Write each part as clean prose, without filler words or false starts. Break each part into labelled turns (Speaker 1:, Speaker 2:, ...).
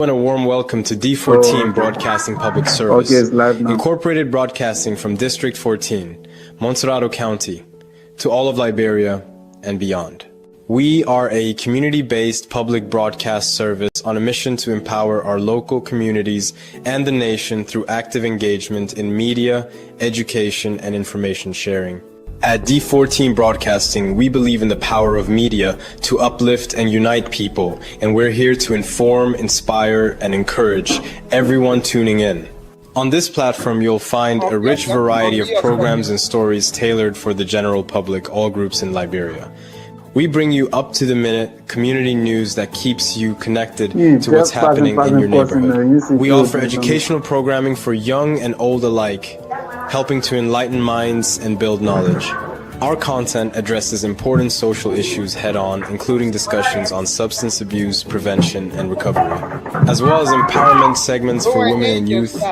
Speaker 1: And a warm welcome to D14 Broadcasting Public Service,
Speaker 2: it's live now.
Speaker 1: Incorporated Broadcasting from District 14, Montserrado County, to all of Liberia and beyond. We are a community-based public broadcast service on a mission to empower our local communities and the nation through active engagement in media, education, and information sharing. At D14 Broadcasting, we believe in the power of media to uplift and unite people, and we're here to inform, inspire, and encourage everyone tuning in. On this platform, you'll find a rich variety of programs and stories tailored for the general public, all groups in Liberia. We bring you up-to-the-minute community news that keeps you connected to what's happening in your neighborhood. We offer educational programming for young and old alike, helping to enlighten minds and build knowledge. Our content addresses important social issues head-on, including discussions on substance abuse, prevention, and recovery, as well as empowerment segments for women and youth,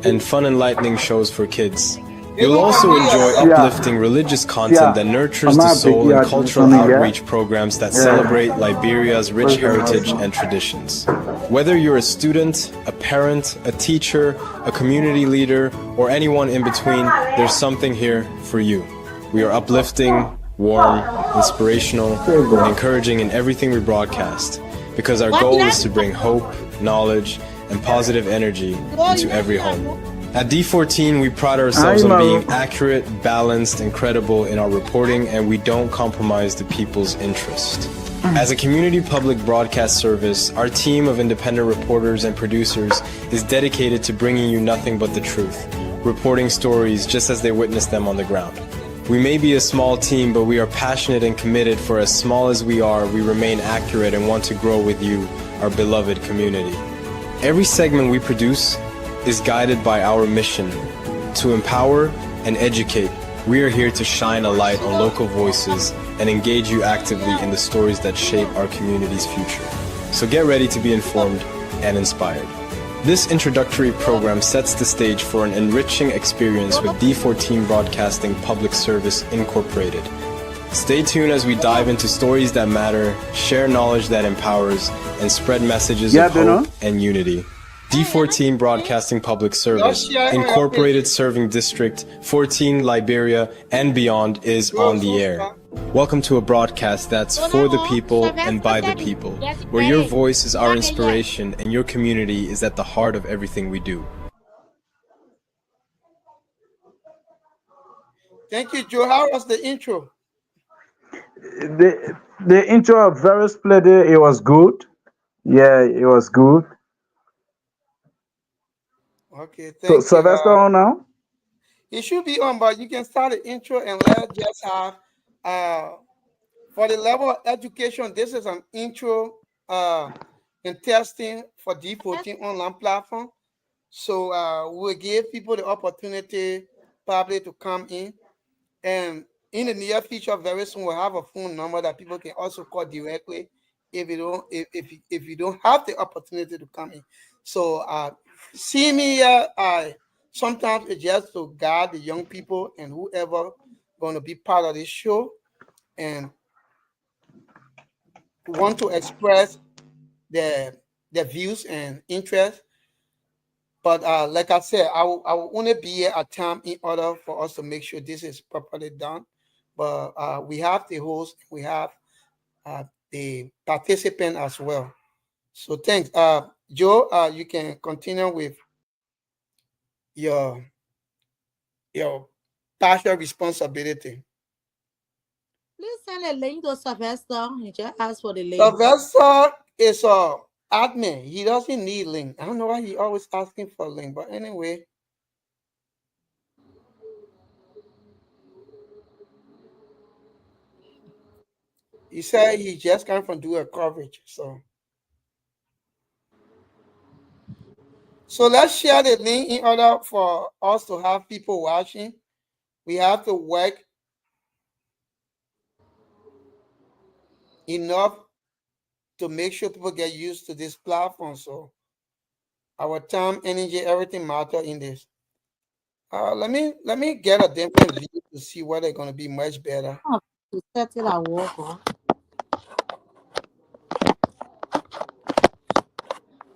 Speaker 1: and fun enlightening shows for kids. You'll also enjoy uplifting religious content that nurtures the soul and cultural outreach programs that celebrate Liberia's rich heritage and traditions. Whether you're a student, a parent, a teacher, a community leader, or anyone in between, there's something here for you. We are uplifting, warm, inspirational, and encouraging in everything we broadcast, because our goal is to bring hope, knowledge, and positive energy into every home. At D14, we pride ourselves on being accurate, balanced, and credible in our reporting, and we don't compromise the people's interest. As a community public broadcast service, our team of independent reporters and producers is dedicated to bringing you nothing but the truth, reporting stories just as they witness them on the ground. We may be a small team, but we are passionate and committed, for as small as we are, we remain accurate and want to grow with you, our beloved community. Every segment we produce is guided by our mission to empower and educate. We are here to shine a light on local voices and engage you actively in the stories that shape our community's future. So get ready to be informed and inspired. This introductory program sets the stage for an enriching experience with D14 Broadcasting Public Service Incorporated. Stay tuned as we dive into stories that matter, share knowledge that empowers, and spread messages of hope and unity. D14 Broadcasting Public Service, Incorporated, serving District 14, Liberia, and beyond, is on the air. Welcome to a broadcast that's for the people and by the people, where your voice is our inspiration and your community is at the heart of everything we do.
Speaker 3: Thank you, Joe. How was the intro?
Speaker 2: The intro was very splendid. It was good. Yeah, it was good.
Speaker 3: Okay, thank
Speaker 2: So
Speaker 3: you.
Speaker 2: Sylvester on now?
Speaker 3: It should be on, but you can start the intro and let's just have for the level of education, this is an intro and testing for D14 online platform. So we'll give people the opportunity probably to come in, and in the near future, very soon we'll have a phone number that people can also call directly if you don't have the opportunity to come in. So see me here. Sometimes it's just to guide the young people and whoever going to be part of this show and want to express their views and interests. But like I said, I will only be here at time in order for us to make sure this is properly done. But we have the host, we have the participant as well. So thanks. Joe, you can continue with your partial responsibility.
Speaker 4: Please send a link to Sylvester. He just asked for the link.
Speaker 3: Sylvester is admin. He doesn't need link. I don't know why he always asking for a link, but anyway. He said he just came from do a coverage. So let's share the link in order for us to have people watching. We have to work enough to make sure people get used to this platform. So our time, energy, everything matter in this. Let me get a different view to see where they're gonna be much better.
Speaker 4: Set it at work.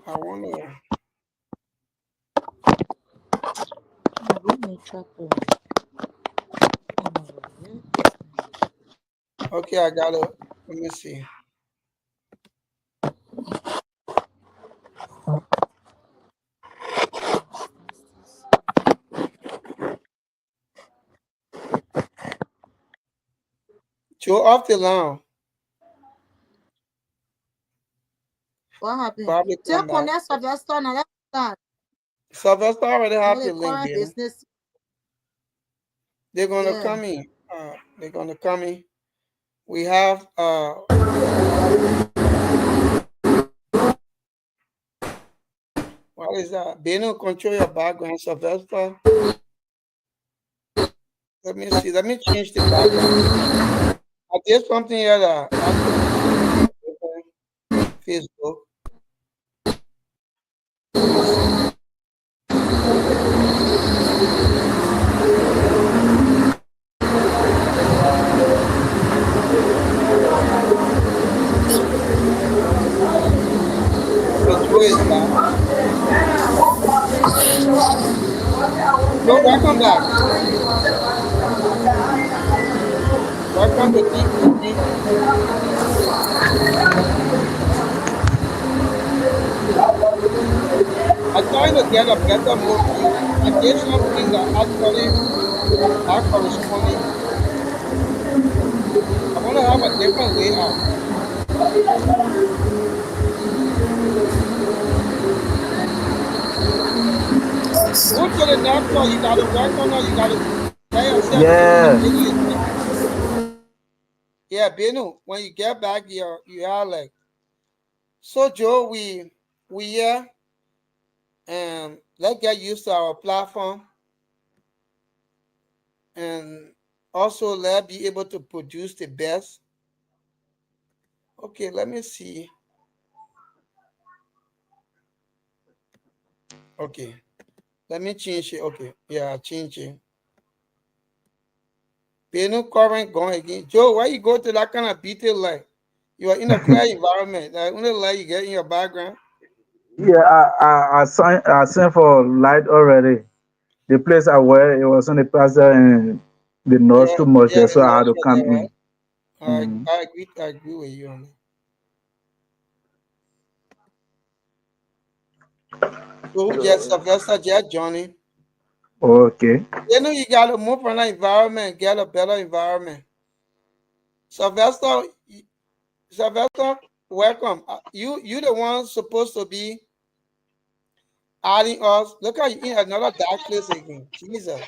Speaker 3: I wonder. Okay, I got it. Let me see. Joe off the line.
Speaker 4: What happened?
Speaker 3: Probably
Speaker 4: Take
Speaker 3: come back.
Speaker 4: connect Sylvester now. Let's start.
Speaker 3: Sylvester already have
Speaker 4: The
Speaker 3: the link,
Speaker 4: current
Speaker 3: baby.
Speaker 4: business.
Speaker 3: They're gonna
Speaker 4: Yeah.
Speaker 3: come in. They're gonna come in. We have what is that? Beno, control your background, Sylvester. Let me see. Let me change the background. I did something here that Facebook. Let me see. So Joe is back. Joe, welcome back. Welcome to D14. I trying to get a better move view. I did something that actually not corresponding. I want to have a different layout. Go to the next one. You got to work on it. You got to get yourself into the
Speaker 2: Yeah.
Speaker 3: video. Yeah, Benu, when you get back here, you are like, so Joe, we here and let's get used to our platform and also let's be able to produce the best. Okay, let me see. Okay, let me change it. Okay, yeah, change it. Benu current going again. Joe, why you go to that kind of detail like you are in a clear environment? Like only light you get in your background.
Speaker 2: Yeah, I sent for light already. The place I were, it was on the plaza and the noise
Speaker 3: Yeah,
Speaker 2: too much
Speaker 3: yeah,
Speaker 2: there,
Speaker 3: the
Speaker 2: so I had
Speaker 3: noise
Speaker 2: to
Speaker 3: was
Speaker 2: come
Speaker 3: there, right?
Speaker 2: in. Mm.
Speaker 3: I agree with you on that. So who just Sylvester just Johnny?
Speaker 2: Okay.
Speaker 3: You know you gotta move from the environment, get a better environment. Sylvester, Sylvester, welcome. You the one supposed to be adding us. Look at you in another dark place again. Jesus.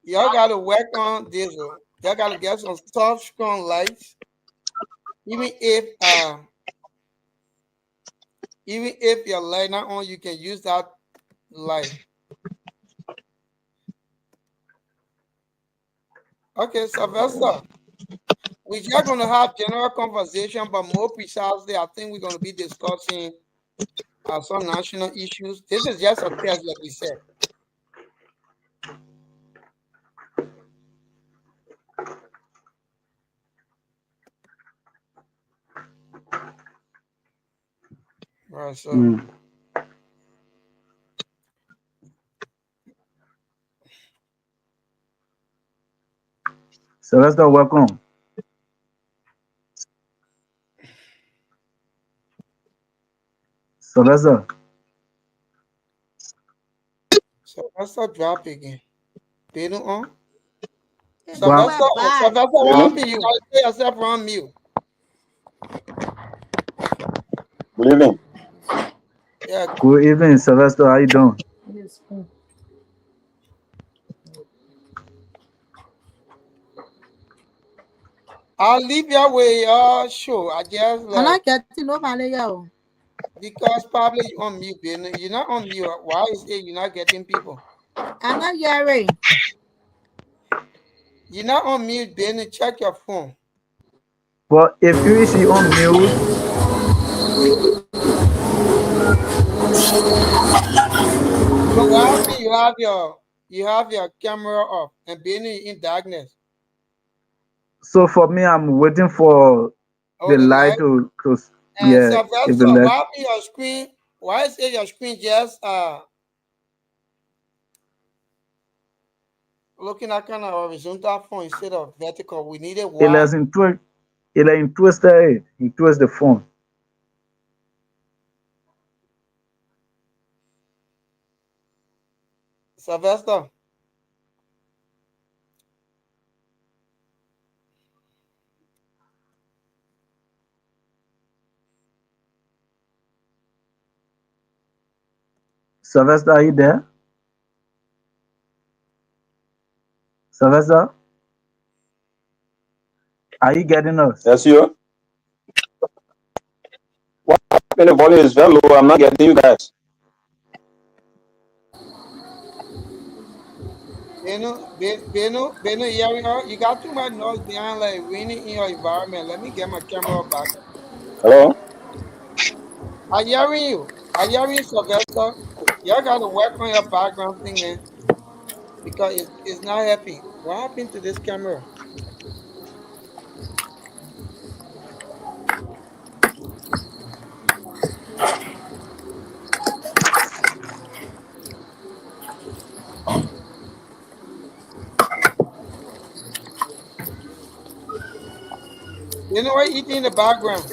Speaker 3: Y'all gotta work on this. Y'all gotta get some soft, strong lights. Even if even if your light not on, you can use that light. Okay, Sylvester. We're just gonna have general conversation, but more precisely, I think we're gonna be discussing some national issues. This is just a test, like we said. Right, so
Speaker 2: Mm. Sylvester, welcome. Sylvester.
Speaker 3: let's start drop again. Benu on.
Speaker 4: Hey, Benu,
Speaker 2: Well,
Speaker 4: we're back.
Speaker 3: Sylvester, what happened? You gotta put yourself on mute.
Speaker 5: Good evening.
Speaker 3: Yeah,
Speaker 2: good evening, Sylvester. How you doing?
Speaker 4: Yes.
Speaker 3: I'll leave your way. Sure. I just
Speaker 4: I'm
Speaker 3: like
Speaker 4: not getting nobody, yo.
Speaker 3: because probably you on mute, Benu. You're not on mute. Why is it you're not getting people?
Speaker 4: I'm not hearing.
Speaker 3: You're not on mute, Benu. Check your phone.
Speaker 2: But if you is on mute,
Speaker 3: So what happened? You have your camera off and Benu in darkness.
Speaker 2: so for me, I'm waiting for
Speaker 3: Oh,
Speaker 2: the
Speaker 3: the
Speaker 2: light
Speaker 3: light.
Speaker 2: to
Speaker 3: And
Speaker 2: yeah, if the
Speaker 3: Sylvester,
Speaker 2: light.
Speaker 3: what happened? Your screen. Why is it your screen just looking at kind of horizontal phone instead of vertical? We need it
Speaker 2: Ele
Speaker 3: wide.
Speaker 2: ele entuesta it. He twists the phone.
Speaker 3: Sylvester.
Speaker 2: Sylvester, are you there? Sylvester, are you getting us?
Speaker 5: Yes, you. When the volume is very low, I'm not getting you guys.
Speaker 3: Beno, you got too much noise behind, like raining in your environment. Let me get my camera back.
Speaker 5: Hello?
Speaker 3: I'm hearing you. I'm hearing you, Sylvester. Y'all got to work on your background thing, man, because it's not helping. What happened to this camera? You know what eating in the background?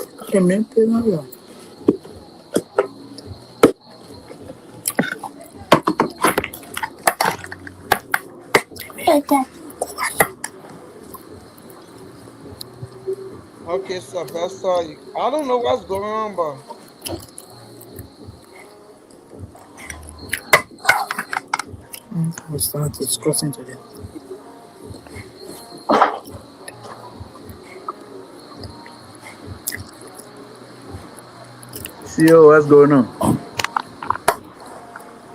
Speaker 3: Okay, Sylvester. I don't know what's going on, but
Speaker 6: We start discussing today.
Speaker 2: CEO, what's going on?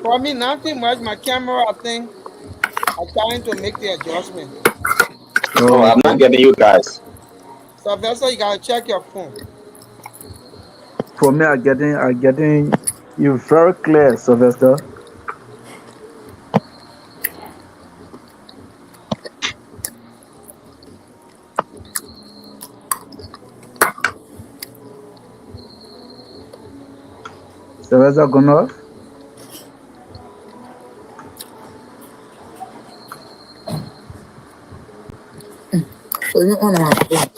Speaker 3: for me, nothing much. My camera, I think, I'm trying to make the adjustment.
Speaker 5: Oh,
Speaker 2: Oh,
Speaker 5: I'm not
Speaker 2: okay.
Speaker 5: getting you guys.
Speaker 3: Sylvester, you gotta check your phone.
Speaker 2: For me, I'm getting you very clear, Sylvester. Sylvester gone off?
Speaker 6: So you on our phone.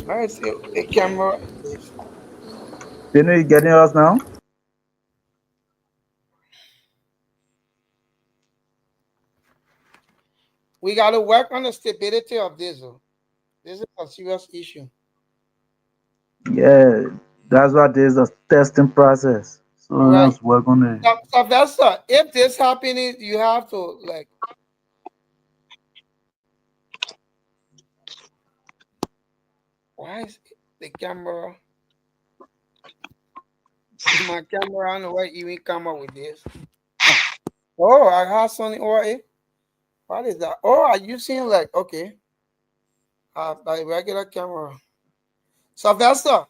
Speaker 3: Let me see the camera.
Speaker 2: Beno, you getting us now?
Speaker 3: We gotta work on the stability of this. This is a serious issue.
Speaker 2: Yeah, that's what is the testing process. So
Speaker 3: Right.
Speaker 2: let's work on it.
Speaker 3: Sylvester, if this happening, you have to like why is the camera my camera? I don't know where even come up with this. Oh, I have something over it. What is that? Oh, are you seeing like okay? By regular camera. Sylvester,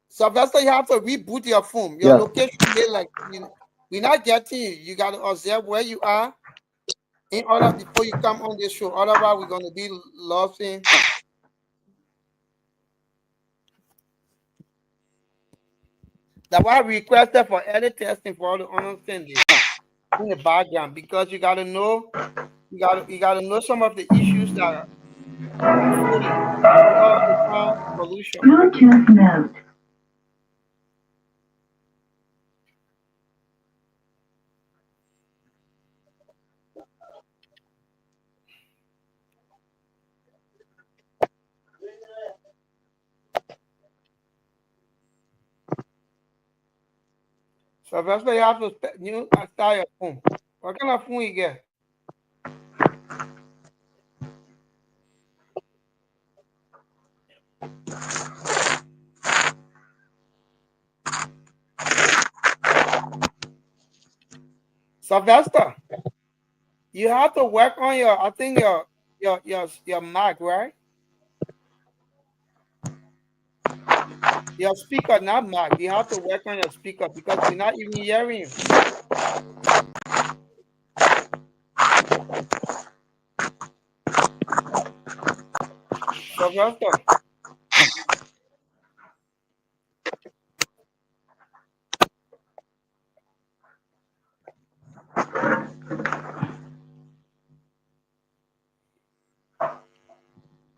Speaker 3: Sylvester, you have to reboot your phone. Your
Speaker 2: Yeah.
Speaker 3: location there, like we're not getting you. You gotta observe where you are in order before you come on this show. Otherwise, we're gonna be lost in. That's why I requested for early testing for all the understand this in the background because you gotta know some of the issues that are unfolding in order to find solution.
Speaker 7: Bluetooth mode.
Speaker 3: So that's why you have to start your phone. What kind of phone you get? Sylvester, you have to work on your I think your mic, right? Your speaker, not mic. You have to work on your speaker because we're not even hearing you. Sylvester.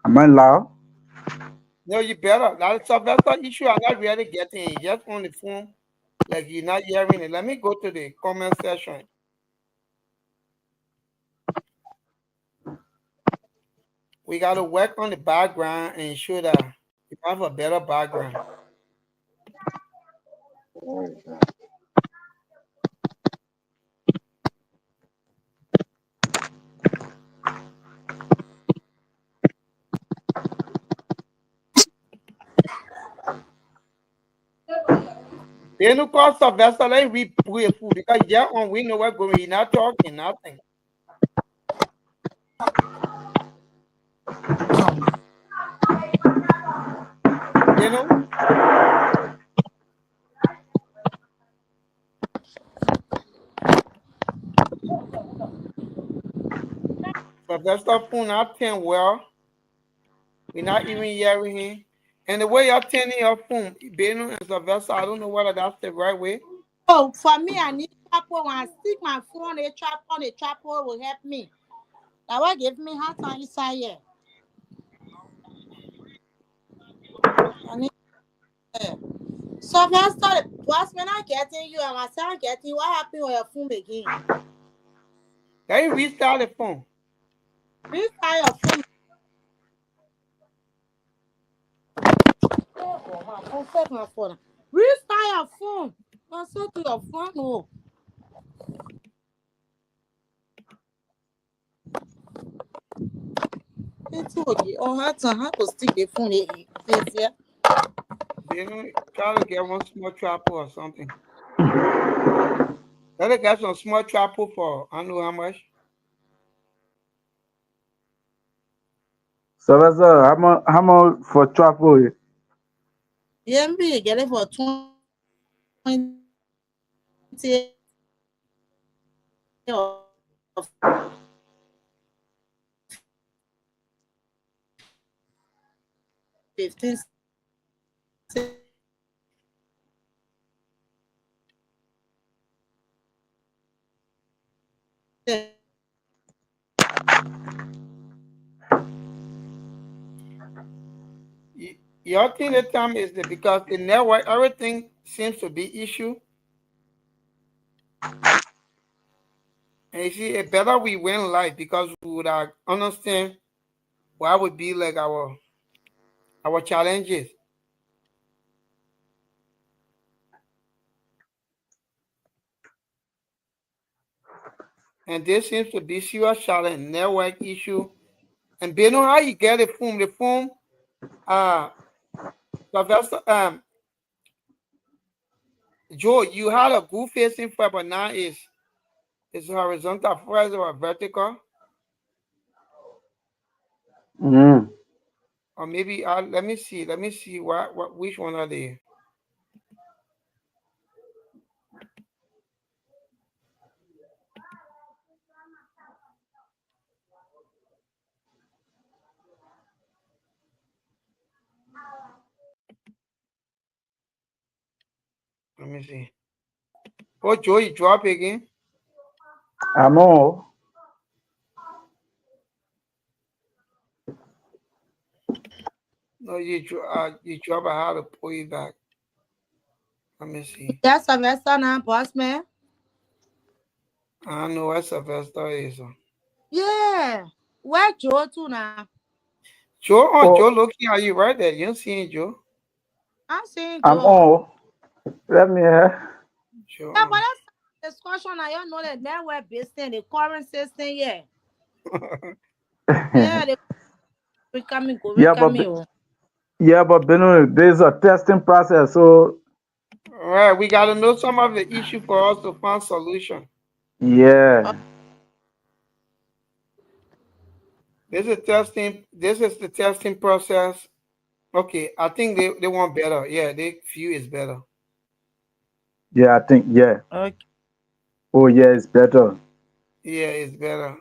Speaker 2: Am I loud?
Speaker 3: No, you better. That Sylvester issue, I'm not really getting it. Just on the phone, like you're not hearing it. Let me go to the comment section. We got to work on the background and ensure that you have a better background. They no call Sylvester, let me pray food because yeah, on we know what's going. You're not talking, nothing. You know? Sylvester phone not turn well. We're not even hearing him. And the way you're turning your phone, Beno and Sylvester, I don't know whether that's the right way.
Speaker 4: Oh, for me, I need chapo. When I stick my phone, the chapo will help me. That will give me hard time inside here. I need Sylvester, what's when I getting you and my son getting you? What happened with your phone again?
Speaker 3: Can you restart the phone?
Speaker 4: Restart your phone. Oh, my phone, take my phone. Restart your phone. Also to your phone. Oh. It's okay. Oh, how to stick the phone here?
Speaker 3: Beno, try to get one small trapper or something. Let us get some small trapper for I don't know how much.
Speaker 2: Sylvester, how much for travel?
Speaker 4: Yeah, me get it for 20 or 15.
Speaker 3: Your thing the time is that because the network, everything seems to be issue. And you see, it better we win life because we would understand what would be like our challenges. And this seems to be serious challenge, network issue. And they know how you get the phone. The phone, Professor Joe, you had a good facing front, but now it's horizontal first or vertical.
Speaker 2: Mm.
Speaker 3: Or maybe let me see. Let me see what which one are they? Let me see. Oh, Joe, you drop again?
Speaker 2: I'm on.
Speaker 3: No, you drop. I had to pull you back. Let me see.
Speaker 4: That's Sylvester now, boss man.
Speaker 3: I don't know what Sylvester is.
Speaker 4: Yeah. Where Joe to now?
Speaker 3: Joe, Joe
Speaker 2: Oh,
Speaker 3: looking at you right there. You don't see Joe?
Speaker 4: I'm saying
Speaker 2: I'm
Speaker 4: Joe.
Speaker 2: on. Let me hear.
Speaker 3: Joe.
Speaker 4: Yeah, but that's discussion. I don't know the network business, the current system. Yeah. Yeah, they we coming, go, we
Speaker 2: yeah, but
Speaker 4: coming. Oh.
Speaker 2: yeah, but Beno, there's a testing process. So
Speaker 3: Right, we got to know some of the issue for us to find solution.
Speaker 2: yeah,
Speaker 3: This is the testing process. Okay, I think they want better. Yeah, they feel it's better.
Speaker 2: yeah, I think yeah.
Speaker 4: Okay.
Speaker 2: Oh yeah, it's better.
Speaker 3: Yeah, it's better.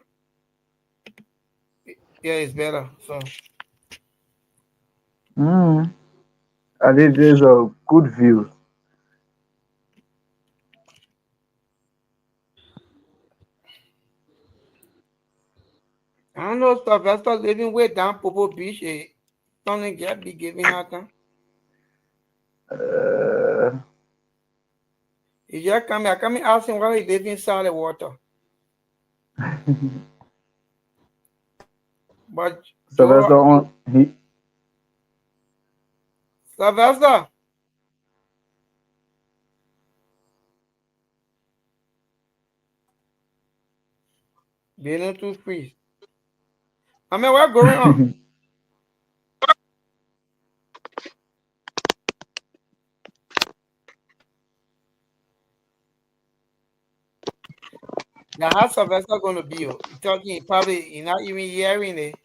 Speaker 3: Yeah, it's better. So
Speaker 2: Mm. And it is a good view.
Speaker 3: I don't know Sylvester living way down Popo Beach. Don't get be giving her time.
Speaker 2: Uh,
Speaker 3: He just come here. I come and ask him why he live inside the water. But Joe,
Speaker 2: Sylvester on he
Speaker 3: Sylvester, being too free. I mean, what's going on? Now, how's Sylvester going to be? He talking, probably, he not even hearing it,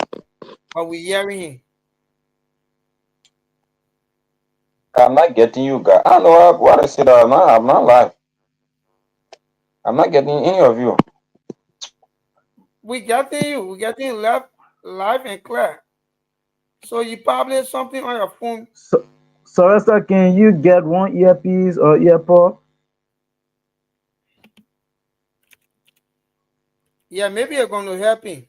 Speaker 3: but we hearing him.
Speaker 5: I'm not getting you guys. I don't know what I said. I'm not live. I'm not getting any of you.
Speaker 3: We getting you. We getting left, live and clear. So you probably something on your phone.
Speaker 2: so, Sylvester, can you get one earpiece or earpod?
Speaker 3: Yeah, maybe you're going to help him.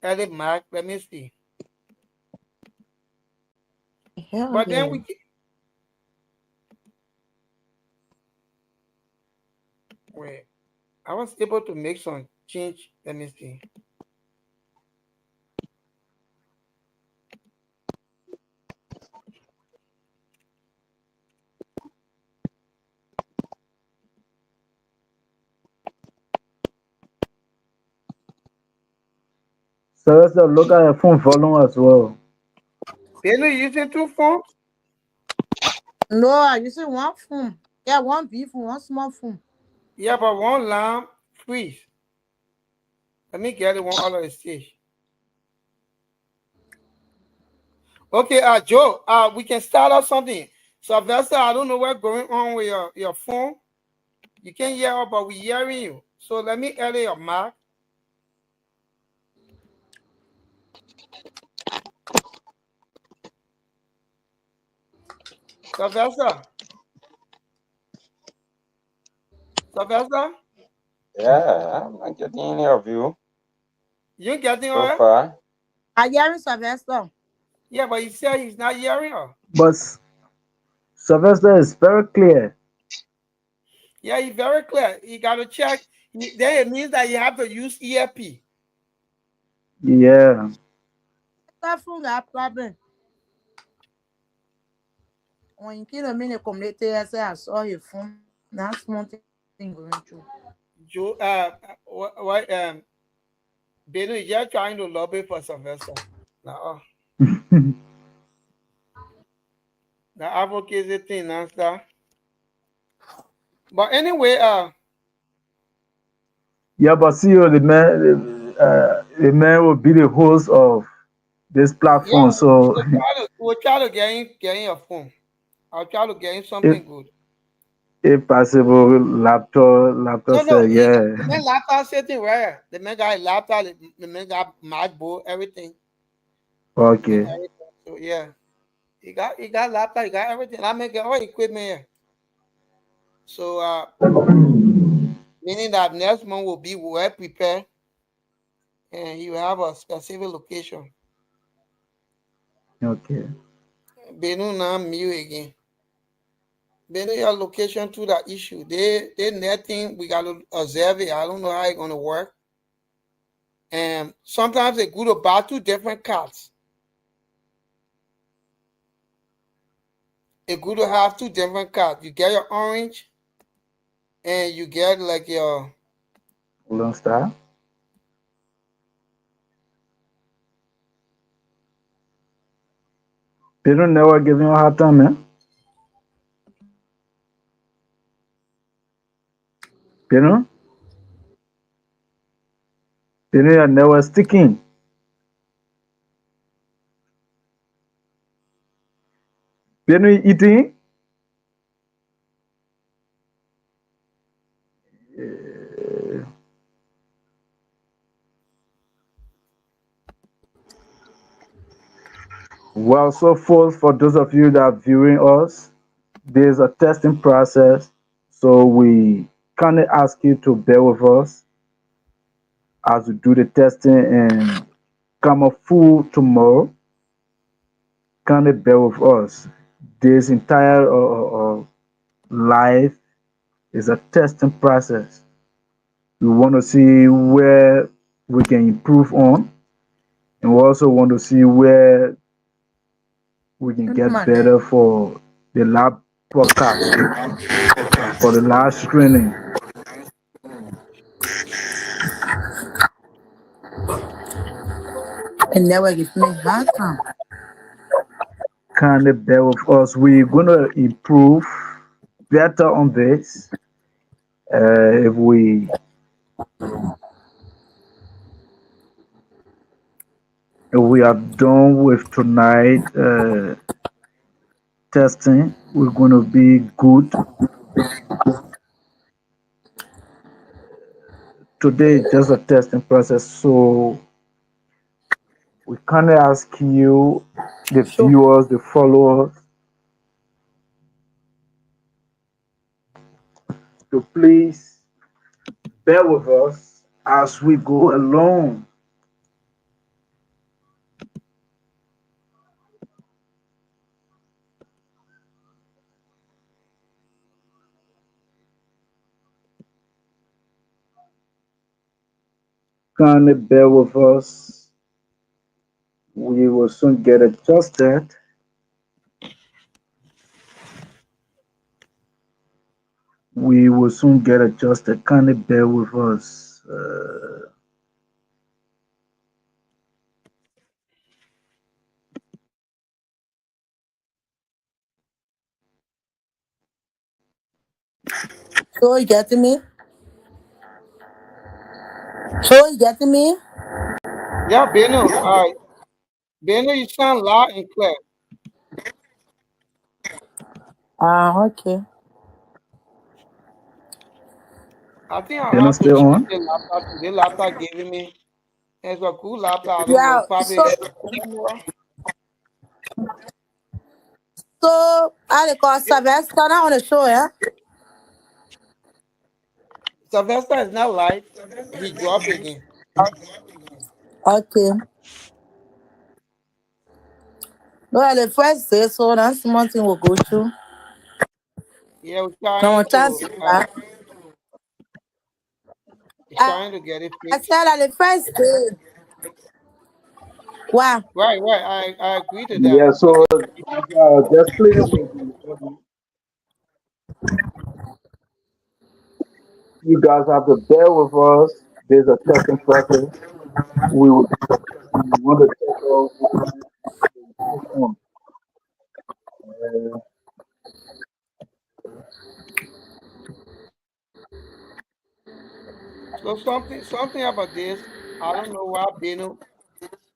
Speaker 3: Edit Mark, let me see.
Speaker 4: Hell
Speaker 3: But then
Speaker 4: yeah.
Speaker 3: wait, I was able to make some change. Let me see.
Speaker 2: Sylvester, look at your phone volume as well.
Speaker 3: Are you using two phones?
Speaker 4: No, I use one phone. Yeah, one big phone, one small phone.
Speaker 3: Yeah, but one lamp freeze. Let me get it one out of the stage. Okay, Joe, we can start out something. Sylvester, I don't know what's going on with your phone. You can't hear us, but we hearing you. So let me edit your mic. Sylvester, Sylvester,
Speaker 5: Yeah, I'm not getting any of you
Speaker 3: you getting
Speaker 5: so
Speaker 3: her?
Speaker 5: far.
Speaker 4: I hear Sylvester.
Speaker 3: Yeah, but he said he's not hearing her.
Speaker 2: But Sylvester is very clear.
Speaker 3: Yeah, he's very clear. You got to check. Then it means that you have to use ERP.
Speaker 2: Yeah.
Speaker 4: That phone got problem. When you kill a minute community, I say I saw his phone. That's one thing going through.
Speaker 3: Joe, what, Benu is just trying to lobby for Sylvester. Now, the advocacy thing, and stuff. But anyway,
Speaker 2: Yeah, but see, the man will be the host of this
Speaker 3: yeah,
Speaker 2: platform. So,
Speaker 3: we'll try to get in your phone. I'll try to get in
Speaker 2: if
Speaker 3: something good.
Speaker 2: if possible, laptop
Speaker 3: No,
Speaker 2: said, yeah.
Speaker 3: the man laptop sitting where the man got a laptop, the man got MacBook, everything and
Speaker 2: Okay.
Speaker 3: everything. So yeah, he got laptop, he got everything. I make all equipment here. So meaning that next month will be well prepared and you have a specific location.
Speaker 2: Okay.
Speaker 3: Benu now mute again. Benu your location to that issue. They netting, we gotta observe it. I don't know how it's gonna work. And sometimes they good to buy two different cards. It's good to have two different cards. You get your orange and you get like your
Speaker 2: Hold on, start. They don't never give you a hard time, man. You know? You're never sticking. You know, eating. Well, so for those of you that are viewing us, there's a testing process. So we kind of ask you to bear with us as we do the testing and come up full tomorrow. Kind of bear with us. This entire life is a testing process. We want to see where we can improve on, and we also want to see where we can get
Speaker 6: Man,
Speaker 2: better for the lab podcast, for the last screening.
Speaker 6: and never give me hard time.
Speaker 2: Kind of bear with us. We're gonna improve better on this. If we are done with tonight testing, we're gonna be good. Today is just a testing process, so we kind of ask you, the
Speaker 6: So,
Speaker 2: viewers, the followers, to please bear with us as we go along. Kind of bear with us. We will soon get adjusted. We will soon get adjusted. Kind of bear with us.
Speaker 6: so you getting me? So you getting me?
Speaker 3: Yeah, Beno. Beno, you sound loud and clear.
Speaker 6: Ah, okay.
Speaker 3: I think I
Speaker 2: You're not
Speaker 3: have to
Speaker 2: still
Speaker 3: change
Speaker 2: on?
Speaker 3: the laptop. The laptop giving me it's a cool laptop. I don't know,
Speaker 6: Yeah.
Speaker 3: probably
Speaker 6: So,
Speaker 3: camera.
Speaker 6: I they call Sylvester now on the show, yeah.
Speaker 3: Sylvester is not live. He dropped again.
Speaker 6: Okay. Well, the first day, so that's one thing we'll go through.
Speaker 3: Yeah, we're
Speaker 6: No
Speaker 3: trying
Speaker 6: one
Speaker 3: to
Speaker 6: chance. I
Speaker 3: get it
Speaker 6: I
Speaker 3: fixed.
Speaker 6: said that the first day. Wow.
Speaker 3: Right, right. I agree to that.
Speaker 2: Yeah, so just cleaning with you. You guys have to bear with us. There's a testing process. We want to take off on. Uh,
Speaker 3: So something about this. I don't know why Beno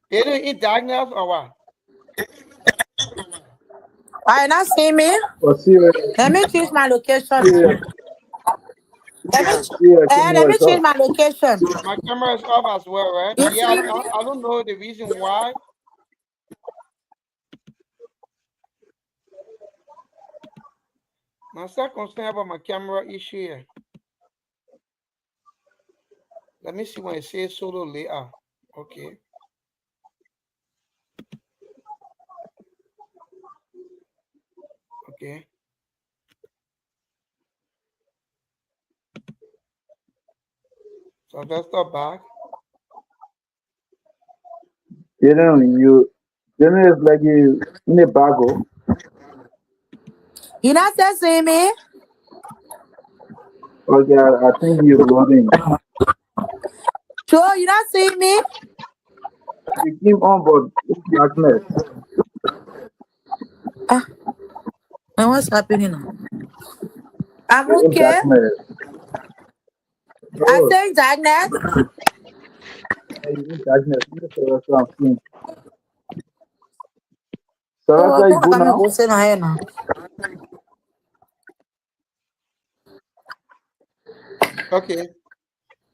Speaker 3: in diagnosed or what?
Speaker 6: Why you not see me?
Speaker 2: but serious,
Speaker 6: Let me choose my location.
Speaker 2: serious,
Speaker 6: Let me
Speaker 2: serious
Speaker 6: let
Speaker 2: camera
Speaker 6: me
Speaker 2: is
Speaker 6: change
Speaker 2: up.
Speaker 6: my location.
Speaker 3: My camera is off as well, right?
Speaker 6: You
Speaker 3: Yeah,
Speaker 6: see me?
Speaker 3: I don't know the reason why. My still concerned about my camera issue here. Let me see when it says solo layout. Okay. Okay. So let's start back.
Speaker 2: You know, it's like you in a bago.
Speaker 6: You not still see me?
Speaker 2: Okay, I think you're loading.
Speaker 6: Sure, you not see me?
Speaker 2: You came on, but it's darkness.
Speaker 6: Ah, and what's happening now? I'm
Speaker 2: It's
Speaker 6: okay.
Speaker 2: darkness.
Speaker 6: I
Speaker 2: Oh,
Speaker 6: say darkness.
Speaker 2: it's darkness. That's what I'm seeing. So
Speaker 6: So
Speaker 2: that's
Speaker 6: I
Speaker 2: how you
Speaker 6: think
Speaker 2: go
Speaker 6: I'm gonna
Speaker 2: now.
Speaker 6: go sit here now.
Speaker 3: Okay.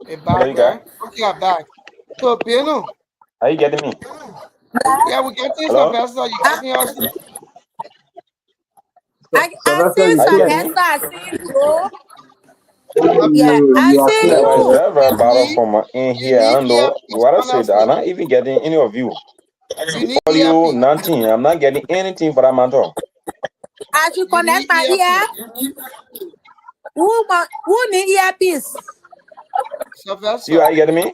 Speaker 3: A
Speaker 5: Hello,
Speaker 3: back,
Speaker 5: you guys.
Speaker 3: right? Okay, I'm back. So Beno,
Speaker 5: Are you getting me?
Speaker 3: Yeah, we getting
Speaker 5: Hello?
Speaker 3: Sylvester. You getting us?
Speaker 6: I
Speaker 2: Sylvester,
Speaker 6: see
Speaker 2: you
Speaker 5: Are you getting
Speaker 2: clear?
Speaker 5: me?
Speaker 6: Sylvester, I see Joe. Yeah,
Speaker 2: You
Speaker 6: I
Speaker 2: are
Speaker 6: see
Speaker 2: clear.
Speaker 5: Yeah, it's
Speaker 6: you.
Speaker 5: very, very bad
Speaker 3: need
Speaker 5: from in
Speaker 3: you
Speaker 5: here. I
Speaker 3: need
Speaker 5: don't know
Speaker 3: earpiece,
Speaker 5: what I said. I'm
Speaker 3: honestly.
Speaker 5: not even getting any of you.
Speaker 3: You need
Speaker 5: Call you
Speaker 3: earpiece.
Speaker 5: nothing. I'm not getting anything for that matter.
Speaker 6: I should
Speaker 3: You
Speaker 6: connect
Speaker 3: need
Speaker 6: my
Speaker 3: earpiece.
Speaker 6: ear. Who need earpiece?
Speaker 5: See you,
Speaker 3: Sylvester.
Speaker 5: are you getting me?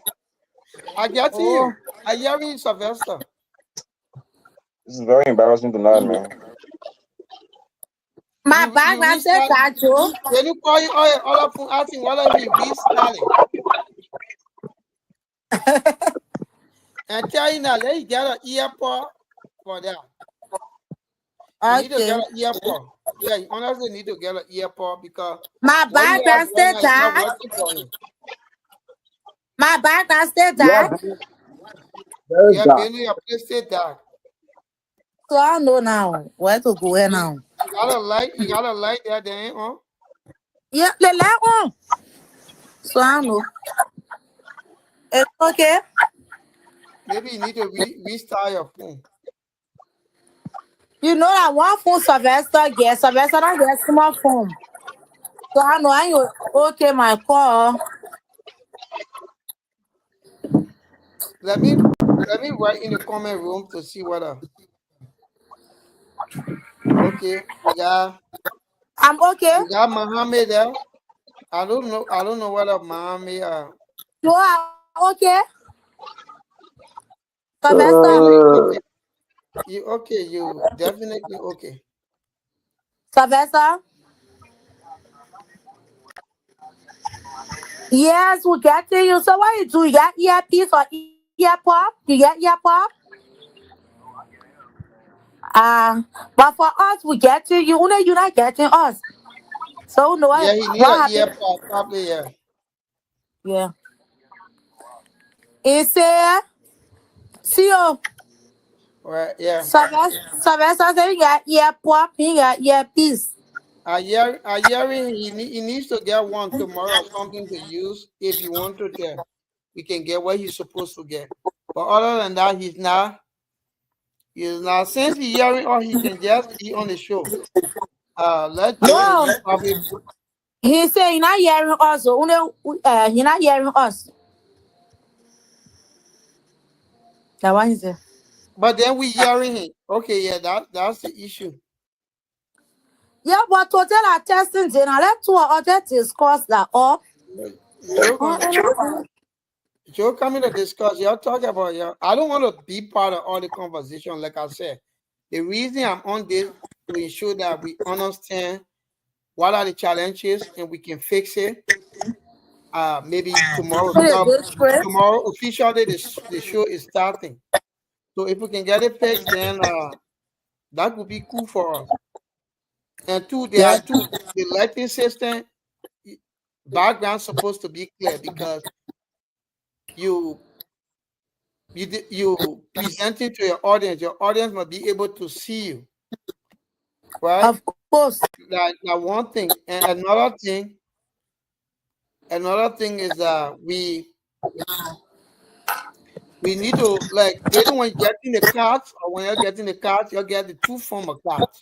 Speaker 3: I get
Speaker 6: Oh,
Speaker 3: you. I hear you, Sylvester.
Speaker 5: This is very embarrassing tonight, man.
Speaker 6: my
Speaker 3: You
Speaker 6: background says
Speaker 3: restart.
Speaker 6: that Joe.
Speaker 3: When you call you all up from asking what if you restart it and tell you now, let you get an earpod for that. You need to get
Speaker 6: Okay.
Speaker 3: an earpod. Yeah, you honestly need to get an earpod because
Speaker 6: My
Speaker 3: what you have
Speaker 6: background
Speaker 3: right
Speaker 6: says
Speaker 3: now is not
Speaker 6: that.
Speaker 3: working for him.
Speaker 6: My background says
Speaker 2: Yeah,
Speaker 6: that.
Speaker 2: very
Speaker 3: Yeah,
Speaker 2: dark.
Speaker 3: Benny, your place stay dark.
Speaker 6: So I know now where to go here now.
Speaker 3: You got a light. You got a light there, then, huh?
Speaker 6: Yeah, the light on. So I know. It's okay.
Speaker 3: Maybe you need to restart your phone.
Speaker 6: You know that one phone Sylvester gets. Sylvester don't get small phone. So I know I ain't okay my call.
Speaker 3: Let me write in the comment room to see what. Okay,
Speaker 6: I'm okay.
Speaker 3: we got Mohammed there. I don't know. I don't know what Mohammed.
Speaker 6: So I okay. Sylvester.
Speaker 3: Maybe
Speaker 2: Uh,
Speaker 3: okay. You okay? You definitely okay.
Speaker 6: Sylvester. Yes, we get to you. So what you do? You got earpiece or earpod? You get earpod? But for us, we get to you. Only you not getting us. So no,
Speaker 3: Yeah, he need
Speaker 6: what
Speaker 3: an
Speaker 6: happened?
Speaker 3: earpod probably. Yeah.
Speaker 6: Yeah. He said, see you.
Speaker 3: Right. Yeah.
Speaker 6: Sylvester said you got earpod, you got earpiece.
Speaker 3: I hearing he needs to get one tomorrow, something to use if you want to. There, we can get what he's supposed to get. But other than that, he's not. He's not. Since he hearing or he can just be on the show. Let Joe and
Speaker 6: No,
Speaker 3: you probably.
Speaker 6: he said he not hearing us. So only he not hearing us. That one is it.
Speaker 3: But then we hearing him. Okay, yeah, that's the issue.
Speaker 6: Yeah, but total are testing then I let two or other discuss that all.
Speaker 3: Joe
Speaker 6: Oh,
Speaker 3: gonna Joe coming to discuss. Y'all talk about y'all. I don't want to be part of all the conversation. Like I said, the reason I'm on this to ensure that we understand what are the challenges and we can fix it. Maybe tomorrow
Speaker 6: for the
Speaker 3: because
Speaker 6: good script.
Speaker 3: tomorrow officially the show is starting. So if we can get it fixed, then that would be cool for us. And two, there are
Speaker 6: Yeah.
Speaker 3: two. The lighting system background supposed to be clear because you you presenting to your audience must be able to see you, right?
Speaker 6: Of course.
Speaker 3: That one thing. And another thing is we need to like either when you're getting the cards or when you're getting the cards, you'll get the two form of cards.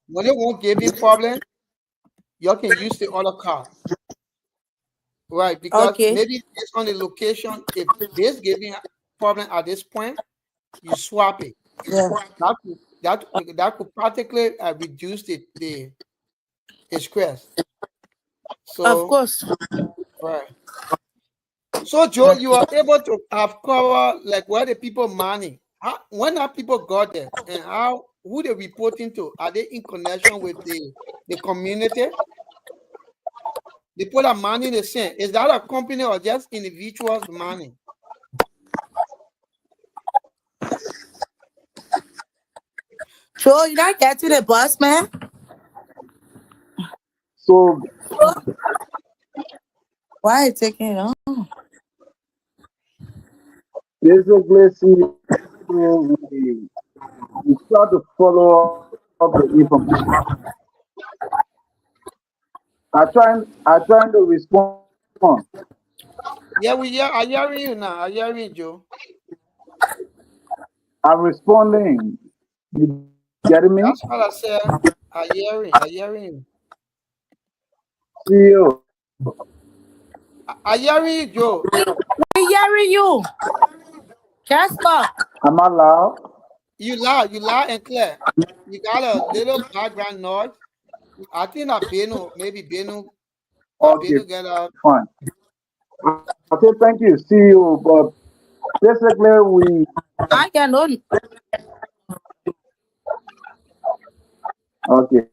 Speaker 3: When it won't give you problem, you can use the other card. Right, because
Speaker 6: Okay.
Speaker 3: maybe based on the location, if this giving problem at this point, you swap it.
Speaker 6: Yeah.
Speaker 3: That could practically reduce the squares.
Speaker 6: Of
Speaker 3: So
Speaker 6: course.
Speaker 3: right. So Joe, you are able to have cover like where the people money. When are people got there and how who they reporting to? Are they in connection with the community? The people are money the same. Is that a company or just individuals money?
Speaker 6: So you're not getting the bus, man?
Speaker 2: so
Speaker 6: Why are you taking it on?
Speaker 2: basically, see, so we start to follow up the information. I trying to respond.
Speaker 3: Yeah, I hearing you now. I hearing you, Joe.
Speaker 2: I'm responding. You getting me?
Speaker 3: That's what I said. I hearing you.
Speaker 2: CEO,
Speaker 3: I hearing you, Joe.
Speaker 6: We hearing you. Casper.
Speaker 2: am I loud?
Speaker 3: You loud and clear. You got a little background noise. I think that Benu, maybe
Speaker 2: Okay,
Speaker 3: Benu get a.
Speaker 2: fine. I say thank you, CEO, but basically
Speaker 6: I can know.
Speaker 2: okay.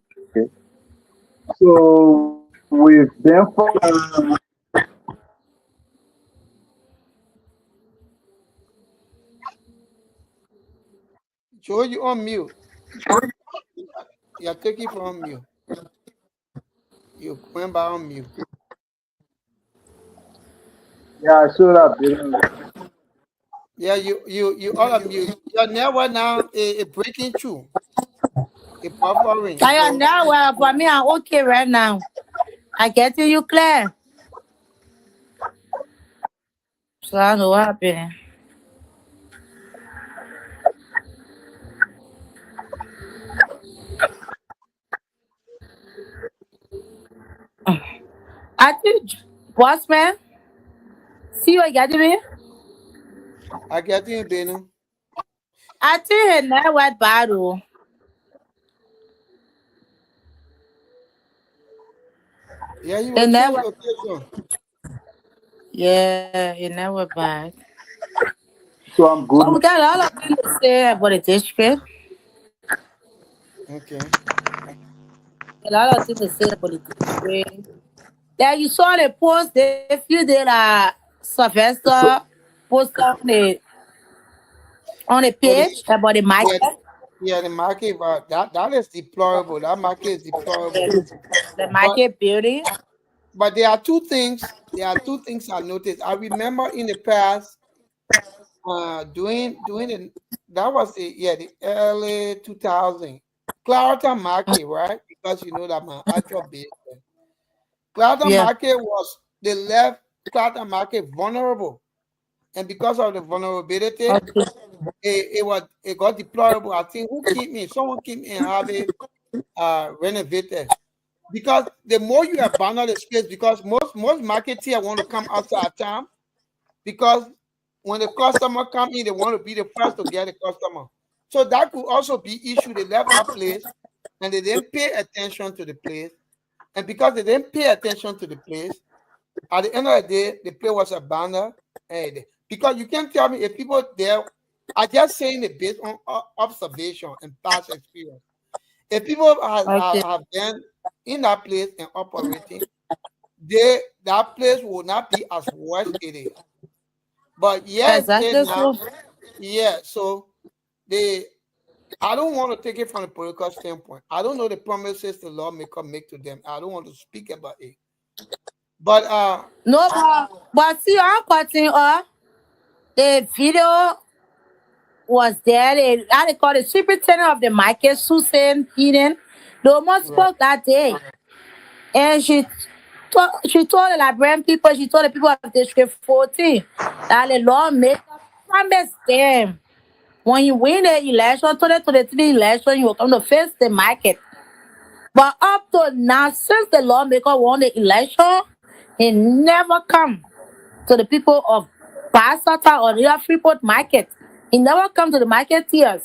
Speaker 2: So we've been for
Speaker 3: Joe, you on mute. You're taking from mute. You going by on mute.
Speaker 2: yeah, I showed up. You know.
Speaker 3: Yeah, you all on mute. Your network now is breaking through. It buffering.
Speaker 6: I am
Speaker 3: So
Speaker 6: now. Well, for me, I'm okay right now. I get you clear. So I know what happened. I think, boss man, see you getting me?
Speaker 3: I get you, Benu.
Speaker 6: I think he never went bad. Oh.
Speaker 3: Yeah, you
Speaker 6: He
Speaker 3: will change
Speaker 6: never,
Speaker 3: location.
Speaker 6: yeah, he never bad.
Speaker 2: So I'm good
Speaker 6: But we got a lot of things to say about the district.
Speaker 3: Okay.
Speaker 6: A lot of things to say about the district. Like you saw the post they few days
Speaker 2: so
Speaker 6: Sylvester post on the
Speaker 3: Oh,
Speaker 6: page about the
Speaker 3: yeah,
Speaker 6: market.
Speaker 3: yeah, the market, that is deplorable. That market is deplorable.
Speaker 6: The
Speaker 3: But
Speaker 6: market building.
Speaker 3: there are two things. There are two things I noticed. I remember in the past, doing the that was the early 2000 Clarendon market, right? Because you know that my actual base. Clarendon
Speaker 6: Yeah.
Speaker 3: market was they left Clarendon market vulnerable, and because of the vulnerability,
Speaker 6: Okay.
Speaker 3: it got deplorable. I think who keep me? Someone keep me and have it renovated. Because the more you abandon the space, because most marketeers want to come outside town, because when the customer come in, they want to be the first to get the customer. So that could also be issue. They left that place and they didn't pay attention to the place. And because they didn't pay attention to the place, at the end of the day, the place was abandoned. Because you can't tell me if people there are just saying it based on observation and past experience. If people
Speaker 6: Okay.
Speaker 3: have been in that place and operating, that place will not be as worse it is. But yeah, it is
Speaker 6: Exactly.
Speaker 3: now.
Speaker 6: So
Speaker 3: Yeah, so they I don't want to take it from a political standpoint. I don't know the promises the lawmaker make to them. I don't want to speak about it. But
Speaker 6: no, but see, I'm cutting off. The video was there. They call the superintendent of the market, Susan Eden. They almost
Speaker 3: right,
Speaker 6: spoke that day. And she told the Liberian people, she told the people of District 14 that the lawmaker promised them when you win the election, 2023 election, you will come to face the market. But up to now, since the lawmaker won the election, he never come to the people of Basata or the Freeport market. He never come to the marketeers.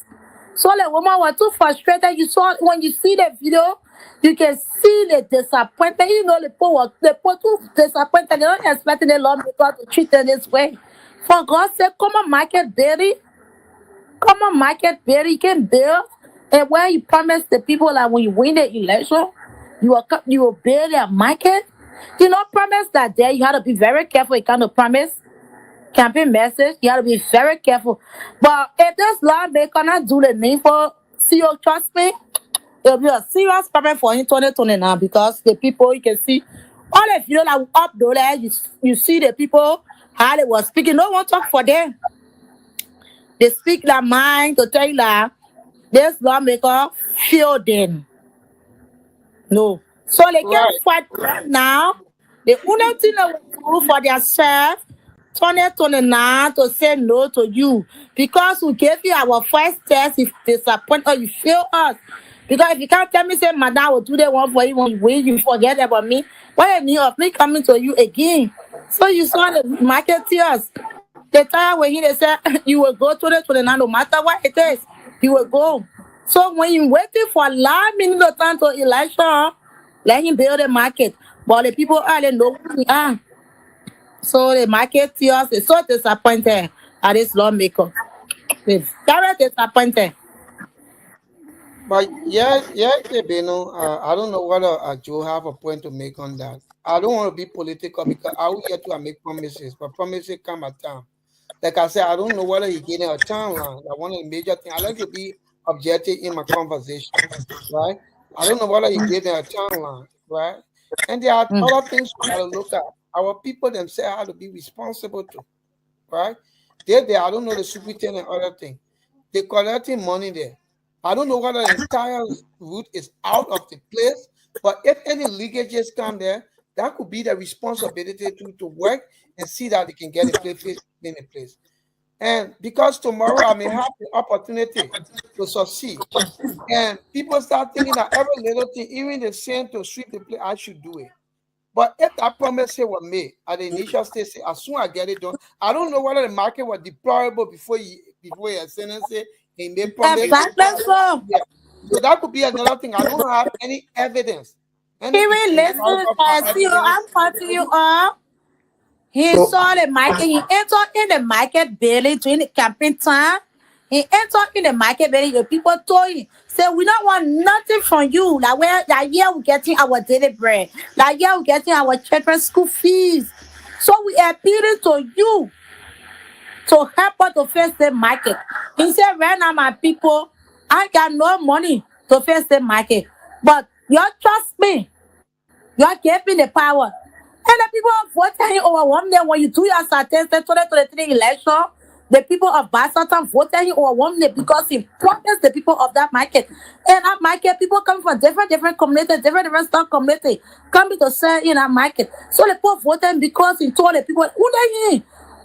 Speaker 6: So the woman was too frustrated. You saw when you see the video, you can see the disappointment. You know the people too disappointed. They're not expecting the lawmaker to treat them this way. For God's sake, come on, market daily. Come on, market build. You can build. And where you promise the people that when you win the election, you will build their market. You know, promise that day. You have to be very careful. You kind of promise campaign message. You have to be very careful. But if this law they cannot do the name for CEO, trust me, it'll be a serious problem for him 2020 now because the people you can see all the video that up there, you see the people how they were speaking. No one talk for them. They speak their mind to tell you that this lawmaker failed them. No. So they can
Speaker 3: right,
Speaker 6: fight right now. The only thing they will do for themselves 2029 to say no to you because we gave you our first test. If disappoint or you fail us, because if you can't tell me, say, Madam will do the one for you when you win, you forget about me. What you need of me coming to you again? So you saw the market tears. The time when he they said you will go to the 29, no matter what it is, you will go. So when you waiting for last minute of time to election, let him build the market. But the people are they know who we are. So the market tears is so disappointed at this lawmaker. It's very disappointed.
Speaker 3: But Beno, I don't know whether Joe have a point to make on that. I don't want to be political because I will get to make promises, but promises come at time. Like I said, I don't know whether he getting a timeline. Like one of the major things, I like to be objective in my conversation, right? I don't know whether he getting a timeline, right? And there are other things we gotta look at. Our people themselves have to be responsible to, right? I don't know the superintendent and other thing. They're collecting money there. I don't know whether the entire route is out of the place, but if any leakages come there, that could be the responsibility to work and see that they can get a place in a place. And because tomorrow I may have the opportunity to succeed, and people start thinking that every little thing, even the same to sweep the place, I should do it. But if that promise here was made at the initial stage, as soon as I get it done, I don't know whether the market was deplorable before you sentence it. He made promise.
Speaker 6: Exactly so.
Speaker 3: Yeah. So that could be another thing. I don't have any evidence.
Speaker 6: He will listen and see you. I'm cutting you off. He
Speaker 2: So,
Speaker 6: saw the market. He entered in the market barely during the campaign time. He entered in the market barely. The people told him, say, we don't want nothing from you. Like yeah, we're getting our daily bread. Like yeah, we're getting our children's school fees. So we are appealing to you to help us to face the market. He said, right now, my people, I got no money to face the market. But you trust me. You are giving the power. And the people of voted overwhelmed them when you do your statistics 2023 election. The people of Basatan voted him overwhelmed them because he promised the people of that market. And that market, people come from different communities, different stock communities, coming to sell in that market. So the people voted him because he told the people who they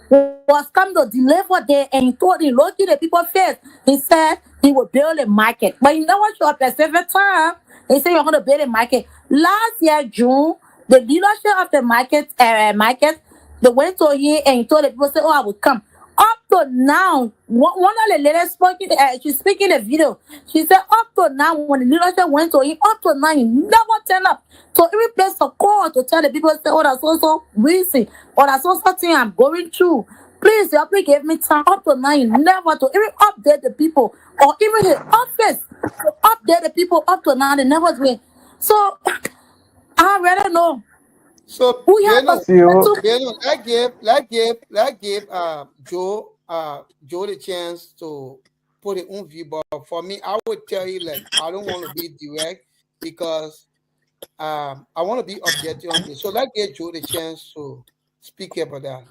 Speaker 6: was coming to deliver there, and he told him, look at the people face. He said he would build a market. But you know what, your specific time, he said you're going to build a market. Last year, June, the leadership of the market, they went to him and he told the people, say, oh, I will come. Up to now, one of the ladies speaking, she's speaking the video. She said, up to now, when the leadership went to him, up to now, he never turned up. So every place to call to tell the people, say, oh, that's so reason, or that's so thing I'm going through. Please help me, give me time. Up to now, he never to even update the people, or even the office to update the people. Up to now, they never do it. So I really know.
Speaker 3: So
Speaker 6: We have
Speaker 3: Beno,
Speaker 6: to
Speaker 3: let's give Joe the chance to put his own view. But for me, I would tell you, like, I don't want to be direct because I want to be objective on this. So let's give Joe the chance to speak about that.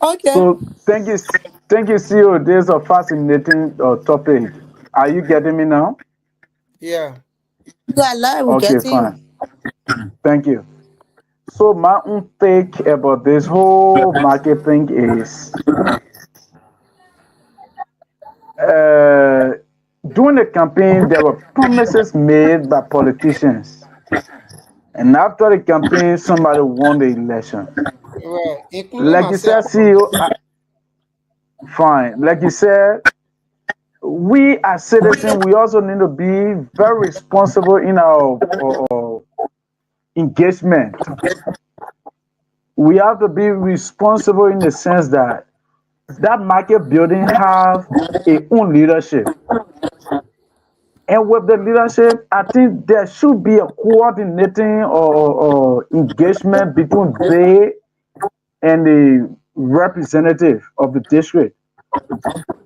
Speaker 6: okay.
Speaker 2: so thank you, CEO. This is a fascinating topic. Are you getting me now?
Speaker 3: Yeah.
Speaker 6: Yeah, lie, we
Speaker 2: Okay,
Speaker 6: get you.
Speaker 2: fine. Thank you. So my own take about this whole market thing is, uh, during the campaign there were promises made by politicians, and after the campaign somebody won the election.
Speaker 3: Right. Including
Speaker 2: Like you said,
Speaker 3: myself.
Speaker 2: CEO, fine. Like you said, we as citizens, we also need to be very responsible in our engagement. We have to be responsible in the sense that that market building have a own leadership. And with the leadership, I think there should be a coordinating or engagement between they and the representative of the district.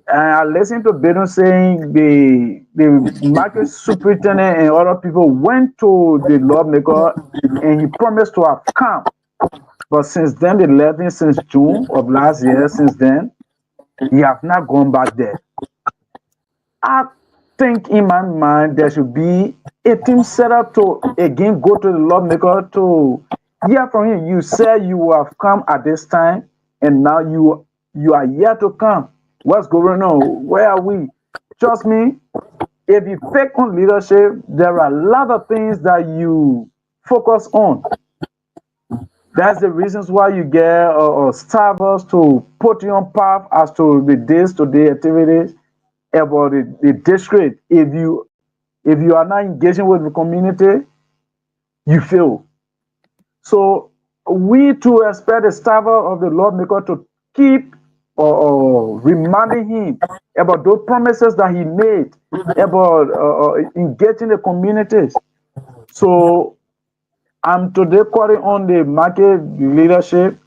Speaker 2: And I listened to Bedouin saying the market superintendent and other people went to the lawmaker and he promised to have come. But since then, the 11th, since June of last year, since then, he have not gone back there. I think in my mind there should be a team set up to again go to the lawmaker to hear from him. You said you have come at this time. and now you are yet to come. What's going on? Where are we? Trust me, if you take on leadership, there are a lot of things that you focus on. That's the reasons why you get staffers to put you on path as to the days to day activities about the district. If you are not engaging with the community, you fail. So we too expect the staffer of the lawmaker to keep reminding him about those promises that he made about engaging the communities. So I'm today calling on the market leadership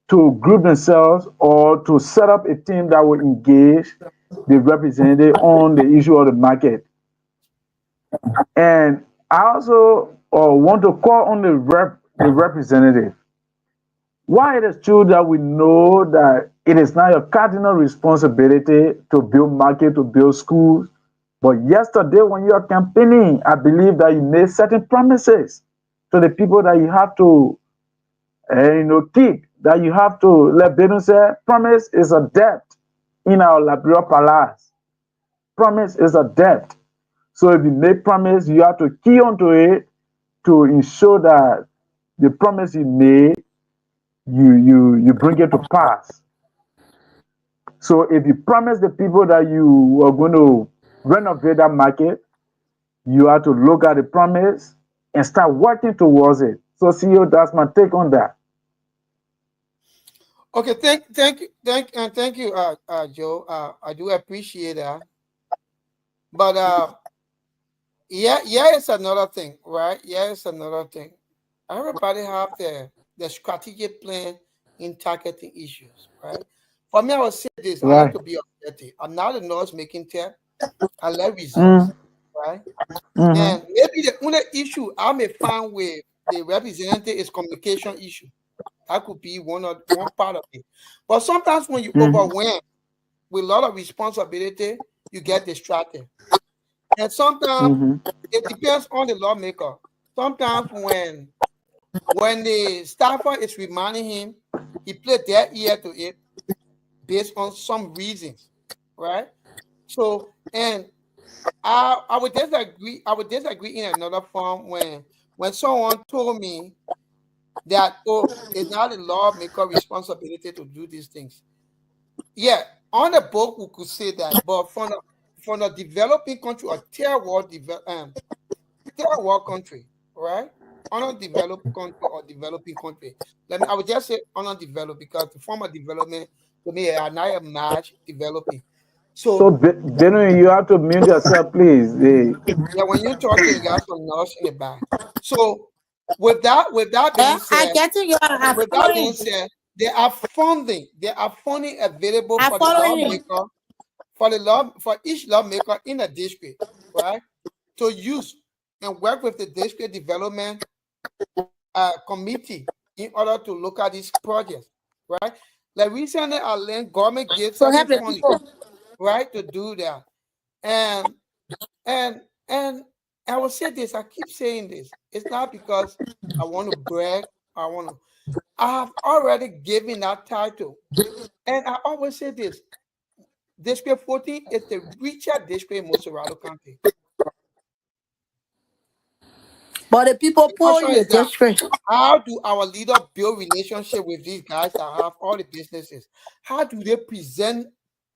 Speaker 2: to group themselves or to set up a team that will engage the representative on the issue of the market. And I also want to call on the representative. While it is true that we know that it is not your cardinal responsibility to build market, to build schools, but yesterday when you are campaigning, I believe that you made certain promises to the people that you have to, keep. That you have to let them say, promise is a debt in our Liberia Palace. Promise is a debt. So if you make promise, you have to key onto it to ensure that the promise you made, you bring it to pass. So if you promise the people that you are going to renovate that market, you have to look at the promise and start working towards it. So CEO, that's my take on that.
Speaker 3: Okay, thank you, Joe. I do appreciate that. But yeah, it's another thing, right? Yeah, it's another thing. Everybody have the strategic plan in targeting issues, right? For me, I would say this: I like
Speaker 2: Right.
Speaker 3: to be objective. I'm not a nurse making tech. I like results,
Speaker 2: Mm,
Speaker 3: right?
Speaker 2: mm-hmm,
Speaker 3: And maybe the only issue I may find with the representative is communication issue. That could be one part of it. But sometimes when you
Speaker 2: mm-hmm,
Speaker 3: overwhelm with a lot of responsibility, you get distracted. And sometimes
Speaker 2: mm-hmm,
Speaker 3: it depends on the lawmaker. Sometimes when the staffer is reminding him, he played their ear to it based on some reasons, right? So, and I would disagree. I would disagree in another form when someone told me that, oh, it's not a lawmaker responsibility to do these things. Yeah, on the book we could say that, but from a developing country or third world country, right? Undeveloped country or developing country. I would just say undeveloped because the form of development to me are not a match developing.
Speaker 2: So,
Speaker 3: So
Speaker 2: Benue, you have to mute yourself, please.
Speaker 3: yeah, when you're talking, you got some noise in the back. So with that
Speaker 6: Yeah,
Speaker 3: being
Speaker 6: I
Speaker 3: said,
Speaker 6: get you. I'm
Speaker 3: with that being
Speaker 6: following.
Speaker 3: said, there are funding available
Speaker 6: I'm
Speaker 3: for the
Speaker 6: following you.
Speaker 3: lawmaker, for each lawmaker in a district, right? To use and work with the district development committee in order to look at these projects, right? Like recently, I learned government gave
Speaker 6: To
Speaker 3: certain
Speaker 6: help the
Speaker 3: funding,
Speaker 6: people.
Speaker 3: right, to do that. And and and I will say this. I keep saying this. It's not because I want to brag. I want to. I have already given that title, and I always say this: District 14 is the richest district in Mosorado County.
Speaker 6: But the people
Speaker 3: The
Speaker 6: poor
Speaker 3: question
Speaker 6: in the
Speaker 3: is that
Speaker 6: district.
Speaker 3: how do our leader build relationship with these guys that have all the businesses? How do they present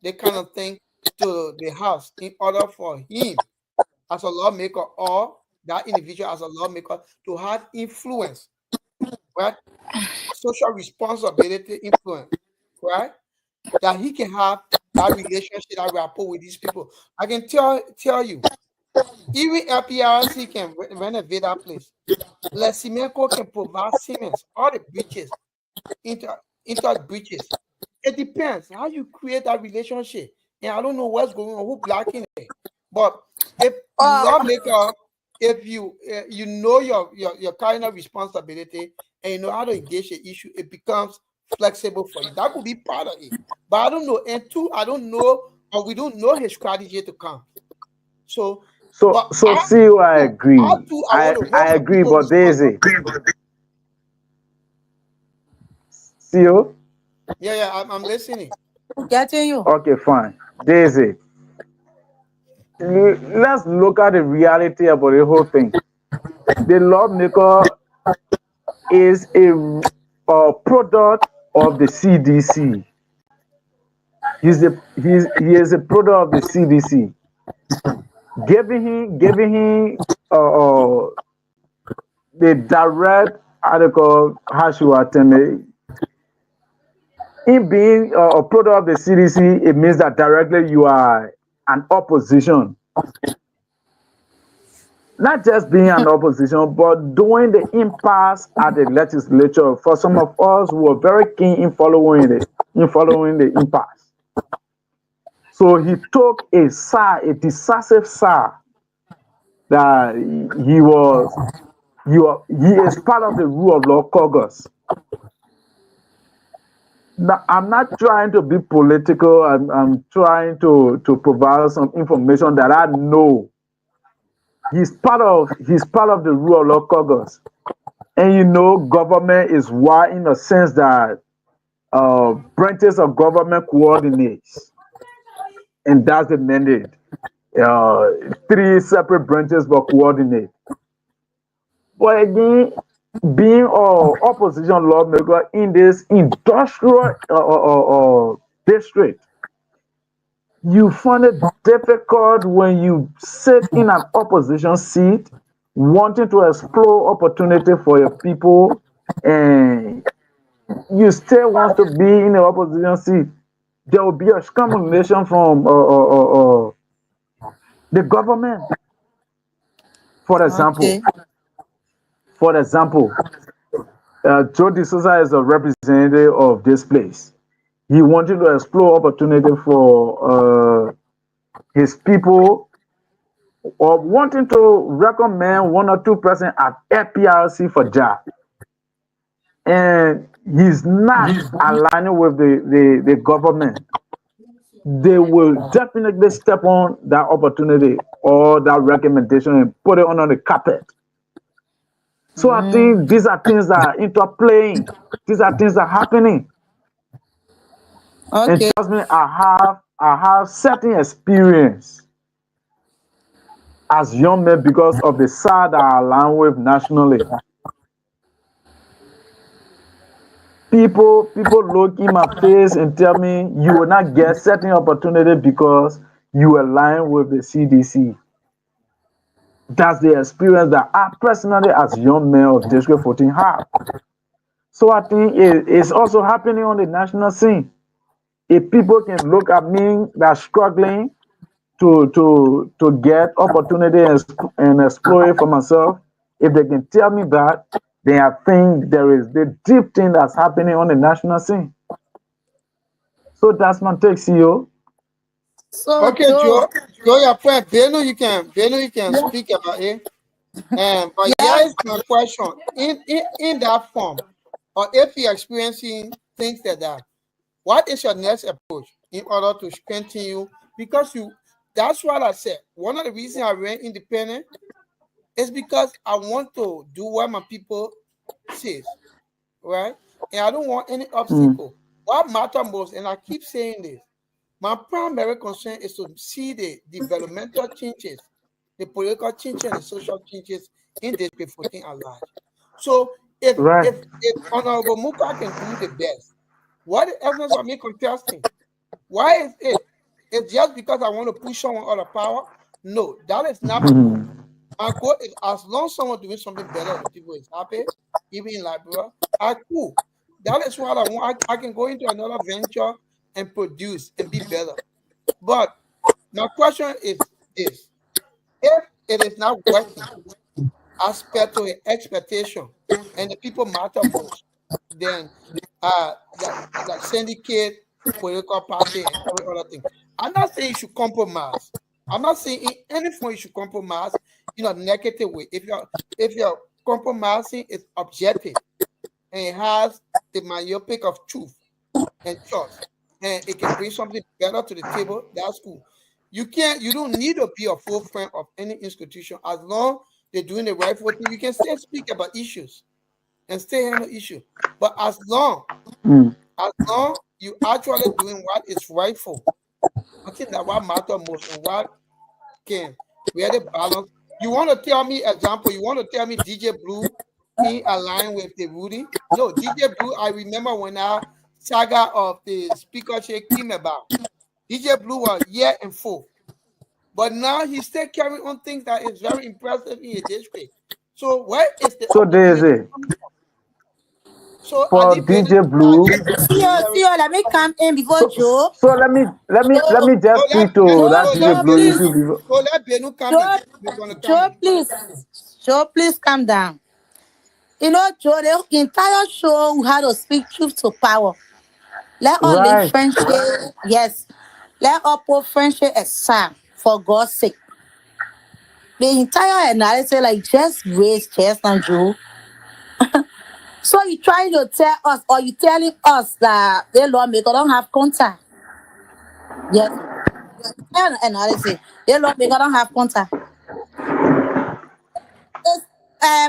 Speaker 3: the kind of thing to the house in order for him as a lawmaker or that individual as a lawmaker to have influence, right? Social responsibility influence, right? That he can have that relationship, that rapport with these people. I can tell you, even LPRC can renovate that place. Les Simenko can provide cements, all the bridges, inter bridges. It depends how you create that relationship. And I don't know what's going on, who blocking it. But if lawmaker, if you know your kind of responsibility and you know how to engage the issue, it becomes flexible for you. That could be part of it. But I don't know. And two, I don't know, or we don't know his strategy to come. So,
Speaker 2: so,
Speaker 3: but
Speaker 2: so CEO, I
Speaker 3: I
Speaker 2: agree.
Speaker 3: too, I want to
Speaker 2: I
Speaker 3: hold my
Speaker 2: agree,
Speaker 3: people
Speaker 2: but
Speaker 3: responsible.
Speaker 2: Daisy, CEO,
Speaker 3: Yeah, I'm listening.
Speaker 6: Getting you.
Speaker 2: Okay, fine. Daisy, let's look at the reality about the whole thing. The lawmaker is a product of the CDC. He is a product of the CDC. Giving him the direct article how should I tell me, in being a product of the CDC, it means that directly you are an opposition. Not just being an opposition, but doing the impasse at the legislature. For some of us who are very keen in following the impasse. So he took a decisive side that he is part of the rule of law caucus. Now, I'm not trying to be political. I'm trying to provide some information that I know. He's part of the rule of law caucus, and government is wide in the sense that branches of government coordinates, and that's the mandate. Three separate branches but coordinate. But again, being an opposition lawmaker in this industrial district, you find it difficult when you sit in an opposition seat, wanting to explore opportunity for your people, and you still want to be in the opposition seat. There will be a combination from the government. For example,
Speaker 6: Okay.
Speaker 2: Joe D'Souza is a representative of this place. He wanted to explore opportunity for his people, or wanting to recommend one or two person at FPRC for job, and he's not aligning with the government. They will definitely step on that opportunity or that recommendation and put it under the carpet. So I think these are things that are interplaying. These are things that are happening. And
Speaker 6: Okay.
Speaker 2: trust me, I have certain experience as young men because of the side that I align with nationally. People look in my face and tell me you will not get certain opportunity because you align with the CDC. That's the experience that I personally, as young men of District 14, have. So I think it's also happening on the national scene. If people can look at me that's struggling to get opportunity and explore it for myself, if they can tell me that, then I think there is the deep thing that's happening on the national scene. So that's my take, CEO.
Speaker 6: So
Speaker 3: Okay,
Speaker 6: Joe,
Speaker 3: Joe, your point. Beno, you can speak about it. But
Speaker 6: yeah.
Speaker 3: here is my question. In that form, or if you're experiencing things like that, what is your next approach in order to strengthen you? Because that's what I said. One of the reasons I ran independent is because I want to do what my people says, right? And I don't want any
Speaker 2: Mm,
Speaker 3: obstacle. What matters most, and I keep saying this, my primary concern is to see the developmental changes, the political changes, and the social changes in District 14 at large. So
Speaker 2: right.
Speaker 3: if Honorable Muka can do the best, what is the evidence of me contesting? Why is it? It's just because I want to push someone out of power? No, that is not my goal. My goal is as long as someone doing something better, the people is happy, even in Liberia, I cool. That is what I want. I can go into another venture and produce and be better. But my question is this: if it is not working as per to the expectation and the people matter most, then that syndicate, political party, and every other thing. I'm not saying you should compromise. I'm not saying in any form you should compromise in a negative way. If you're compromising is objective and it has the myopic of truth and trust, and it can bring something better to the table, that's cool. You don't need to be a full friend of any institution as long they're doing the right thing. You can still speak about issues and still handle issue. But as long
Speaker 2: Mm,
Speaker 3: as long you actually doing what is rightful, I think that what matters most and what can really balance. You want to tell me example? You want to tell me DJ Blue in align with the Rudy? No, DJ Blue. I remember when our saga of the speaker shake came about. DJ Blue was year and full, but now he's still carrying on things that is very impressive in his district. So where is the
Speaker 2: So
Speaker 3: opportunity
Speaker 2: Daisy,
Speaker 3: coming from? So are
Speaker 2: for
Speaker 3: they paying?
Speaker 2: DJ Blue.
Speaker 6: See, let me come in before
Speaker 2: So
Speaker 6: Joe.
Speaker 2: so let me
Speaker 3: So
Speaker 2: just speak to that DJ
Speaker 3: let
Speaker 2: Blue
Speaker 3: Benu,
Speaker 2: issue before.
Speaker 3: so let Benu come in.
Speaker 6: Joe,
Speaker 3: We're gonna come
Speaker 6: Joe,
Speaker 3: in.
Speaker 6: please. Joe, please calm down. You know, Joe, the entire show we had to speak truth to power. Let all live
Speaker 2: Right.
Speaker 6: friendship, yes. Let all put friendship aside for God's sake. The entire analysis, like, just raise chest and Joe. So you trying to tell us, or you telling us that the lawmaker don't have contact? Yes. Analysis. The lawmaker don't have contact.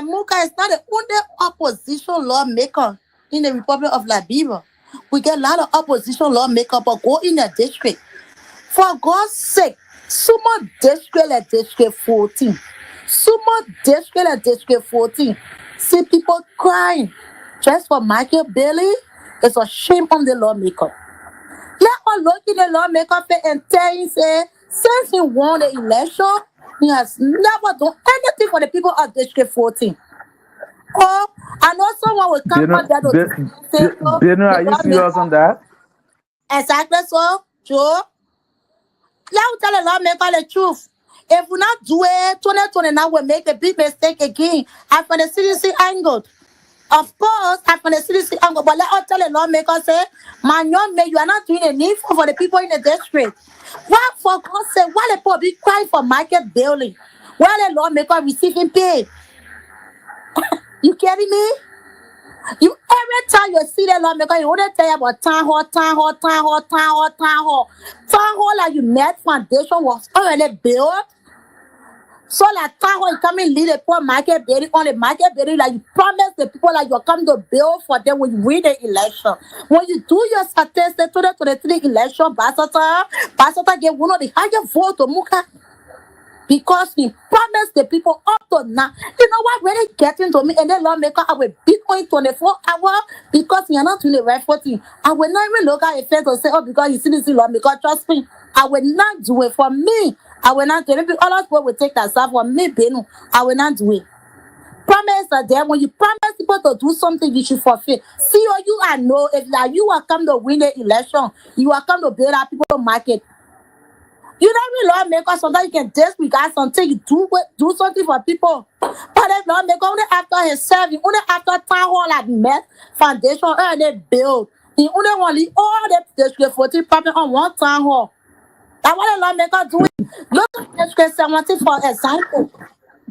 Speaker 6: Muka is not the only opposition lawmaker in the Republic of Liberia. We get a lot of opposition lawmaker, but go in the district. For God's sake, Sumo district like district 14. Sumo district like district 14. See people crying just for Michael Bailey. It's a shame on the lawmaker. Let us look in the lawmaker and tell him, say, since he won the election, he has never done anything for the people of District 14. Oh, I know someone will come
Speaker 2: Benu,
Speaker 6: out there to say, oh,
Speaker 2: Benu,
Speaker 6: the
Speaker 2: are you serious on
Speaker 6: lawmaker.
Speaker 2: that?
Speaker 6: Exactly so, Joe. Let me tell the lawmaker the truth. If we not do it, 2029 will make a big mistake again. And for the CDC angle, of course, and for the CDC angle, but let us tell the lawmaker, say, man, young man, you are not doing a need for the people in the district. Why, for God's sake, why the people be crying for market building? Why the lawmaker receiving pay? You kidding me? You every time you see the lawmaker, you want to tell you about town hall, town hall, town hall, town hall, town hall. Town hall like you met foundation was already built. So like town hall, you come and lead the poor market building on the market building, like you promise the people like you're coming to build for them when you win the election. When you do your statistics 2023 election, Basata get one of the highest votes to Muka. Because he promised the people up to now. You know what really getting to me? And then lawmaker, I will beat on 24 hours because you're not doing the right thing. I will not even look at a face and say, oh, because you see this lawmaker, trust me. I will not do it for me. I will not do it. Maybe all people will take that stuff for me, Benu. I will not do it. Promise are there. When you promise people to do something, you should fulfill. See or you I know if like you are come to win the election, you are come to build up people market. You don't really lawmaker, sometimes you can disregard something, you do something for people. But if lawmaker only after himself, he only after town hall like Met Foundation and they build. He only want to leave all the district 14 property on one town hall. That's what the lawmaker doing. Look at district 17 for example.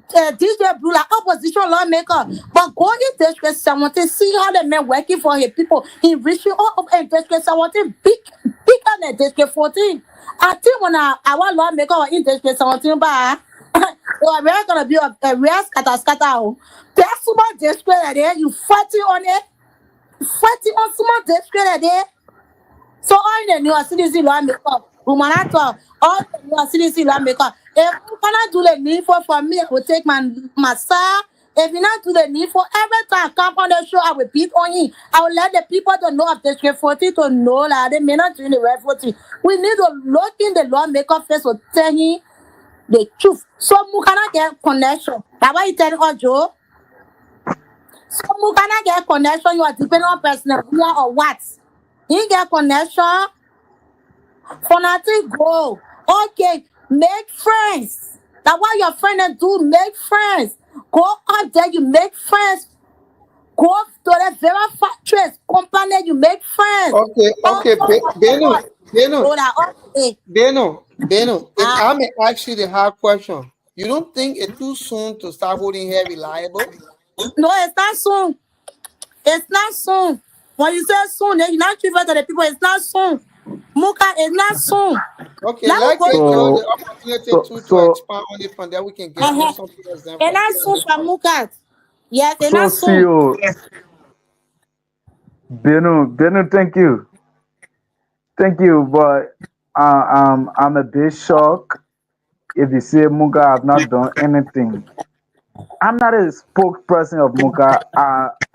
Speaker 6: DJ Blue, like opposition lawmaker, but go in district 17, see how the man working for his people. He reaching all up in district 17, bigger than district 14. I think when our lawmaker was in district 17, but we're gonna be a real scatter. There's small district there, you fighting on it, fighting on small district there. So all the new citizen lawmaker, Rumanato, all the new citizen lawmaker. If you cannot do the needful for me, I will take my sir. If you not do the needful, every time I come on the show, I will beat on him. I will let the people to know of District 14 to know that they may not do the right 14. We need to look in the lawmaker face to tell him the truth. So we cannot get connection. That's why you tell us, Joe. So we cannot get connection. You are depending on personal or what? You get connection for nothing go. Okay, make friends. That's what your friends do. Make friends. Go out there, you make friends. Go to the very factories, company, you make friends.
Speaker 3: Okay, Benu,
Speaker 6: Okay.
Speaker 3: Benu. If I may ask you the hard question, you don't think it's too soon to start holding here reliable?
Speaker 6: No, it's not soon. It's not soon. When you say soon, then you not give it to the people. It's not soon. Muka, it's not soon.
Speaker 3: Okay,
Speaker 6: Now
Speaker 3: let's
Speaker 6: we
Speaker 3: give
Speaker 6: go.
Speaker 3: you the opportunity to expand on it from there. We can get something else done.
Speaker 6: It's not soon for Muka. Yes, it's
Speaker 2: So
Speaker 6: not soon.
Speaker 2: CEO, Benu, thank you. But I'm a bit shocked if you say Muka have not done anything. I'm not a spokesperson of Muka.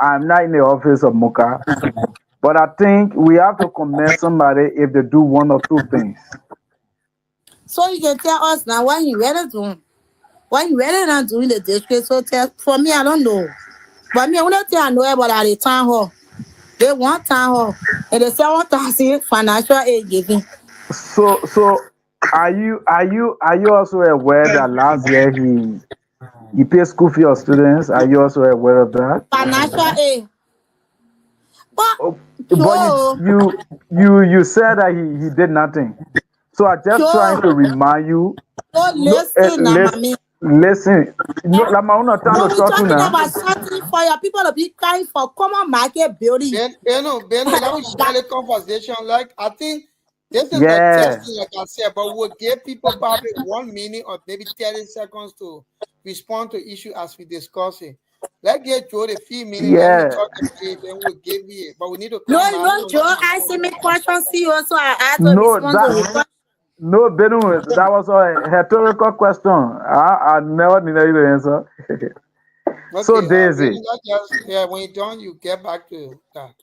Speaker 2: I'm not in the office of Muka. But I think we have to commend somebody if they do one or two things.
Speaker 6: So you can tell us now what you rather do. What you rather not doing the district. So tell for me, I don't know. But me, only thing I know about at the town hall. They want town hall. And they say 1,000 financial aid giving.
Speaker 2: So are you also aware that last year he paid school for your students? Are you also aware of that?
Speaker 6: Financial aid. But
Speaker 2: Oh, but
Speaker 6: Joe,
Speaker 2: you said that he did nothing. So I just trying
Speaker 6: Joe,
Speaker 2: to remind you.
Speaker 6: so
Speaker 2: No,
Speaker 6: listen now, mommy.
Speaker 2: listen. No, like my own time
Speaker 6: No,
Speaker 2: to
Speaker 6: we
Speaker 2: talk to
Speaker 6: talking
Speaker 2: now.
Speaker 6: about something for your people to be kind for common market building.
Speaker 3: Beno, let me
Speaker 6: Like,
Speaker 3: start a conversation. Like, I think this is a
Speaker 2: Yeah,
Speaker 3: testing, like I said, but we'll give people probably 1 minute or maybe 30 seconds to respond to issue as we discuss it. Let's get Joe a few minutes, let him
Speaker 2: yeah.
Speaker 3: talk a bit, then we'll give you it. But we need to
Speaker 6: no,
Speaker 3: come back
Speaker 6: no,
Speaker 3: to
Speaker 6: Joe asking me questions, see you, so I had to
Speaker 2: No,
Speaker 6: respond to
Speaker 2: that
Speaker 6: his question.
Speaker 2: no, Benu, that was a rhetorical question. I never needed the answer. So
Speaker 3: Okay,
Speaker 2: Daisy,
Speaker 3: Beno, that just, yeah, when you're done, you get back to that.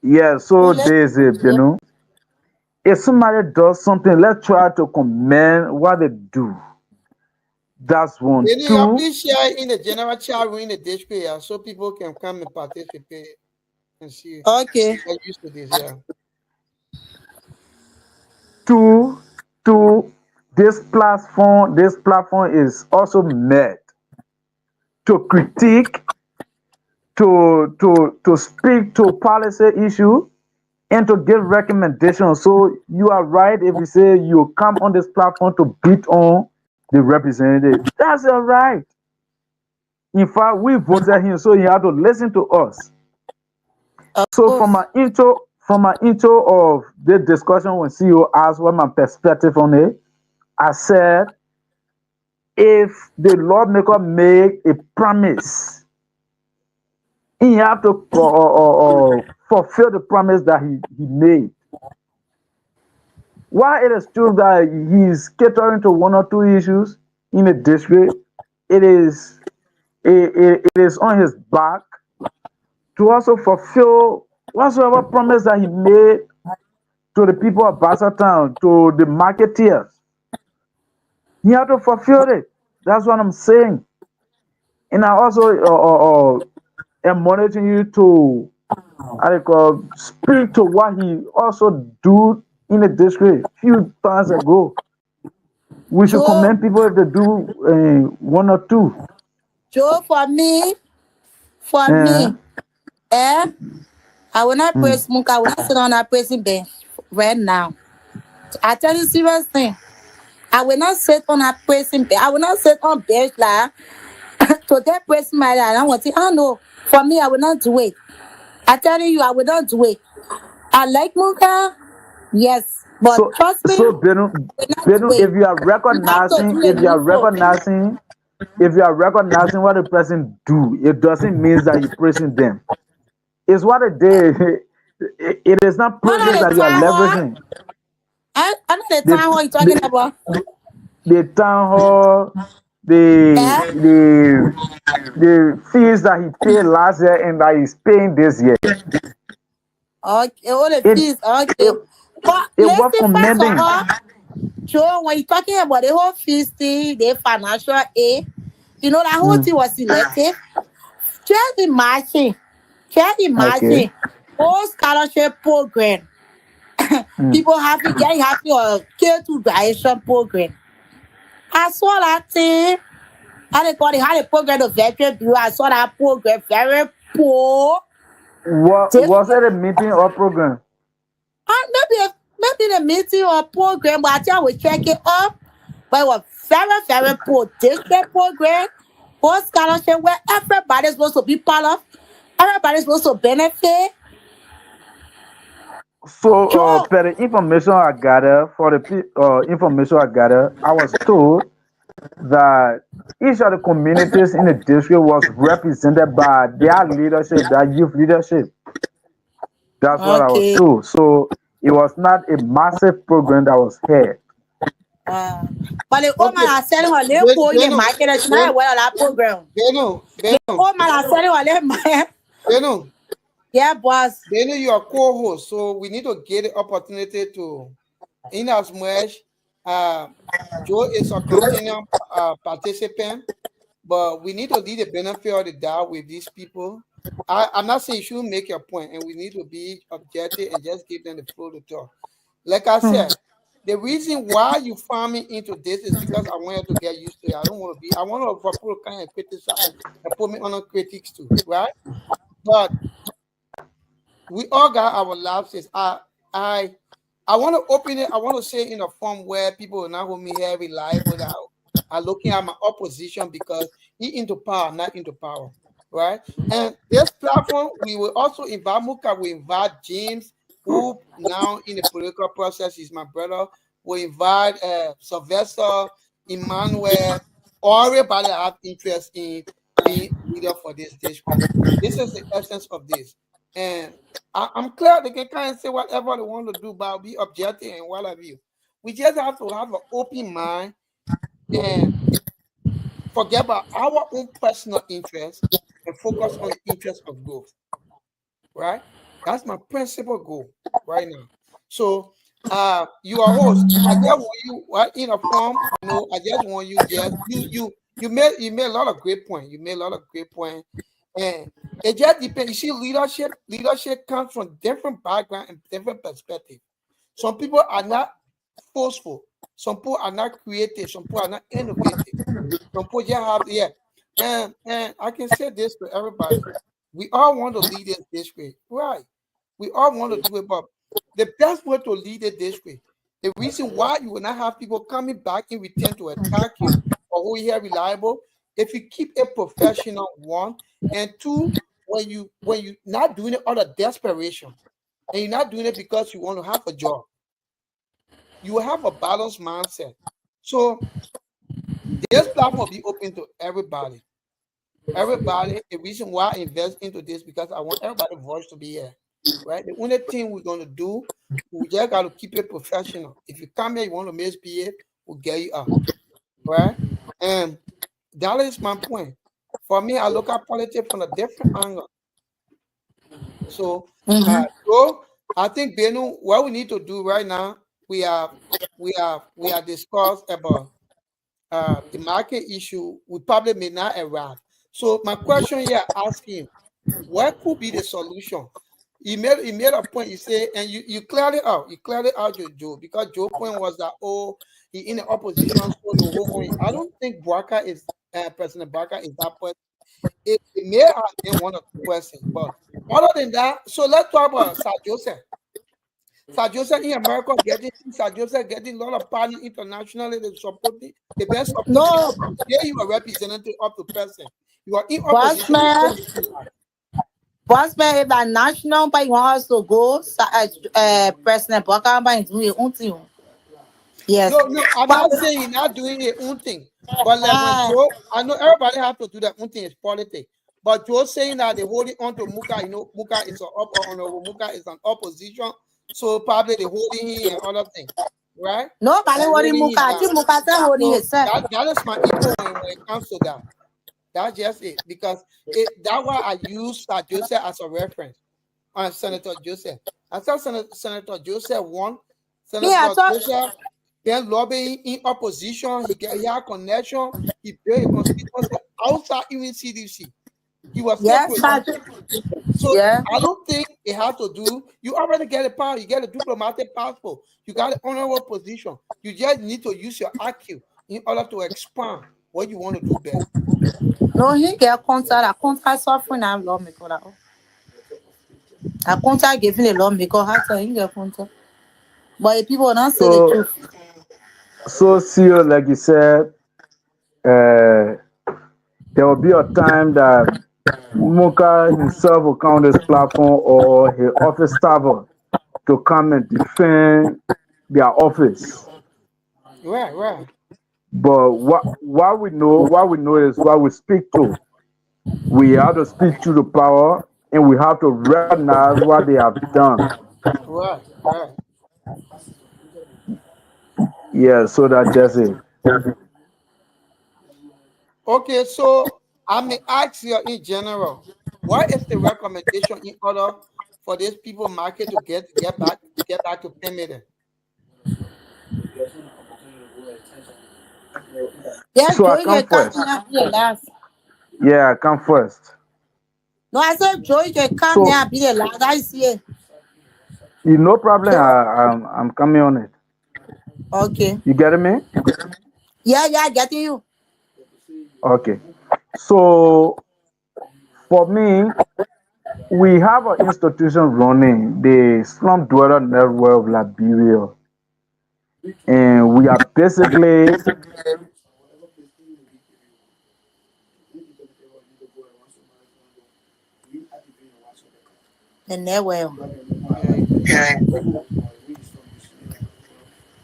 Speaker 2: yeah.
Speaker 6: We
Speaker 2: So
Speaker 6: listen
Speaker 2: Daisy,
Speaker 6: to Joe.
Speaker 2: if somebody does something, let's try to commend what they do. That's one.
Speaker 3: Beno, yeah,
Speaker 2: Two,
Speaker 3: please share in the general chat room in the district, yeah, so people can come and participate and see.
Speaker 6: Okay.
Speaker 3: Get used to this, yeah.
Speaker 2: two, two. This platform is also meant to critique, to speak to policy issue, and to give recommendations. So you are right if you say you come on this platform to beat on the representative. That's all right. In fact, we voted him, so he had to listen to us.
Speaker 6: Of
Speaker 2: So
Speaker 6: course.
Speaker 2: from my intro of the discussion when CEO asked what my perspective on it, I said if the lawmaker make a promise, he have to fulfill the promise that he made. While it is true that he's catering to one or two issues in the district, it is it is on his back to also fulfill whatsoever promise that he made to the people of Town, to the marketeers. He had to fulfill it. That's what I'm saying. And I also am monitoring you to speak to what he also do in the district few times ago. We should
Speaker 6: Joe,
Speaker 2: commend people if they do one or two.
Speaker 6: Joe, for
Speaker 2: Uh,
Speaker 6: me, eh? I will not
Speaker 2: mm.
Speaker 6: press Mook. I will not sit on that pressing bench right now. I tell you serious thing. I will not sit on a pressing bench. I will not sit on bench like to that pressing my I don't want to. I don't know. For me, I will not do it. I tell you, I will not do it. I like Muka, yes, but
Speaker 2: So
Speaker 6: trust me,
Speaker 2: so
Speaker 6: I will not do
Speaker 2: Benu,
Speaker 6: it. You have to do the needful.
Speaker 2: if you are recognizing what the person do, it doesn't mean that you praising them. It's what it did. It is not
Speaker 6: Under
Speaker 2: praises
Speaker 6: the
Speaker 2: that you are
Speaker 6: town hall,
Speaker 2: leveraging.
Speaker 6: under the
Speaker 2: The
Speaker 6: town hall, you talking
Speaker 2: the,
Speaker 6: about?
Speaker 2: the town hall,
Speaker 6: Eh?
Speaker 2: the fees that he paid last year and that he's paying this year.
Speaker 6: Okay, all the
Speaker 2: It
Speaker 6: fees,
Speaker 2: it
Speaker 6: okay. But
Speaker 2: it was
Speaker 6: listen, first of
Speaker 2: commending.
Speaker 6: all, Joe, when you're talking about the whole fees thing, the financial aid, you know, that whole
Speaker 2: Mm,
Speaker 6: thing was selective. Just imagine, just
Speaker 2: okay.
Speaker 6: imagine, whole scholarship program.
Speaker 2: Mm.
Speaker 6: People having getting happy or K2 graduation program. I saw that thing. How they call it, how they program the veteran bureau. I saw that program very poor.
Speaker 2: What
Speaker 6: This
Speaker 2: was it a meeting or program?
Speaker 6: maybe the meeting or program, but I think I will check it up. But it was very, very poor. District program, poor scholarship where everybody's supposed to be part of, everybody's supposed to benefit.
Speaker 2: So,
Speaker 6: Joe,
Speaker 2: per the information I gather, information I gather, I was told that each of the communities in the district was represented by their leadership, their youth leadership. That's what I was
Speaker 6: Okay.
Speaker 2: told. So it was not a massive program that was here.
Speaker 6: But the old man
Speaker 3: Okay,
Speaker 6: are selling her little boy in the
Speaker 3: Beno,
Speaker 6: market. It's not
Speaker 3: Beno,
Speaker 6: a well that program.
Speaker 3: Beno,
Speaker 6: The
Speaker 3: Beno,
Speaker 6: old man are selling her little man.
Speaker 3: Beno,
Speaker 6: Yeah, boss.
Speaker 3: Beno, you are co-host, so we need to get the opportunity to, in as much, uh, Joe is a continuing participant, but we need to leave the benefit of the doubt with these people. I'm not saying you should make your point, and we need to be objective and just give them the floor to talk. Like I said, the reason why you found me into this is because I wanted to get used to it. I don't want to be, I want to for people to kind of criticize and put me on critics too, right? But we all got our lapses. I I want to open it. I want to say it in a form where people will not hold me here reliable that are looking at my opposition because he into power, not into power, right? And this platform, we will also invite Muka. We invite James, who now in the political process is my brother. We invite Sylvester, Emmanuel, everybody that have interest in being leader for this district. This is the essence of this. And I'm clear they can kind of say whatever they want to do, but I'll be objective and what have you. We just have to have an open mind and forget about our own personal interest and focus on the interest of growth. Right? That's my principal goal right now. So you are host. I just want you what in a form, I just want you just you made a lot of great points. You made a lot of great points. And it just depends. You see, leadership comes from different background and different perspective. Some people are not forceful. Some people are not creative. Some people are not innovative. Some people just have and I can say this to everybody. We all want to lead it this way, right? We all want to do it, but the best way to lead it this way. The reason why you will not have people coming back in return to attack you or who you are reliable, if you keep a professional one, and two, when you not doing it out of desperation, and you're not doing it because you want to have a job, you will have a balanced mindset. So this platform will be open to everybody. Everybody, the reason why I invest into this because I want everybody's voice to be here. Right? The only thing we're gonna do, we just gotta keep it professional. If you come here, you want to misbehave, we'll get you up. Right? And that is my point. For me, I look at politics from a different angle. So, so I think Benu, what we need to do right now, we are discussed about the market issue. We probably may not arrive. So my question here, asking, what could be the solution? He made a point. He said, and you clearly out your Joe because Joe point was that he in the opposition, so the whole point. I don't think Barker is President Barker is that point. It may have been one or two questions, but other than that, so let's talk about Sir Joseph. Sir Joseph in America getting a lot of partners internationally. They supporting the best supporting.
Speaker 6: No,
Speaker 3: Here you are representative of the person. You are in
Speaker 6: boss
Speaker 3: opposition.
Speaker 6: man. Boss man, if that national, but you want us to go, President Baka, but do your own thing. Yes.
Speaker 3: No, I'm
Speaker 6: But,
Speaker 3: not saying you're not doing your own thing. But like when Joe, I know everybody have to do their own thing. It's politics. But Joe saying that they're holding on to Muka, Muka is Muka is an opposition. So probably they're holding him and other things. Right?
Speaker 6: nobody
Speaker 3: They're
Speaker 6: worry
Speaker 3: holding him
Speaker 6: Muka.
Speaker 3: down.
Speaker 6: Till Muka say holding
Speaker 3: So
Speaker 6: himself.
Speaker 3: that is my ego when it comes to that. That's just it. Because that's why I use Joseph as a reference on Senator Joseph. I thought Senator Joseph won.
Speaker 6: Me, I
Speaker 3: Senator
Speaker 6: thought,
Speaker 3: Joseph then lobbying in opposition. He had connection. He built a constituency outside even CDC. He was still
Speaker 6: yes,
Speaker 3: protected. So
Speaker 6: yeah.
Speaker 3: I don't think it has to do. You already get a power. You get a diplomatic passport. You got an honorable position. You just need to use your IQ in order to expand what you want to do best.
Speaker 6: No, he get contact. I contact suffering and lawmaker. I contact giving a lawmaker. How to he get contact? But if people don't say the
Speaker 2: So,
Speaker 6: truth.
Speaker 2: so serious, like you said, uh, there will be a time that Muka himself will come on this platform or his office staff to come and defend their office.
Speaker 3: Right.
Speaker 2: But what we know is what we speak to. We have to speak to the power. and we have to recognize what they have done.
Speaker 3: Right, right.
Speaker 2: Yeah, so that's it.
Speaker 3: Okay, so I may ask you in general, what is the recommendation in order for these people market to get back to permitting?
Speaker 6: Yeah,
Speaker 2: So I
Speaker 6: Joey
Speaker 2: come
Speaker 6: can come
Speaker 2: first.
Speaker 6: here be the last.
Speaker 2: Yeah, I come first.
Speaker 6: No, I said Joey can come
Speaker 2: So
Speaker 6: here be the last. I see it.
Speaker 2: no problem.
Speaker 6: Joe.
Speaker 2: I'm coming on it.
Speaker 6: Okay.
Speaker 2: You getting me?
Speaker 6: Yeah, getting you.
Speaker 2: Okay. So for me, we have an institution running, the Slum Dweller Network of Liberia, and we are basically
Speaker 6: And there well.
Speaker 3: Yeah, you can.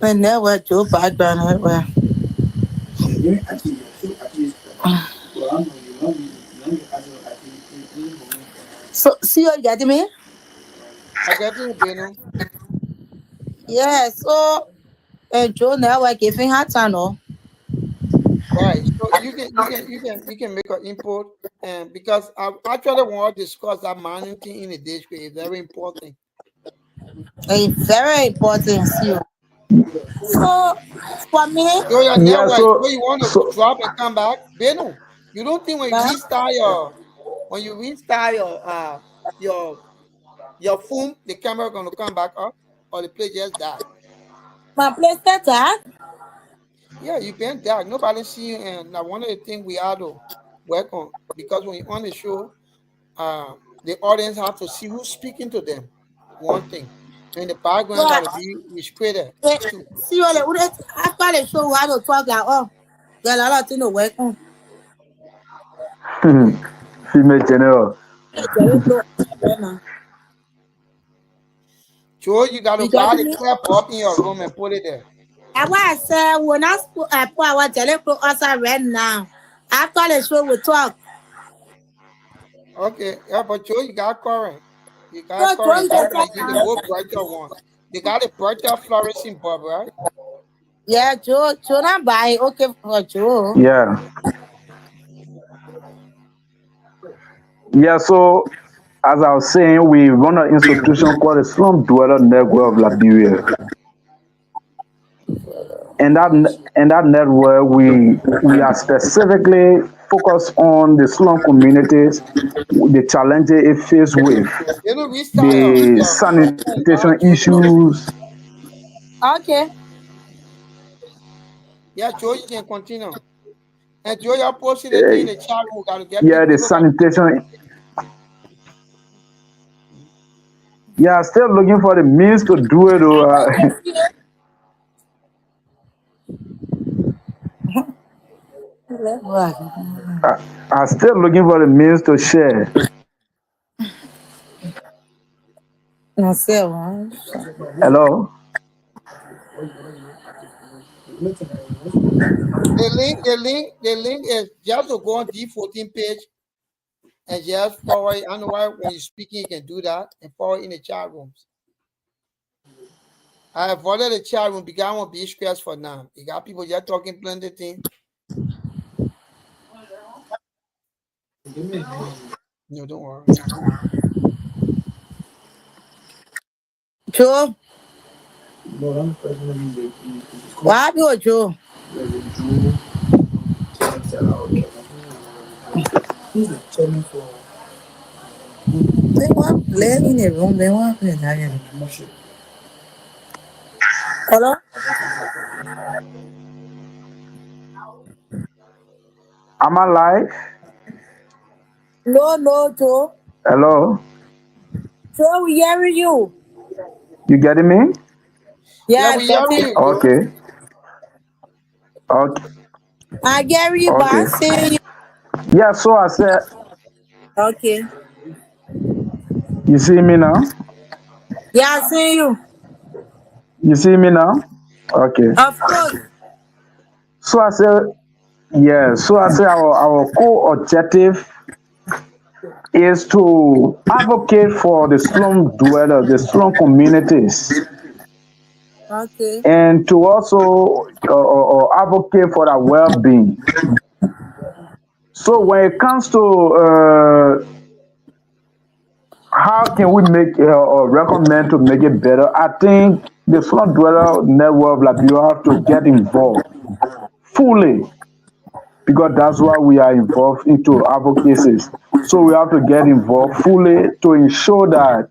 Speaker 6: And there well, Joe background well. So see you getting me?
Speaker 3: I get you, Beno.
Speaker 6: Yeah, so Joe never giving her time, no.
Speaker 3: Right. So you can make an input, and because I actually want to discuss that mining thing in the district is very important.
Speaker 6: It's very important, see you. So for me,
Speaker 3: So your
Speaker 2: yeah.
Speaker 3: network, so
Speaker 2: So
Speaker 3: you want to
Speaker 2: so
Speaker 3: drop and come back, Beno. You don't think
Speaker 6: uh,
Speaker 3: when you restart your your phone, the camera gonna come back up, or the play just die?
Speaker 6: my place that
Speaker 3: Yeah, you been dark. Nobody see you, and now one of the things we have to work on, because when you're on the show, the audience have to see who's speaking to them. One thing, and the background got
Speaker 6: yeah,
Speaker 3: to be restricted too.
Speaker 6: see you later. After the show, we have to talk like, oh, there's a lot of things to work on.
Speaker 2: female general.
Speaker 6: Jerry blow right now.
Speaker 3: So you got to
Speaker 6: You
Speaker 3: buy
Speaker 6: getting
Speaker 3: the
Speaker 6: me?
Speaker 3: clap up in your room and put it there.
Speaker 6: And what I said, when I put our Jerry blow outside right now. After the show, we talk.
Speaker 3: Okay, yeah, but Joe, you got current. You got
Speaker 6: So Joe,
Speaker 3: current.
Speaker 6: you
Speaker 3: That's
Speaker 6: can
Speaker 3: why
Speaker 6: tell
Speaker 3: you need the
Speaker 6: us.
Speaker 3: more brighter one. They got a brighter fluorescent bulb, right?
Speaker 6: Yeah, Joe not buy. Okay for Joe.
Speaker 2: Yeah, yeah. So as I was saying, we run an institution called the Slum Dweller Network of Liberia, and that network we are specifically focused on the slum communities, the challenges it faces with,
Speaker 3: You know, restart
Speaker 2: the
Speaker 3: your phone,
Speaker 2: sanitation
Speaker 3: Joe.
Speaker 2: issues.
Speaker 6: Okay.
Speaker 3: Yeah, Joe, you can continue. And Joe, you're posting the thing in the chat room. Got to get
Speaker 2: Yeah, the
Speaker 3: people got to get it.
Speaker 2: sanitation. Yeah, still looking for the means to do it.
Speaker 6: Okay, see you.
Speaker 2: I still looking for the means to share.
Speaker 6: No sé, man.
Speaker 2: Hello.
Speaker 3: The link is just to go on D14 page and just forward. I know why when you're speaking, you can do that and forward in the chat rooms. I avoided the chat room because I won't be stressed for now. You got people just talking plenty things. No, don't worry.
Speaker 6: Joe, what happened with Joe? They want play in the room. They want play that. Hello?
Speaker 2: Am I live?
Speaker 6: No, Joe.
Speaker 2: Hello.
Speaker 6: Joe, we hearing you.
Speaker 2: You getting me?
Speaker 3: Yeah,
Speaker 6: Yeah,
Speaker 3: we hearing
Speaker 6: getting.
Speaker 3: you, Joe.
Speaker 2: Okay. Okay.
Speaker 6: I get you, but I
Speaker 2: Okay.
Speaker 6: see you.
Speaker 2: Yeah. So I said,
Speaker 6: Okay.
Speaker 2: you see me now?
Speaker 6: Yeah, I see you.
Speaker 2: You see me now? Okay.
Speaker 6: Of course.
Speaker 2: So I said, yeah. So I said our core objective is to advocate for the slum dwellers, the slum communities,
Speaker 6: Okay.
Speaker 2: and to also advocate for their well-being. So when it comes to how can we make or recommend to make it better, I think the slum dweller network, like you have to get involved fully because that's why we are involved into advocacies. So we have to get involved fully to ensure that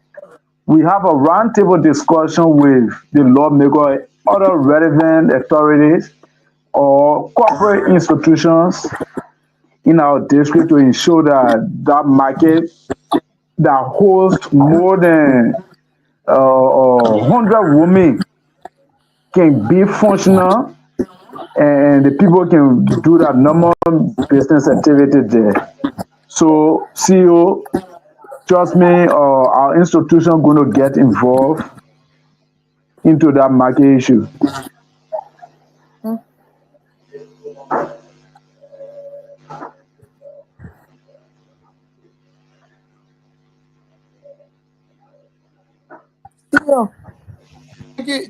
Speaker 2: we have a roundtable discussion with the lawmaker, other relevant authorities, or corporate institutions in our district to ensure that that market that hosts more than 100 women can be functional and the people can do that normal business activity there. So, CEO, trust me, our institution going to get involved into that market issue.
Speaker 6: CEO.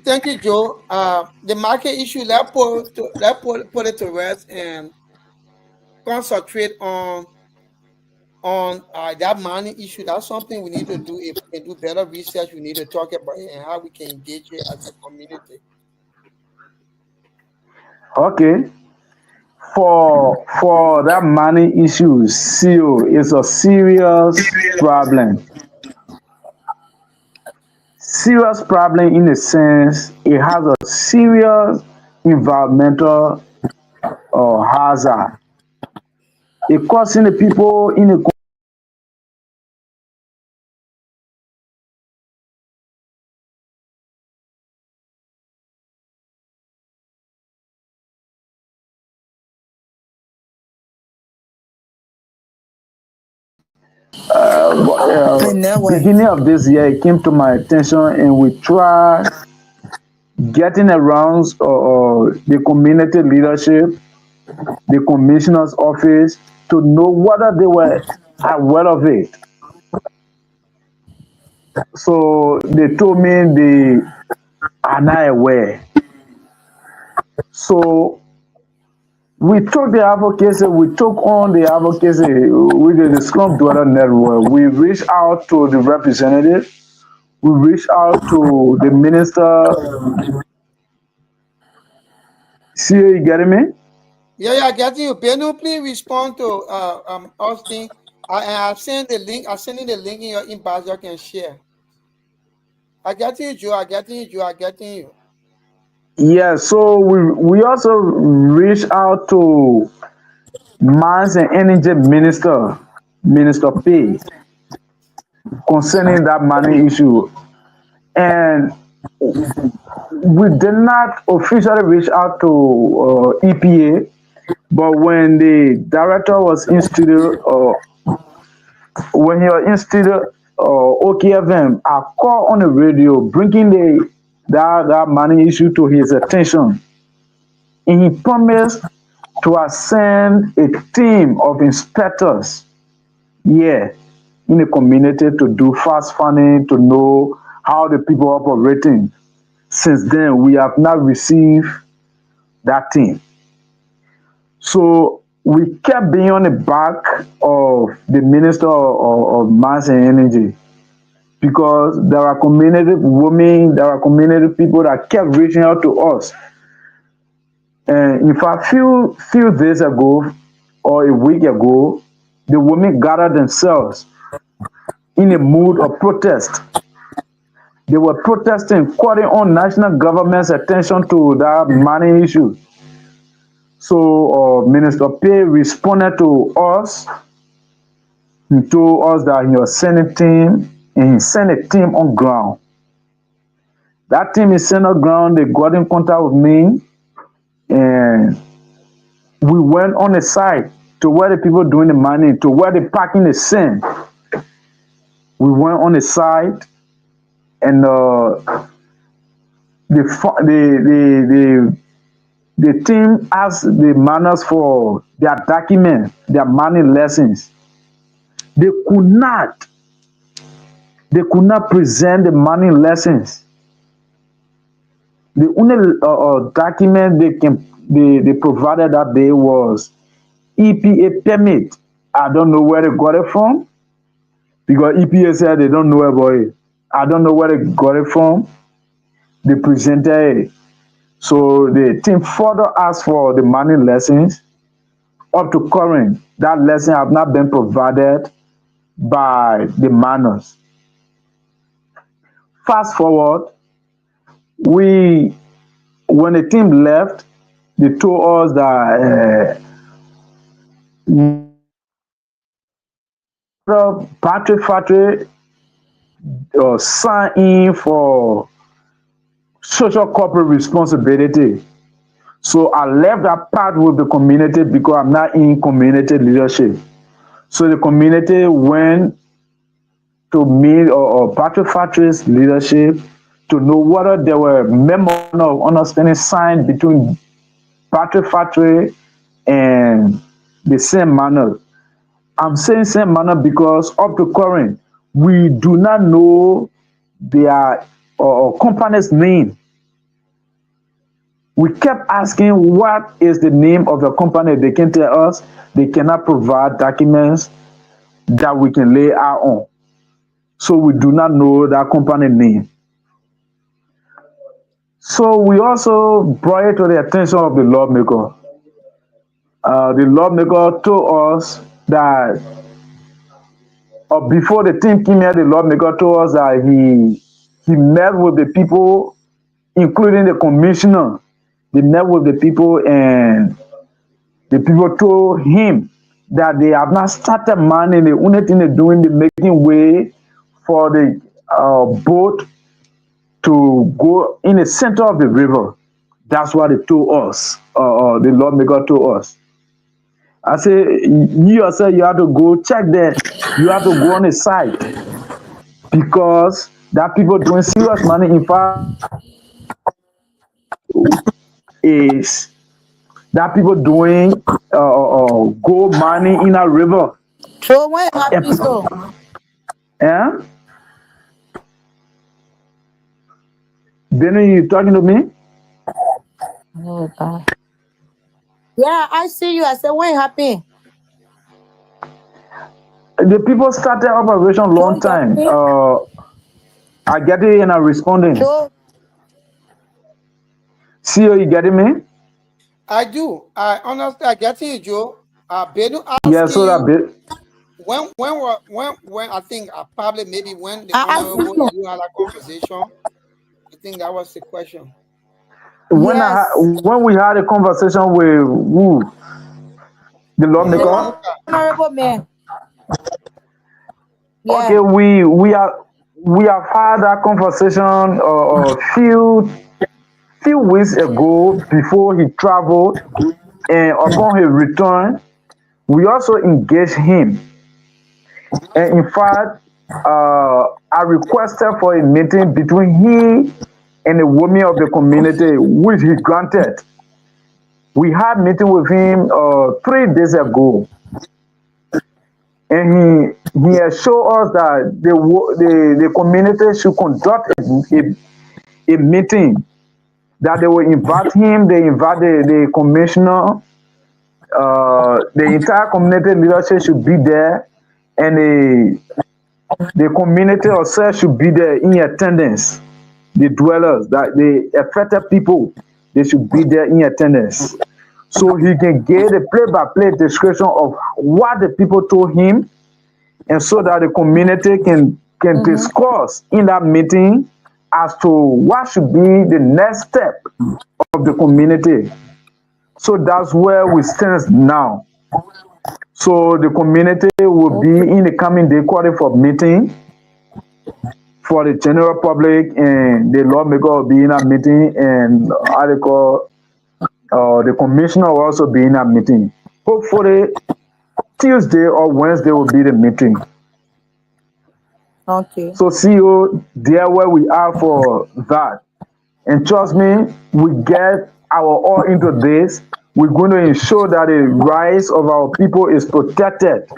Speaker 3: Thank you, Joe. The market issue, put it to rest and concentrate on that money issue. That's something we need to do. If we can do better research, we need to talk about it and how we can engage it as a community.
Speaker 2: Okay. For that money issue, CEO is a serious problem. Serious problem in the sense it has a serious environmental hazard. It causing the people in the
Speaker 6: The network.
Speaker 2: beginning of this year, it came to my attention, and we tried getting around the community leadership, the commissioner's office, to know whether they were aware of it. So they told me they are not aware. So we took the advocacy, we took on the advocacy with the Scrum Dweller Network. We reached out to the representative, we reached out to the minister. See, you getting me?
Speaker 3: Yeah, getting you. Benu, please respond to Austin. I've sent the link. I'm sending the link in your inbox. You can share. I get you, Joe. I getting you, Joe. I getting you.
Speaker 2: Yeah, so we also reached out to Mines and Energy Minister, Minister P, concerning that money issue. And we did not officially reach out to EPA, but when the director was in studio, when he was in studio, OKFM, I called on the radio, bringing that money issue to his attention, and he promised to assign a team of inspectors here in the community to do fast funding, to know how the people are operating. Since then, we have not received that team. So we kept being on the back of the Minister of Mines and Energy because there are community women, there are community people that kept reaching out to us. And in fact, few days ago or a week ago, the women gathered themselves in a mood of protest. They were protesting, calling on national government's attention to that money issue. So Minister Pay responded to us. He told us that he was sending a team, and he sent a team on ground. That team is sent on ground. They got in contact with me, and we went on the site to where the people doing the mining, to where they packing the sand. We went on the site, and the team asked the miners for their document, their mining lessons. They could not. They could not present the mining lessons. The only document they provided that day was EPA permit. I don't know where they got it from because EPA said they don't know about it. I don't know where they got it from. They presented it. So the team further asked for the mining lessons. Up to current, that lesson have not been provided by the miners. Fast forward, when the team left, they told us that the battery factory signed in for social corporate responsibility. So I left that part with the community because I'm not in community leadership. So the community went to meet or battery factories leadership to know whether there were memorandum of understanding signed between battery factory and the same manner. I'm saying same manner because up to current, we do not know their company's name. We kept asking what is the name of the company. They can tell us. They cannot provide documents that we can lay out on. So we do not know that company name. So we also brought it to the attention of the lawmaker. The lawmaker told us that before the team came here, the lawmaker told us that he met with the people, including the commissioner. They met with the people and the people told him that they have not started mining. The only thing they're doing, they're making way for the boat to go in the center of the river. That's what they told us. The lawmaker told us. I say, you yourself, you have to go check that. You have to go on the site because that people doing serious money. In fact, is that people doing gold mining in a river.
Speaker 6: So when it happen
Speaker 2: And,
Speaker 6: so?
Speaker 2: eh? Benny, you talking to me?
Speaker 6: Oh God. Yeah, I see you. I said when it happen?
Speaker 2: The people started operation
Speaker 6: So
Speaker 2: long
Speaker 6: you get
Speaker 2: time.
Speaker 6: me?
Speaker 2: I get it and I'm responding.
Speaker 6: So
Speaker 2: See, you getting me?
Speaker 3: I do. I honestly, I get you, Joe. Benu
Speaker 2: Yeah,
Speaker 3: asking
Speaker 2: so that
Speaker 3: you
Speaker 2: bit.
Speaker 3: when I think probably maybe when the
Speaker 6: I ask
Speaker 3: honorable
Speaker 6: you.
Speaker 3: and you had a conversation. I think that was the question.
Speaker 6: Yes.
Speaker 2: When we had a conversation with who, the
Speaker 3: The
Speaker 2: lawmaker.
Speaker 3: lawmaker.
Speaker 6: Honorable man.
Speaker 2: Okay,
Speaker 6: Yeah.
Speaker 2: we have had that conversation a few weeks ago before he traveled, and upon his return, we also engaged him. And in fact, I requested for a meeting between he and the women of the community, which he granted. We had meeting with him 3 days ago, and he assured us that the community should conduct a meeting, that they will invite him, they invite the commissioner, the entire community leadership should be there, and the community itself should be there in attendance. The dwellers, that the affected people, they should be there in attendance. So he can get a play-by-play description of what the people told him, and so that the community can discuss in that meeting as to what should be the next step of the community. So that's where we stand now. So the community will be
Speaker 6: Okay.
Speaker 2: in the coming day calling for meeting for the general public, and the lawmaker will be in a meeting, and article the commissioner will also be in a meeting. Hopefully Tuesday or Wednesday will be the meeting.
Speaker 6: Okay.
Speaker 2: So see you there where we are for that. And trust me, we get our all into this. We're going to ensure that the rights of our people is protected.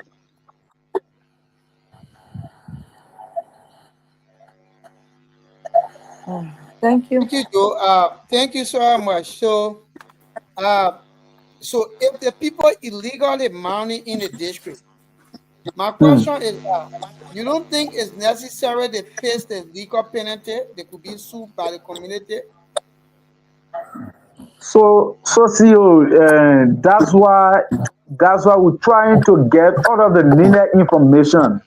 Speaker 6: Thank you.
Speaker 3: Thank you, Joe. Thank you so much. So if the people illegally mining in the district, my
Speaker 2: Mm.
Speaker 3: question is, you don't think it's necessary to face the legal penalty? They could be sued by the community.
Speaker 2: So CEO, that's why we're trying to get all of the needed information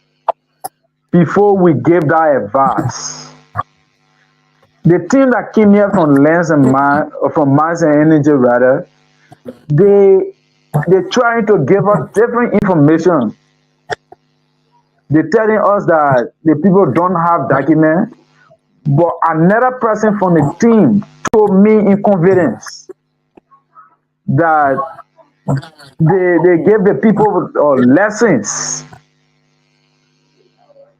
Speaker 2: before we give that advice. The team that came here from Lens and from Mines and Energy rather, they they're trying to give us different information. They're telling us that the people don't have documents, but another person from the team told me in confidence that they gave the people lessons.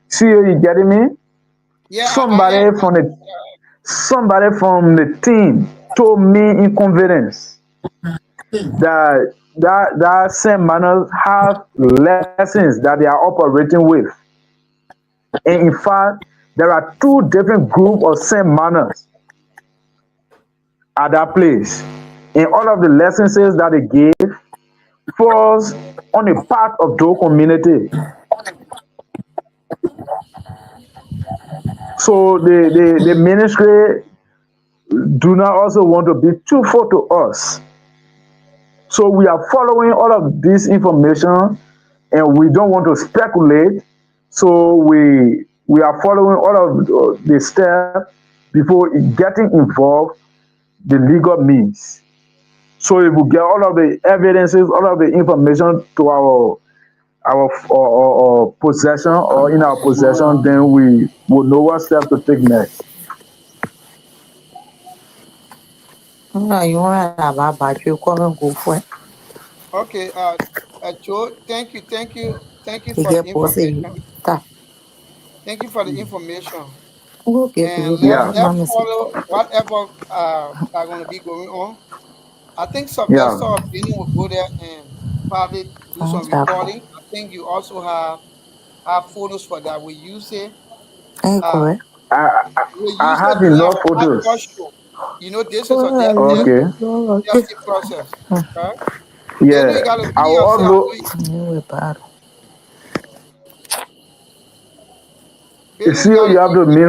Speaker 2: See, you getting me?
Speaker 3: Yeah, I am.
Speaker 2: Somebody from the team told me in confidence that same manner have lessons that they are operating with. And in fact, there are two different groups of same manners at that place. And all of the lessons that they gave falls on the part of the community. So the ministry do not also want to be truthful to us. So we are following all of this information and we don't want to speculate. So we are following all of the steps before getting involved the legal means. So if we get all of the evidences, all of the information to our possession or in our possession, then we will know what step to take next.
Speaker 6: You want to have battery come and go for it.
Speaker 3: Okay, Joe, thank you
Speaker 6: You
Speaker 3: for the
Speaker 6: get bossy.
Speaker 3: information.
Speaker 6: Ta.
Speaker 3: Thank you for the information.
Speaker 6: Go get
Speaker 3: And
Speaker 6: to
Speaker 3: let's
Speaker 6: the
Speaker 2: Yeah,
Speaker 3: let's
Speaker 6: mama say.
Speaker 3: follow whatever are going to be going on. I think
Speaker 2: yeah.
Speaker 3: Sylvester or Benny will go there and probably do some
Speaker 6: Jaco.
Speaker 3: recording. I think you also have photos for that. We use it.
Speaker 6: Hey,
Speaker 3: Uh,
Speaker 6: correct.
Speaker 2: I
Speaker 3: we
Speaker 2: I
Speaker 3: use it
Speaker 2: have
Speaker 3: during
Speaker 2: enough
Speaker 3: our hardcore
Speaker 2: photos.
Speaker 3: show. You know, this is a
Speaker 2: Okay.
Speaker 3: testing process. Right? Benny, you
Speaker 2: Yeah.
Speaker 3: gotta
Speaker 2: I
Speaker 3: be
Speaker 2: will
Speaker 3: yourself.
Speaker 2: upload.
Speaker 6: You were bad.
Speaker 2: You
Speaker 3: Benny,
Speaker 2: see,
Speaker 3: you gotta
Speaker 2: you have to meet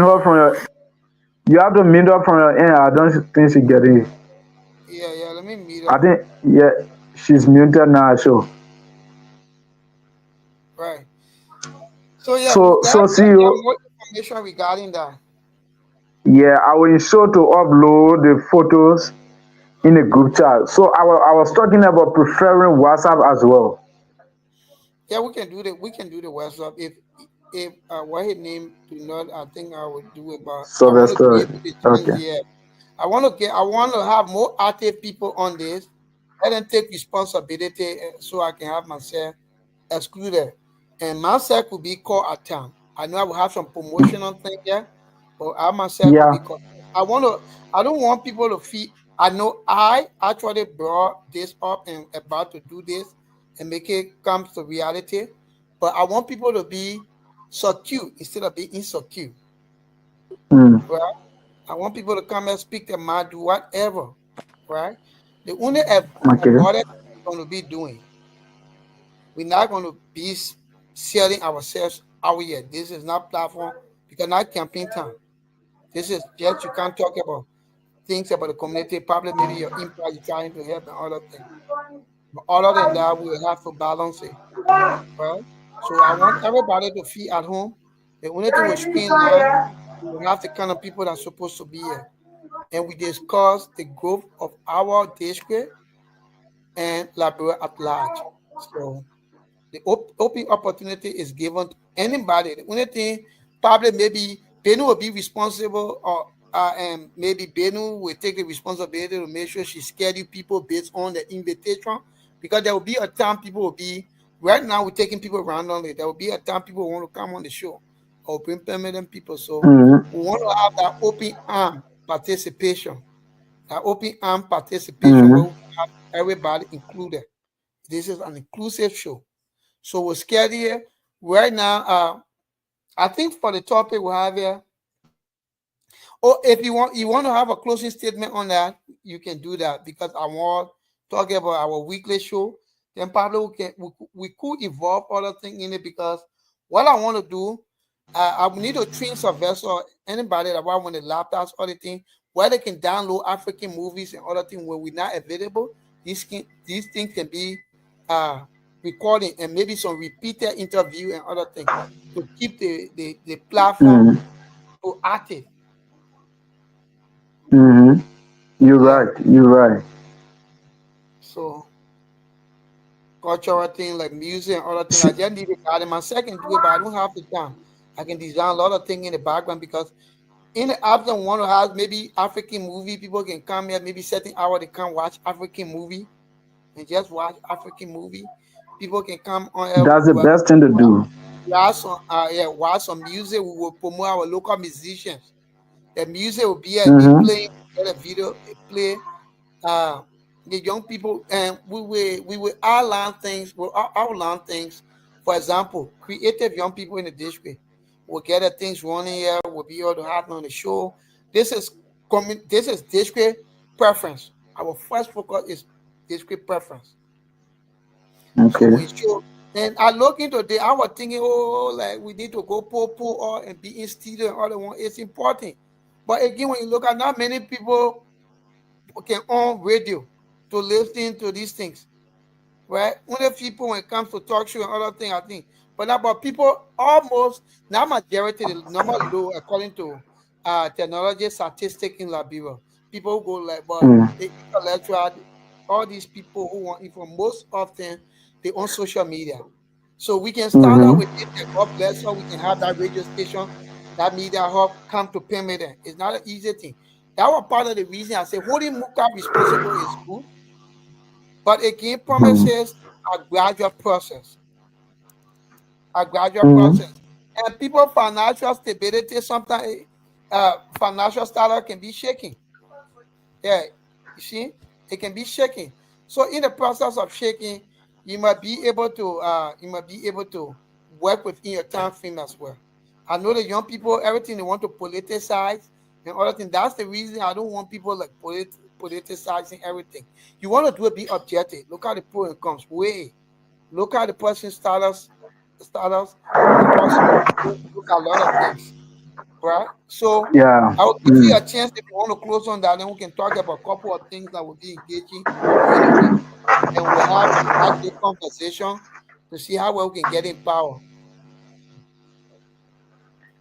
Speaker 2: her from your end. I don't think she get it.
Speaker 3: yeah. Let me meet
Speaker 2: I
Speaker 3: her.
Speaker 2: think yeah, she's muted now. So
Speaker 3: Right. So yeah,
Speaker 2: so see
Speaker 3: let's get
Speaker 2: you.
Speaker 3: more information regarding that.
Speaker 2: Yeah, I will ensure to upload the photos in a group chat. So I was talking about preferring WhatsApp as well.
Speaker 3: Yeah, we can do that. We can do the WhatsApp. If what his name do not, I think I would do it. But I want to
Speaker 2: Sylvester.
Speaker 3: give you the chance.
Speaker 2: Okay.
Speaker 3: Yeah, I want to have more active people on this. Let them take responsibility so I can have myself excluded. And myself could be called at time. I know I will have some promotional thing there, but I myself could be
Speaker 2: Yeah.
Speaker 3: called. I want to. I don't want people to feel. I know I actually brought this up and about to do this and make it come to reality, but I want people to be secure instead of being insecure.
Speaker 2: Mm.
Speaker 3: Right? I want people to come and speak their mind, do whatever. Right? The only
Speaker 2: Okay.
Speaker 3: about it we're going to be doing. We're not going to be selling ourselves out here. This is not platform because not campaign time. This is just you can't talk about things about the community, probably maybe your impact you're trying to help and other things. But other than that, we will have to balance it. Right? So I want everybody to feel at home. The only thing we streamline, we will have the kind of people that's supposed to be here. And we discuss the growth of our district and Liberia at large. So the open opportunity is given to anybody. The only thing, probably maybe Benu will be responsible, or and maybe Benu will take the responsibility to make sure she schedule people based on the invitation. Because there will be a time people will be. Right now, we're taking people randomly. There will be a time people want to come on the show or bring permanent people. So
Speaker 2: Mm.
Speaker 3: we want to have that open arm participation. That open arm participation where
Speaker 2: Mm.
Speaker 3: we have everybody included. This is an inclusive show. So we're scared here right now. I think for the topic we have here, Or if you want to have a closing statement on that, you can do that because I want to talk about our weekly show. Then probably we could evolve other things in it because what I want to do, I need to train some vessel anybody that want the laptops, other thing where they can download African movies and other things when we're not available. These things can be recording and maybe some repeated interview and other things to keep the platform
Speaker 2: Mm-hmm.
Speaker 3: to active.
Speaker 2: Mm-hmm. You're
Speaker 3: Yeah.
Speaker 2: right. You're right.
Speaker 3: So cultural thing like music and other things. I
Speaker 2: See,
Speaker 3: just need to guide my second do it, but I don't have the time. I can design a lot of things in the background because in the absence one who has maybe African movie, people can come here, maybe certain hour they come watch African movie and just watch African movie. People can come on
Speaker 2: that's the best thing to do.
Speaker 3: watch some music. We will promote our local musicians. The music will be be
Speaker 2: Mm-hmm.
Speaker 3: playing, get a video, play uh the young people and we will outline things, outline things. For example, creative young people in the district will get the things running here, will be able to have on the show. This is district preference. Our first focus is district preference. So
Speaker 2: Okay.
Speaker 3: when show and I look into I was thinking, oh, like we need to go pull all and be in studio and all the one. It's important. But again, when you look at not many people can on radio to listen to these things, right? Only people when it comes to talk show and other things, I think. But about people almost not majority, the number low according to technology statistic in Liberia. People who go like, but
Speaker 2: Mm.
Speaker 3: the intellectual, all these people who want info most often they on social media. So we can start out
Speaker 2: Mm-hmm.
Speaker 3: with it. And God bless her. We can have that radio station, that media hub come to payment. It's not an easy thing. That was part of the reason I said holding Muka responsible is good, but again,
Speaker 2: Mm-hmm.
Speaker 3: promises a gradual process, a gradual
Speaker 2: Mm-hmm.
Speaker 3: process. And people financial stability sometimes financial status can be shaking. Yeah, you see, it can be shaking. So in the process of shaking, you might be able to work within your time frame as well. I know the young people, everything they want to politicize and other things. That's the reason I don't want people like politicizing everything. You want to do it, be objective. Look at the pro and cons. Way. Look at the person status, and also look at a lot of things, right? So
Speaker 2: Yeah.
Speaker 3: I will give you
Speaker 2: Mm.
Speaker 3: a chance if you want to close on that, then we can talk about a couple of things that will be engaging during the week, and we'll have a good conversation to see how well we can get in power.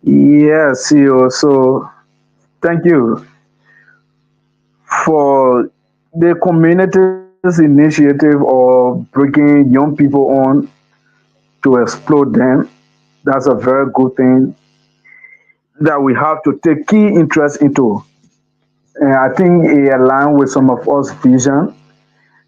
Speaker 2: Yeah, CEO. So thank you for the community's initiative of bringing young people on to explore them. That's a very good thing that we have to take key interest into. And I think it aligns with some of us vision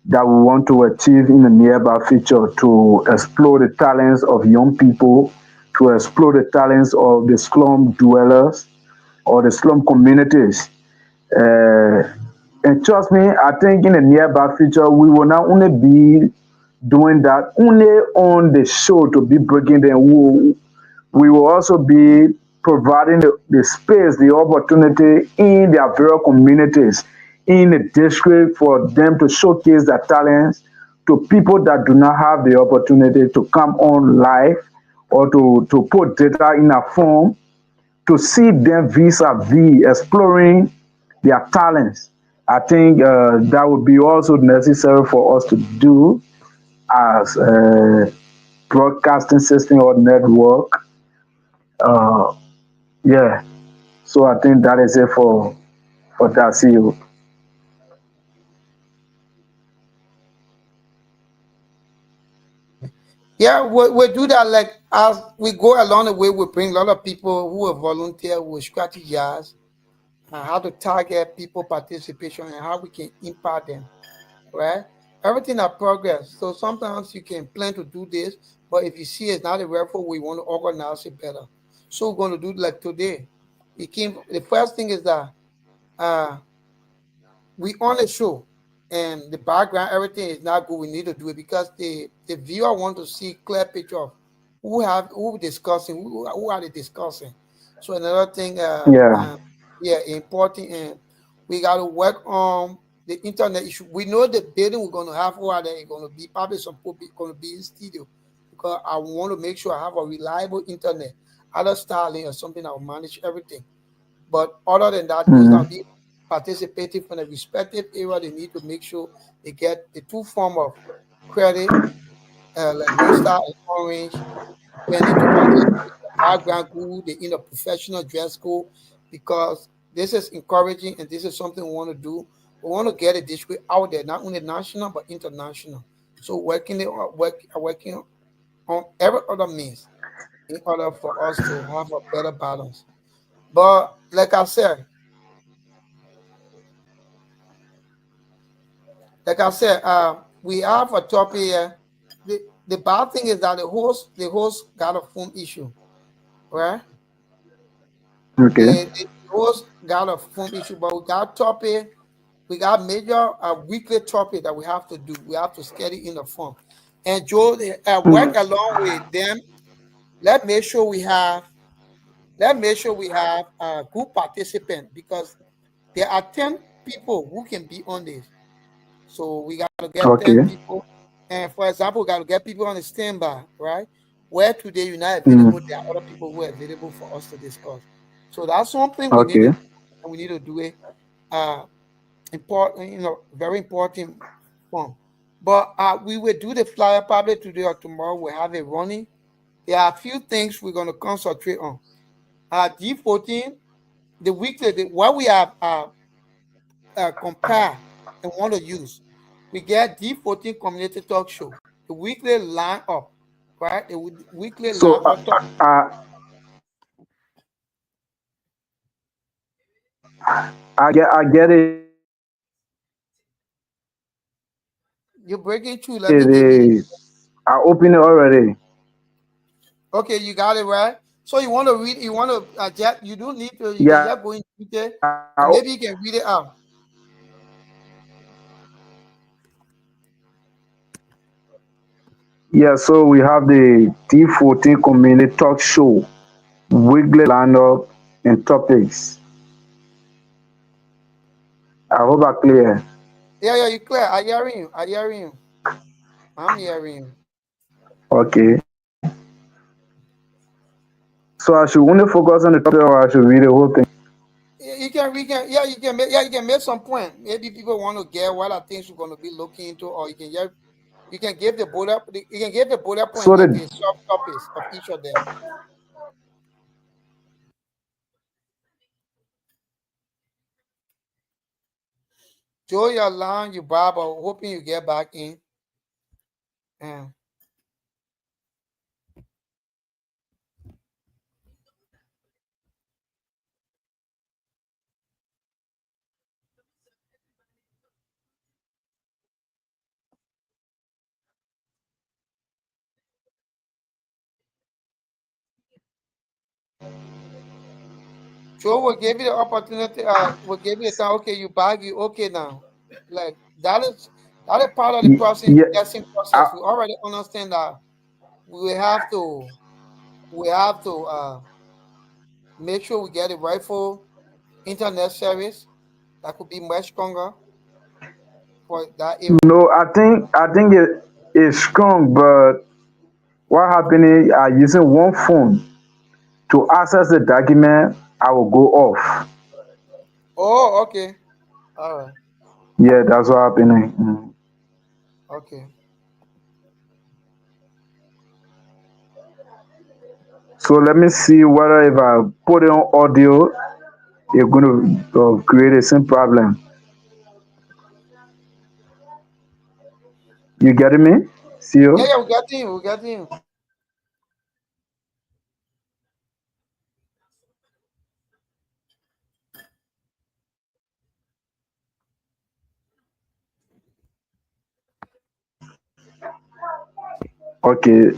Speaker 2: that we want to achieve in the nearby future to explore the talents of young people, to explore the talents of the slum dwellers or the slum communities. Uh, and trust me, I think in the nearby future, we will not only be doing that only on the show to be breaking them. We will also be providing the space, the opportunity in their various communities, in the district for them to showcase their talents to people that do not have the opportunity to come on live or to put data in a form to see them vis-a-vis exploring their talents. I think that would be also necessary for us to do as a broadcasting system or network. Uh, yeah, so I think that is it for that. See you.
Speaker 3: Yeah, we'll do that. Like as we go along the way, we bring a lot of people who will volunteer, who will strategize, and how to target people participation and how we can impact them, right? Everything that progress. So sometimes you can plan to do this, but if you see it's not a referral, we want to organize it better. So we're going to do like today. The first thing is that uh, we on the show and the background, everything is not good. We need to do it because the viewer want to see clear picture of who discussing, who are they discussing. So another thing,
Speaker 2: Yeah.
Speaker 3: Yeah, important, and we got to work on the internet issue. We know the building we're going to have over there is going to be probably some people going to be in studio because I want to make sure I have a reliable internet, either Starlink or something that will manage everything. But other than that, those that
Speaker 2: Mhm.
Speaker 3: be participating from the respective area, they need to make sure they get the two form of credit, like Lone Star and Orange. They need to participate in the background group, they in a professional dress code, because this is encouraging and this is something we want to do. We want to get a district out there, not only national but international. So working on every other means in order for us to have a better balance. But like I said, we have a topic here. The bad thing is that the host got a phone issue, right?
Speaker 2: Okay.
Speaker 3: The host got a phone issue, but we got topic. We got major weekly topic that we have to do. We have to schedule in the form. And Joe, work
Speaker 2: Mm.
Speaker 3: along with them. Let make sure we have. Let make sure we have a good participant because there are 10 people who can be on this. So we got to get 10
Speaker 2: Okay.
Speaker 3: people. And for example, we got to get people on the standby, right? Where today you're not available,
Speaker 2: Mm.
Speaker 3: there are other people who are available for us to discuss. So that's something we need to
Speaker 2: Okay.
Speaker 3: do. And we need to do it uh important, very important form. But we will do the flyer probably today or tomorrow. We'll have it running. There are a few things we're going to concentrate on. D14, the weekly, what we have compare and want to use. We get D14 Community Talk Show, the weekly line up, right? The weekly line
Speaker 2: So
Speaker 3: up.
Speaker 2: I get it.
Speaker 3: You're breaking through. Let me give you the.
Speaker 2: They I open it already.
Speaker 3: Okay, you got it right. So you want to read, you want to, you don't need to, you can
Speaker 2: Yeah.
Speaker 3: just go into it and maybe you can read it out.
Speaker 2: Yeah. So we have the D14 Community Talk Show, weekly lineup and topics. I hope I clear.
Speaker 3: Yeah, yeah, you clear. I hearing you. I hearing you. I'm hearing you.
Speaker 2: Okay. So I should only focus on the topic, or I should read the whole thing.
Speaker 3: Yeah, you can make some point. Maybe people want to get what are things you're going to be looking into, or you can give the bullet, you can give the bullet point
Speaker 2: So
Speaker 3: with
Speaker 2: the
Speaker 3: the sub topics of each of them. Joe, your line, you Bob, I'm hoping you get back in. And Joe will give you the opportunity, will give you the time. Okay, you back, you okay now. Like that is part of the process,
Speaker 2: yeah,
Speaker 3: testing
Speaker 2: I,
Speaker 3: process. We already understand that we will have to we have to make sure we get a rightful internet service that could be much stronger for that area.
Speaker 2: no, I think it is strong, but what happened is I using one phone to access the document. I will go off.
Speaker 3: Oh, okay. All right.
Speaker 2: Yeah, that's what happening.
Speaker 3: Okay.
Speaker 2: So let me see whether if I put it on audio, it's going to create the same problem. You getting me? See
Speaker 3: Yeah,
Speaker 2: you?
Speaker 3: yeah, we got you. We got you.
Speaker 2: Okay.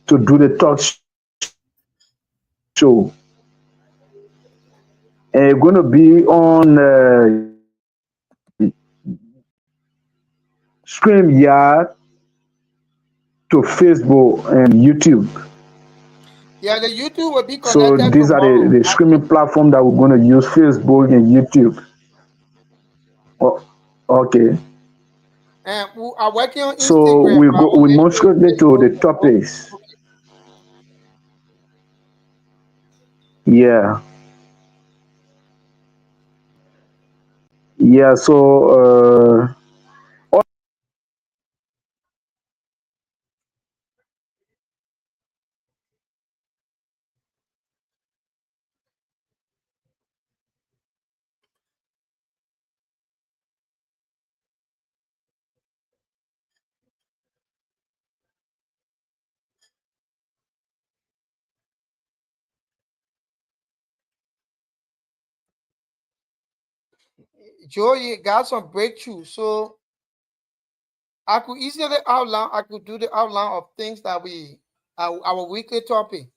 Speaker 2: To do the talk show, and it's going to be on StreamYard to Facebook and YouTube.
Speaker 3: Yeah, the YouTube will be
Speaker 2: So
Speaker 3: connected
Speaker 2: these are
Speaker 3: tomorrow.
Speaker 2: the streaming platform that we're going to use: Facebook and YouTube. Oh, okay.
Speaker 3: And we are working on
Speaker 2: So
Speaker 3: Instagram, but I will
Speaker 2: we
Speaker 3: make
Speaker 2: move
Speaker 3: sure
Speaker 2: straight to
Speaker 3: Facebook
Speaker 2: the
Speaker 3: and both.
Speaker 2: topics. Yeah, yeah. So
Speaker 3: Joey got some breakthrough. So I could easily outline, I could do the outline of things that our weekly topic.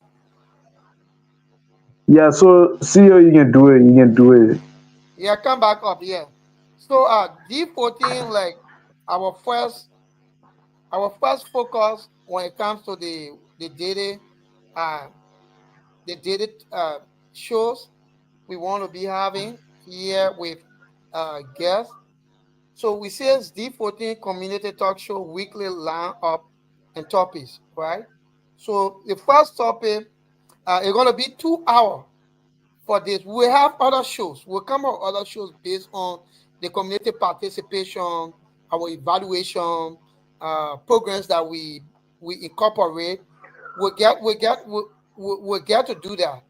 Speaker 2: yeah. So CEO, you can do it. You can do it.
Speaker 3: Yeah, come back up. Yeah. So D14, like our first our first focus when it comes to uh the daily shows we want to be having here with guests. So we say it's D14 Community Talk Show weekly line up and topics, right? So the first topic is gonna be 2 hours for this. We have other shows. We'll come up with other shows based on the community participation, our evaluation, programs that we incorporate. We'll get to do that.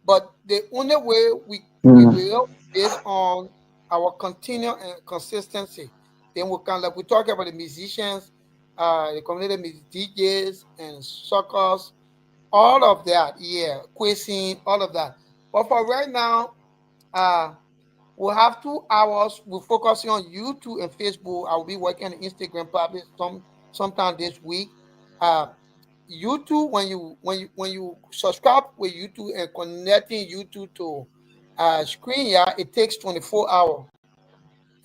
Speaker 3: But the only way we
Speaker 2: Mm,
Speaker 3: will based on our continual and consistency. Then we can like we talk about the musicians, the community DJs and suckers, all of that, yeah, quizzing, all of that. But for right now, uh, we'll have 2 hours. We're focusing on YouTube and Facebook. I'll be working on Instagram probably sometime this week. Uh, YouTube, when you subscribe with YouTube and connecting YouTube to screen, yeah, it takes 24 hours.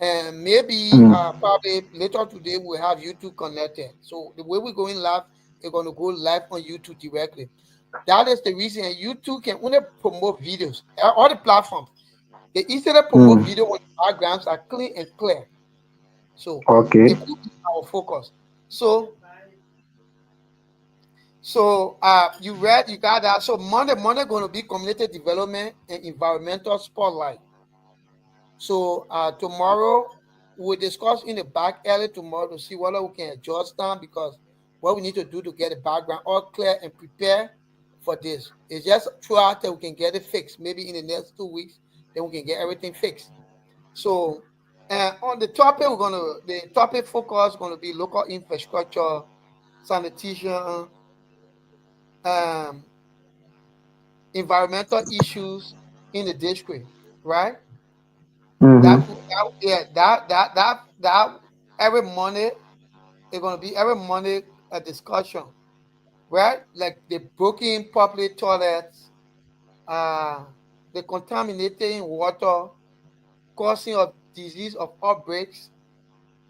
Speaker 3: And maybe
Speaker 2: mm,
Speaker 3: probably later today we'll have YouTube connected. So the way we're going live, we're gonna go live on YouTube directly. That is the reason YouTube can only promote videos. All the platforms they easily promote
Speaker 2: mm.
Speaker 3: video when the backgrounds are clean and clear. So it
Speaker 2: Okay.
Speaker 3: will be our focus. So you got that. So Monday gonna be community development and environmental spotlight. So tomorrow we'll discuss in the back early tomorrow to see whether we can adjust down because what we need to do to get the background all clear and prepare for this. It's just throughout that we can get it fixed. Maybe in the next 2 weeks, then we can get everything fixed. So on the topic, the topic focus gonna be local infrastructure, sanitation, um, environmental issues in the district, right?
Speaker 2: Mm-hmm.
Speaker 3: Yeah, that every Monday it's gonna be every Monday a discussion, right? Like the broken public toilets, uh, the contaminating water, causing of disease of outbreaks,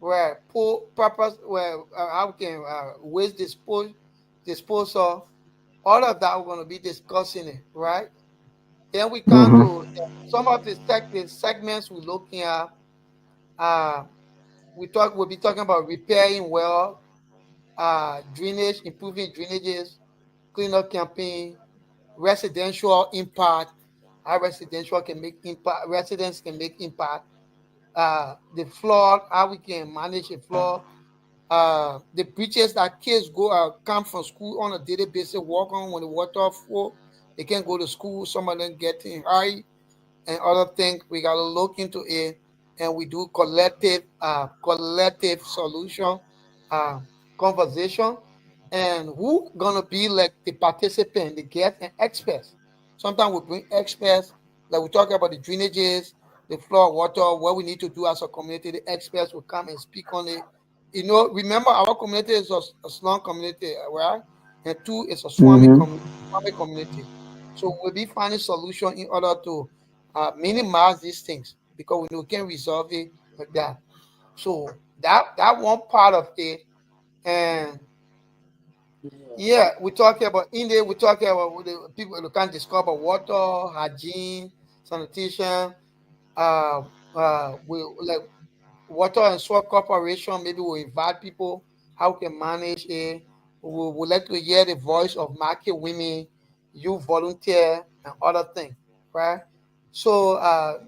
Speaker 3: where poor purpose, where how can waste disposal, all of that we're gonna be discussing it, right? Then we come
Speaker 2: Mm-hmm.
Speaker 3: to some of the segments we're looking at. Uh, we'll be talking about repairing well, drainage, improving drainages, cleanup campaign, residential impact, how residential can make impact, residents can make impact, the flood, how we can manage a flood, the bridges that kids come from school on a daily basis, walk on when the water full, they can't go to school, some of them getting high, and other things we got to look into it, and we do collective solution uh, conversation, and who gonna be like the participant, the guest and experts. Sometimes we bring experts, like we talk about the drainages, the flow of water, what we need to do as a community. The experts will come and speak on it. Remember our community is a slum community, right? And two is a
Speaker 2: Mm-hmm.
Speaker 3: swarming community. So we'll be finding solution in order to minimize these things because we know we can resolve it like that. So that one part of it, and Yeah, we talking about in there. We talking about the people who can discover water, hygiene, sanitation. We like water and soil corporation. Maybe we'll invite people how we can manage it. We would like to hear the voice of market women, youth volunteer, and other things, right? So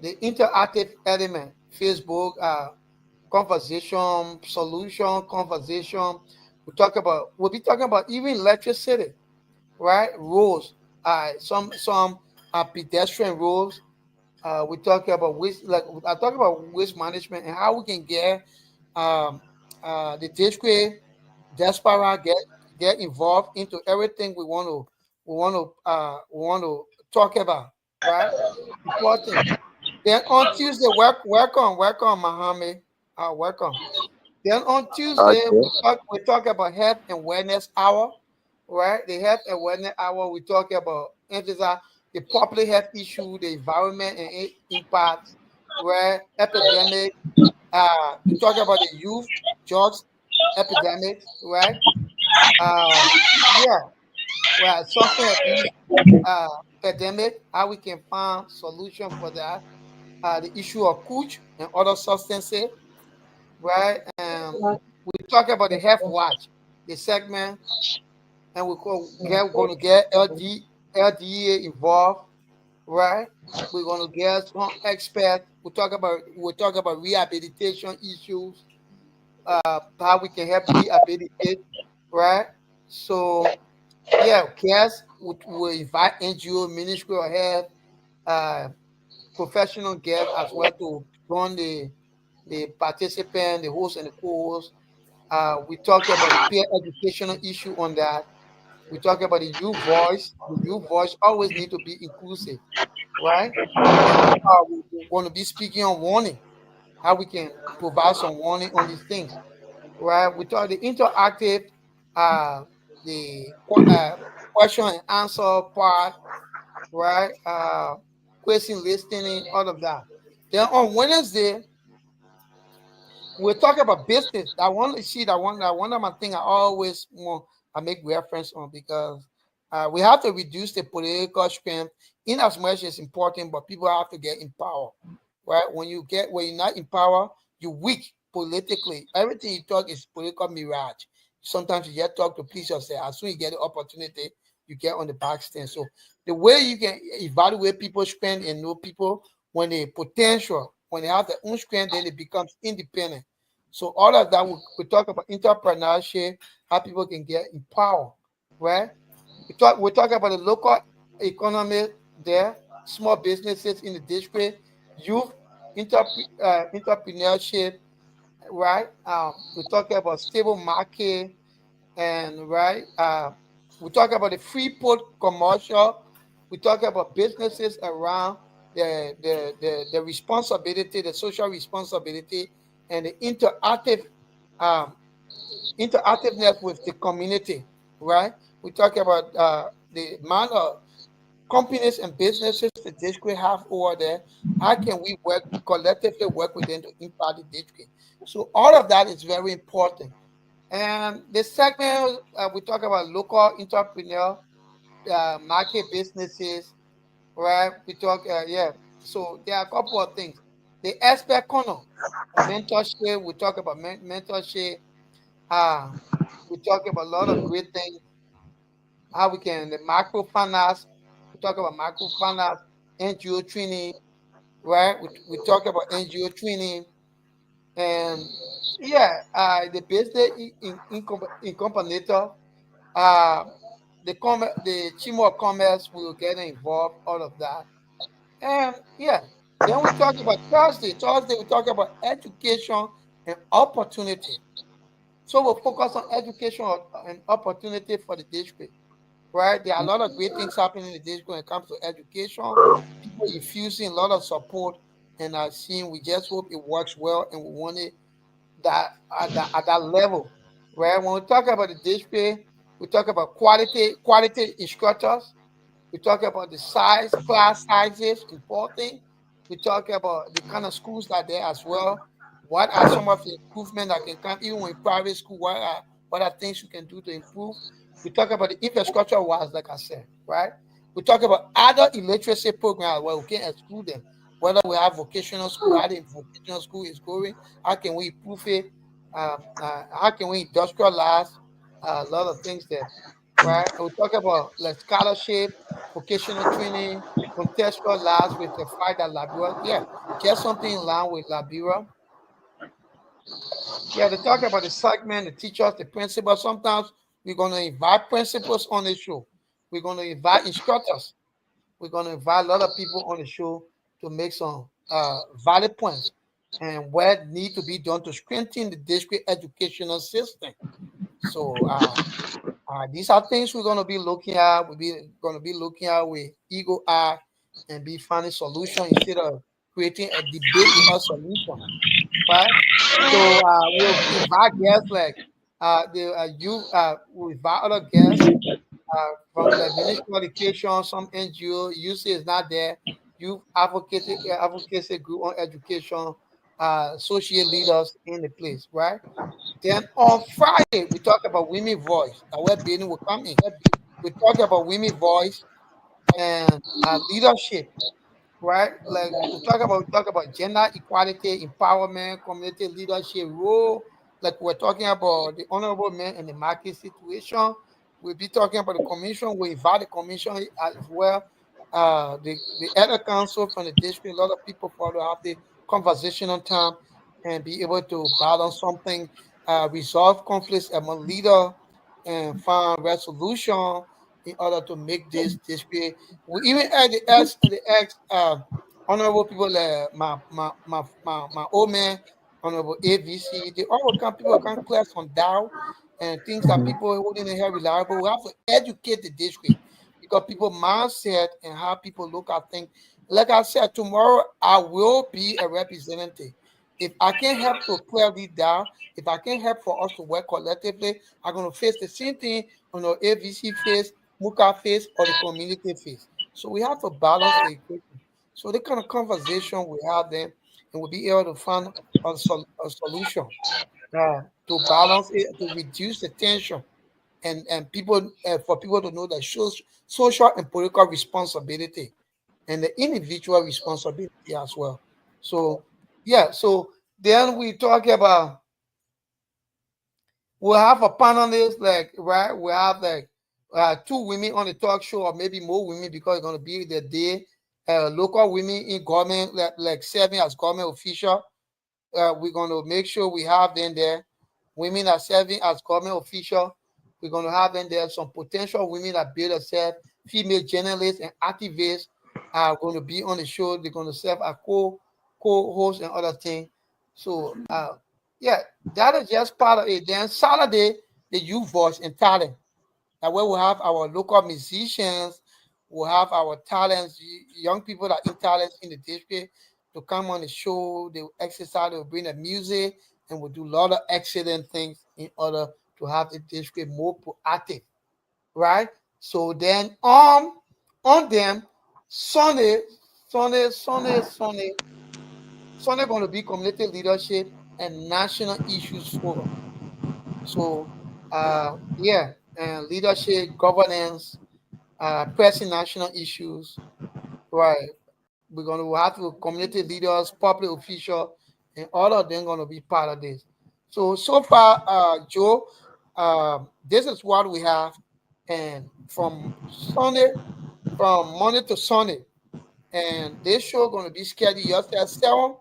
Speaker 3: the interactive element, Facebook, conversation, solution, conversation. We'll be talking about even electricity, right? Rules, some pedestrian rules. We talk about waste, like I talk about waste management and how we can get um, the district diaspora get involved into everything we want to talk about, right? Important. Then on Tuesday, welcome, Mohammed. Welcome. Then on Tuesday,
Speaker 5: Okay.
Speaker 3: we talk about health and wellness hour, right? The health and wellness hour, we talk about emphasize the public health issue, the environment and impacts, right? Epidemic. We talk about the youth drugs epidemic, right? Uh, yeah, well, substance abuse uh, epidemic, how we can find solution for that. The issue of coach and other substances, right? We talk about the health watch, the segment, and we're going to get LDA involved, right? We're going to get some experts. We talk about rehabilitation issues, how we can help rehabilitate, right? So yeah, guests we invite NGO, Ministry of Health, uh, professional guests as well to join the participant, the host and the co-host. We talk about the peer educational issue on that. We talk about the youth voice. The youth voice always need to be inclusive, right? And we're going to be speaking on warning, how we can provide some warning on these things, right? We talk the interactive, uh, the question and answer part, right? Question listening, all of that. Then on Wednesday, we're talking about business. I want to see that one of my thing I always want I make reference on because we have to reduce the political strength in as much as important, but people have to get in power, right? When you're not in power, you're weak politically. Everything you talk is political mirage. Sometimes you just talk to please yourself. As soon as you get the opportunity, you get on the back stand. So the way you can evaluate people's strength and know people when they potential, when they have their own strength, then it becomes independent. So all of that we talk about entrepreneurship, how people can get in power, right? We talk about the local economy there, small businesses in the district, youth entrepreneurship, right? We talk about stable market and right. We talk about the free port commercial. We talk about businesses around the responsibility, the social responsibility, and the um, interactiveness with the community, right? We talk about the amount of companies and businesses the district have over there. How can we work collectively work with them to impact the district? So all of that is very important. And the segment we talk about local entrepreneur, market businesses, right? We talk, yeah. So there are a couple of things. The expert corner, mentorship. We talk about mentorship. Uh, we talk about a lot of great things. How we can the microfinance. We talk about microfinance, NGO training, right? We talk about NGO training, and yeah, the business in combinator. Uh, the Chamber of Commerce will get involved, all of that. And yeah, then we talk about Thursday. Thursday, we talk about education and opportunity. So we'll focus on education and opportunity for the district, right? There are a lot of great things happening in the district when it comes to education. People infusing a lot of support, and I've seen. We just hope it works well, and we want it at that level, right? When we talk about the district, we talk about quality instructors. We talk about the size, class sizes, important. We talk about the kind of schools that are there as well. What are some of the improvements that can come even in private school? What are things you can do to improve? We talk about the infrastructure wise, like I said, right? We talk about other illiteracy programs where we can exclude them. Whether we have vocational school, how the vocational school is going, how can we improve it, how can we industrialize a lot of things there, right? And we talk about like scholarship, vocational training, contextualize with the fact that Liberia, yeah, just something in line with Liberia. Yeah, they talk about the segment, the teachers, the principals. Sometimes we're going to invite principals on the show. We're going to invite instructors. We're going to invite a lot of people on the show to make some valid points and what need to be done to strengthen the district educational system. So these are things we're going to be looking at. We're going to be looking at with eagle eye and be finding solution instead of creating a debate without solution, right? So we'll invite guests like the you we invite other guests from like Ministry of Education, some NGO. UC is not there. Youth advocacy group on education, associate leaders in the place, right? Then on Friday we talk about women voice. Where Benny will come in. We talk about women voice and leadership, right? Like we talk about gender equality, empowerment, community leadership role. Like we're talking about the honorable man and the market situation. We'll be talking about the commission. We invite the commission as well. The other council from the district, a lot of people for to have the conversation on time and be able to balance something, resolve conflicts among leader and find resolution in order to make this district. We even had the ex honorable people like my old man, honorable AVC. They all will come, people will come clear some doubt and things that people holding their head reliable. We have to educate the district because people mindset and how people look at things. Like I said, tomorrow I will be a representative. If I can help to clear this down, if I can help for us to work collectively, I'm gonna face the same thing on the AVC face, Muka face, or the community face. So we have to balance the equation. So the kind of conversation we have then, and we'll be able to find a solution to balance it, to reduce the tension, and people for people to know that shows social and political responsibility and the individual responsibility as well. So yeah, so then we talk about we'll have a panelist like right. We have like two women on the talk show, or maybe more women because it's gonna be the day. Local women in government, like serving as government official. We're gonna make sure we have them there. Women are serving as government official. We're gonna have in there some potential women that build themselves, female journalists and activists are going to be on the show. They're gonna serve as co-host and other things. So yeah, that is just part of it. Then Saturday, the youth voice and talent. That way we'll have our local musicians, we'll have our talents, young people that in talents in the district to come on the show. They will exercise, they will bring the music, and we'll do a lot of excellent things in order to have the district more proactive, right? So then on them, Sunday, Sunday going to be community leadership and national issues forum. So yeah, and leadership, governance, pressing national issues, right? We're going to have to community leaders, public officials, and all of them going to be part of this. So far, Joe, this is what we have, and from Monday to Sunday, and this show going to be scheduled yesterday at 7.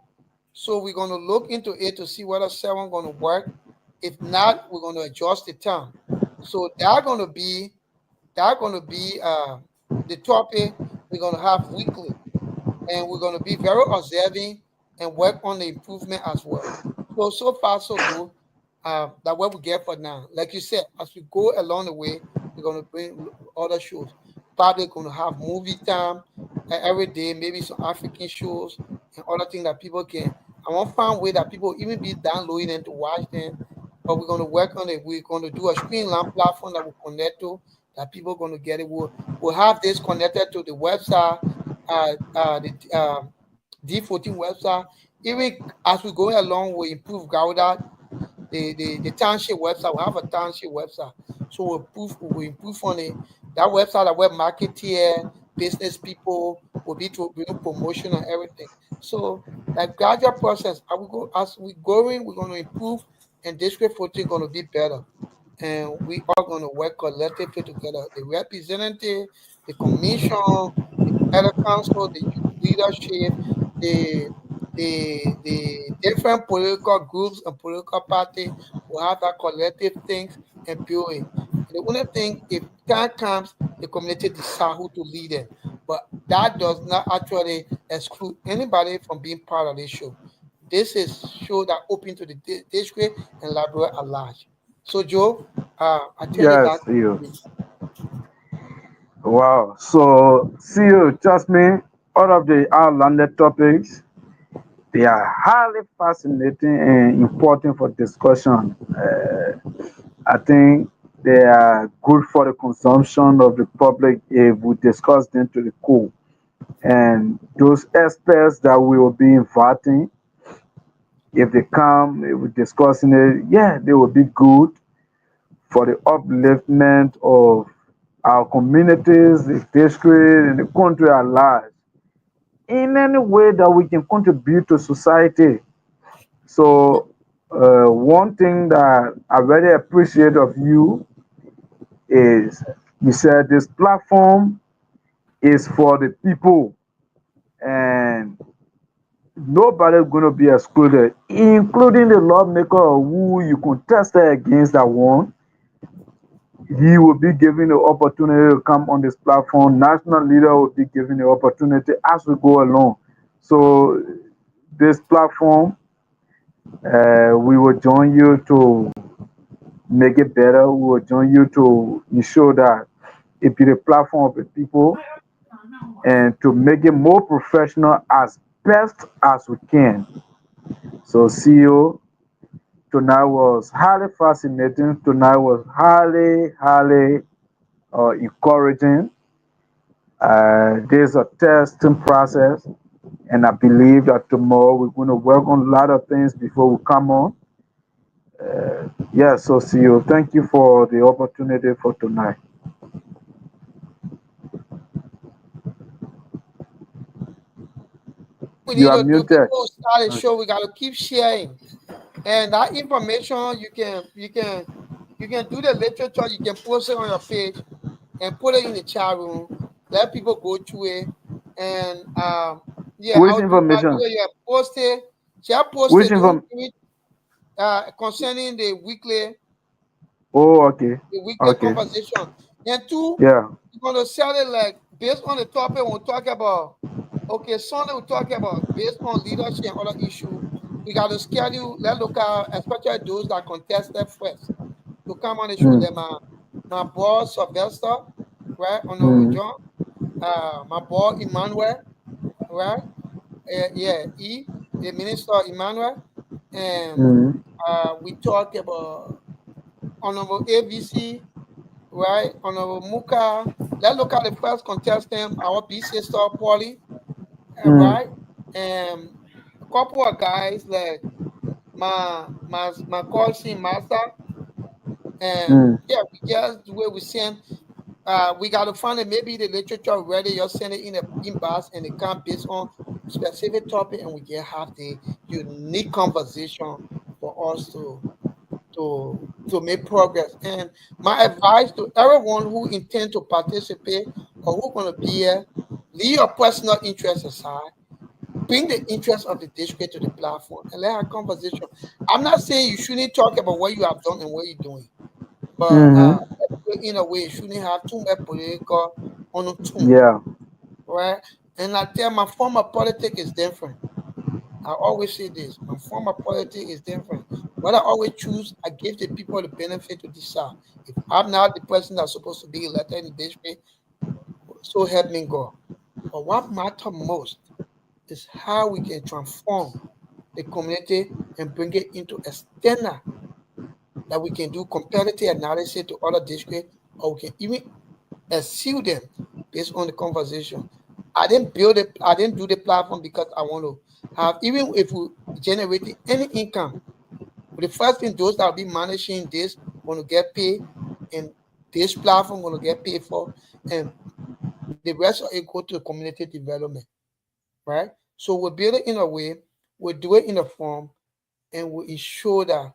Speaker 3: So we're going to look into it to see whether 7 going to work. If not, we're going to adjust the time. So that going to be the topic we're going to have weekly, and we're going to be very observing and work on the improvement as well. So far so good. That what we get for now. Like you said, as we go along the way, we're going to bring other shows. Probably going to have movie time every day, maybe some African shows and other things that people can. I want to find a way that people even be downloading them to watch them. But we're going to work on it. We're going to do a screen lamp platform that will connect to that people are going to get it. We'll have this connected to the website, the D14 website. Even as we go along, we improve Gouda, the township website. We have a township website. So we'll improve on it. That website, that web marketeer, business people will be to bring promotion and everything. So that gradual process, I will go as we going, we're going to improve, and District 14 going to be better. And we are going to work collectively together. The representative, the commission, the elder council, the youth leadership, the the different political groups and political parties will have that collective things and build it. And the only thing, if time comes, the community decide who to lead it. But that does not actually exclude anybody from being part of this show. This is show that open to the district and library at large. So Joe, I turn it back
Speaker 2: Yes,
Speaker 3: to
Speaker 2: you.
Speaker 3: you.
Speaker 2: Wow. So, see you, trust me, all of the outlanded topics, they are highly fascinating and important for discussion. I think they are good for the consumption of the public if we discuss them to the core. And those experts that we will be inviting, if they come, if we're discussing it, yeah, they will be good for the upliftment of our communities, the district, and the country at large. In any way that we can contribute to society. So, one thing that I really appreciate of you is you said this platform is for the people, and nobody's going to be excluded, including the lawmaker who you contested against that one. He will be given the opportunity to come on this platform. National leader will be given the opportunity as we go along. So this platform, we will join you to make it better. We will join you to ensure that it be the platform of the people and to make it more professional as best as we can. So see you. Tonight was highly fascinating. Tonight was highly encouraging. There's a testing process, and I believe that tomorrow we're going to work on a lot of things before we come on. Yeah, so see you. Thank you for the opportunity for tonight.
Speaker 3: We
Speaker 2: You
Speaker 3: need
Speaker 2: are
Speaker 3: to do
Speaker 2: muted.
Speaker 3: before we start the show. We got to keep sharing, and that information you can do the literature. You can post it on your page and put it in the chat room. Let people go through it, and yeah,
Speaker 2: Which
Speaker 3: I'll do. I'll do
Speaker 2: information?
Speaker 3: it. Yeah, post it. Shall post
Speaker 2: Which
Speaker 3: it. Don't
Speaker 2: inform?
Speaker 3: do it concerning
Speaker 2: Oh, okay.
Speaker 3: the weekly
Speaker 2: Okay.
Speaker 3: conversation. And two,
Speaker 2: Yeah.
Speaker 3: we're gonna sell it like based on the topic we'll talk about. Okay, Sunday we'll talk about based on leadership and other issues. We got to schedule, let local, especially those that contested first, to come on the show.
Speaker 2: Mm,
Speaker 3: Like my boss Sylvester, right? Honorable
Speaker 2: mm,
Speaker 3: John, my boss Emmanuel, right? Yeah, the minister Emmanuel, and
Speaker 2: mm,
Speaker 3: we talk about Honorable ABC, right? Honorable Muka. Let's look at the first contestant, our B sister Polly,
Speaker 2: mm,
Speaker 3: right? And a couple of guys like my cousin Master. And
Speaker 2: mm,
Speaker 3: yeah, we just the way we send we gotta find it. Maybe the literature already, you send it in a inbox and it come based on specific topic and we can have the unique conversation for us to make progress. And my advice to everyone who intend to participate or who gonna be here, leave your personal interest aside. Bring the interest of the district to the platform and let our conversation. I'm not saying you shouldn't talk about what you have done and what you're doing, but
Speaker 2: mm-hmm.
Speaker 3: in a way, you shouldn't have too much political on the tune,
Speaker 2: Yeah.
Speaker 3: right? And I tell my former politics is different. I always say this: my form of politics is different. What I always choose, I give the people the benefit to decide. If I'm not the person that's supposed to be elected in the district, so help me God. But what matters most is how we can transform the community and bring it into a standard that we can do comparative analysis to other districts, or we can even exceed them based on the conversation. I didn't build it, I didn't do the platform because I want to have, even if we generating any income, but the first thing those that will be managing this want to get paid, and this platform gonna get paid for, and the rest of it go to community development, right? So we build it in a way, we do it in a form, and we ensure that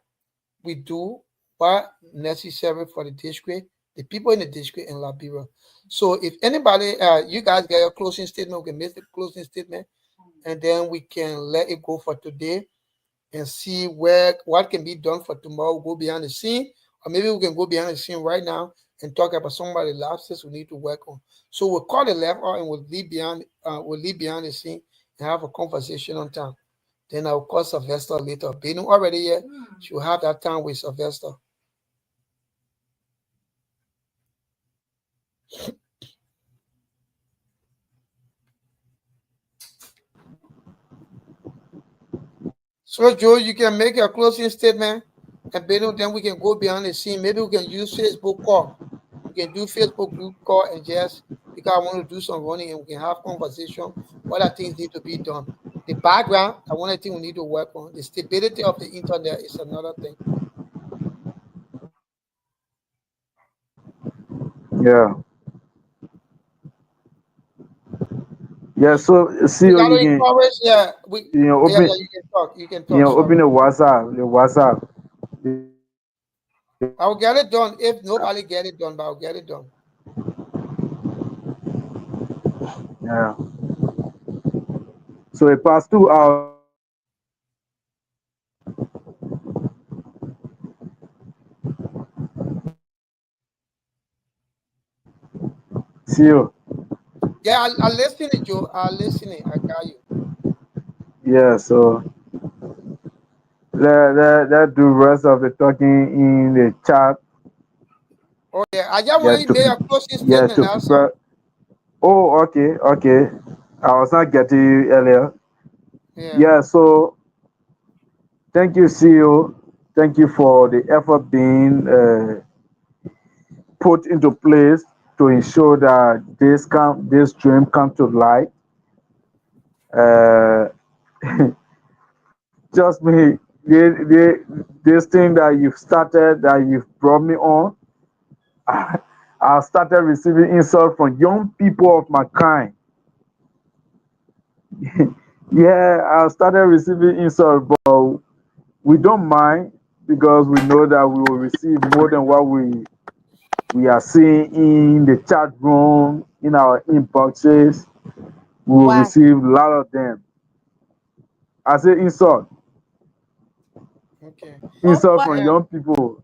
Speaker 3: we do what necessary for the district, the people in the district in Liberia. So if anybody, you guys get a closing statement, we can make the closing statement, and then we can let it go for today and see where what can be done for tomorrow. Go behind the scene, or maybe we can go behind the scene right now and talk about some of the lapses we need to work on. So we'll call the left out and we'll leave behind the scene and have a conversation on time. Then I'll call Sylvester later. Benu already here. She'll have that time with Sylvester. So Joe, you can make a closing statement, and Benu, then we can go behind the scene. Maybe we can use Facebook call. We can do Facebook group call and just because I want to do some running and we can have conversation. What are things need to be done? The background, I want to think we need to work on. The stability of the internet is another thing.
Speaker 2: Yeah. Yeah, so
Speaker 3: We
Speaker 2: CEO,
Speaker 3: gotta
Speaker 2: you can
Speaker 3: encourage, yeah. Yeah,
Speaker 2: open,
Speaker 3: you can talk. You can talk,
Speaker 2: open
Speaker 3: sorry.
Speaker 2: the WhatsApp,
Speaker 3: I'll get it done if nobody get it done, but I'll get it done.
Speaker 2: Yeah. So it passed 2 hours. CEO.
Speaker 3: Yeah, I listen to Joe. I listening. I got you.
Speaker 2: Yeah, so let do rest of the talking in the chat.
Speaker 3: Oh yeah, I just
Speaker 2: Yeah,
Speaker 3: want to
Speaker 2: to
Speaker 3: make a closing
Speaker 2: yeah,
Speaker 3: statement.
Speaker 2: to
Speaker 3: That's all.
Speaker 2: prepare. Oh, okay, okay. I was not getting you earlier.
Speaker 3: Yeah.
Speaker 2: Yeah, so thank you, CEO. Thank you for the effort being put into place to ensure that this dream come to light. Uh, just me, this thing that you've started, that you've brought me on, I started receiving insult from young people of my kind. Yeah, I started receiving insult, but we don't mind because we know that we will receive more than what we are seeing in the chat room, in our inboxes. We will
Speaker 6: Why?
Speaker 2: receive a lot of them. I say insult,
Speaker 3: Okay.
Speaker 6: Oh,
Speaker 2: insult
Speaker 6: what?
Speaker 2: from young people.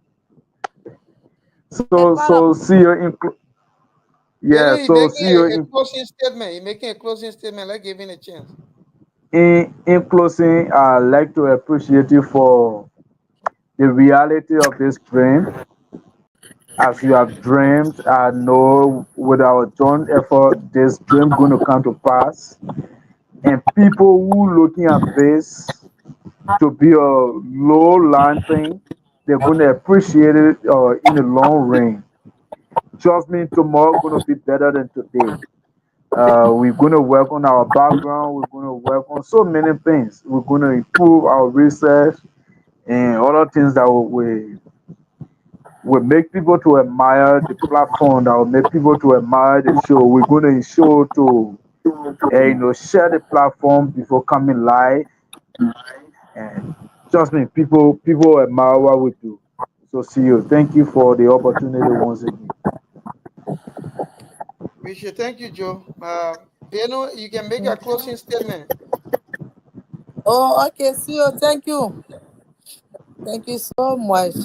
Speaker 6: A
Speaker 2: So
Speaker 6: problem.
Speaker 2: see you in,
Speaker 3: Then
Speaker 2: yeah.
Speaker 3: he
Speaker 2: So
Speaker 3: making
Speaker 2: see you
Speaker 3: a closing statement. He making a closing statement. Let's give him a chance.
Speaker 2: in closing. I'd like to appreciate you for the reality of this dream. As you have dreamed, I know with our joint effort, this dream going to come to pass. And people who looking at this to be a low line thing, they're going to appreciate it in the long range. Trust me, tomorrow going to be better than today. We're going to work on our background. We're going to work on so many things. We're going to improve our research and other things that will make people to admire the platform, that will make people to admire the show. We're going to ensure to share the platform before coming live. And trust me, people admire what we do. So see you. Thank you for the opportunity once again.
Speaker 3: Appreciate. Thank you, Joe. Beno, you can make a closing statement.
Speaker 6: Oh, okay. See you. Thank you. Thank you so much.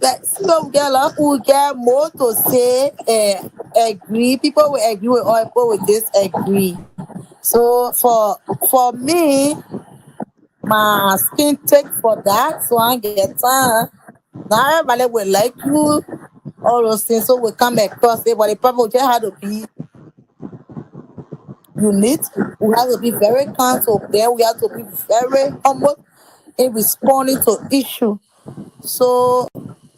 Speaker 6: Like, so we get more to say, agree. People will agree with all people will disagree. So for me, my skin take for that, so I get time. Not everybody will like you, all those things, so we come across it, but the problem just have to be unique. We have to be very calm, so then we have to be very humble in responding to issue. So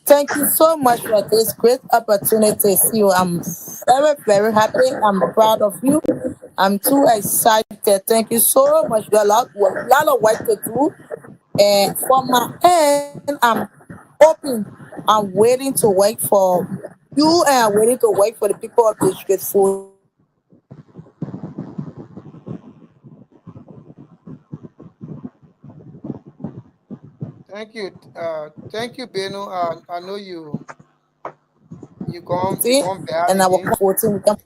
Speaker 6: thank you so much for this great opportunity. See you. I'm very, very happy. I'm proud of you. I'm too excited. Thank you so much. Got a lot of work to do. And from my end, I'm open. I'm waiting to work for you, and I'm waiting to work for the people of District 4.
Speaker 3: Thank you, Beno. I know you gone bad
Speaker 6: And our
Speaker 3: again.
Speaker 6: 14, we can,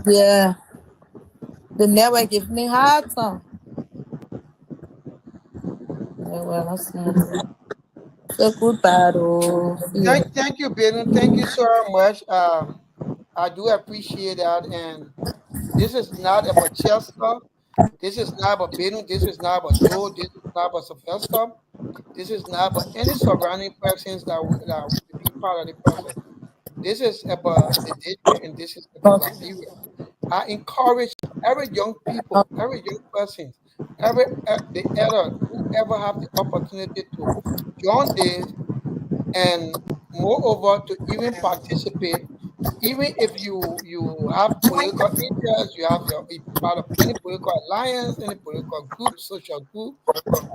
Speaker 6: yeah, they never give me hard time. Yeah, well, that's nothing. So goodbye, though. See ya.
Speaker 3: Thank you, Beno. Thank you so much. I do appreciate that. And this is not about Chester. This is not about Beno. This is not about Joe. This is not about Sylvester. This is not about any surrounding persons that will be part of the process. This is about the district and this is about Liberia. I encourage every young people, every young person, the elder, whoever have the opportunity to join this, and moreover to even participate, even if you have political interest, you part of any political alliance, any political group, social group,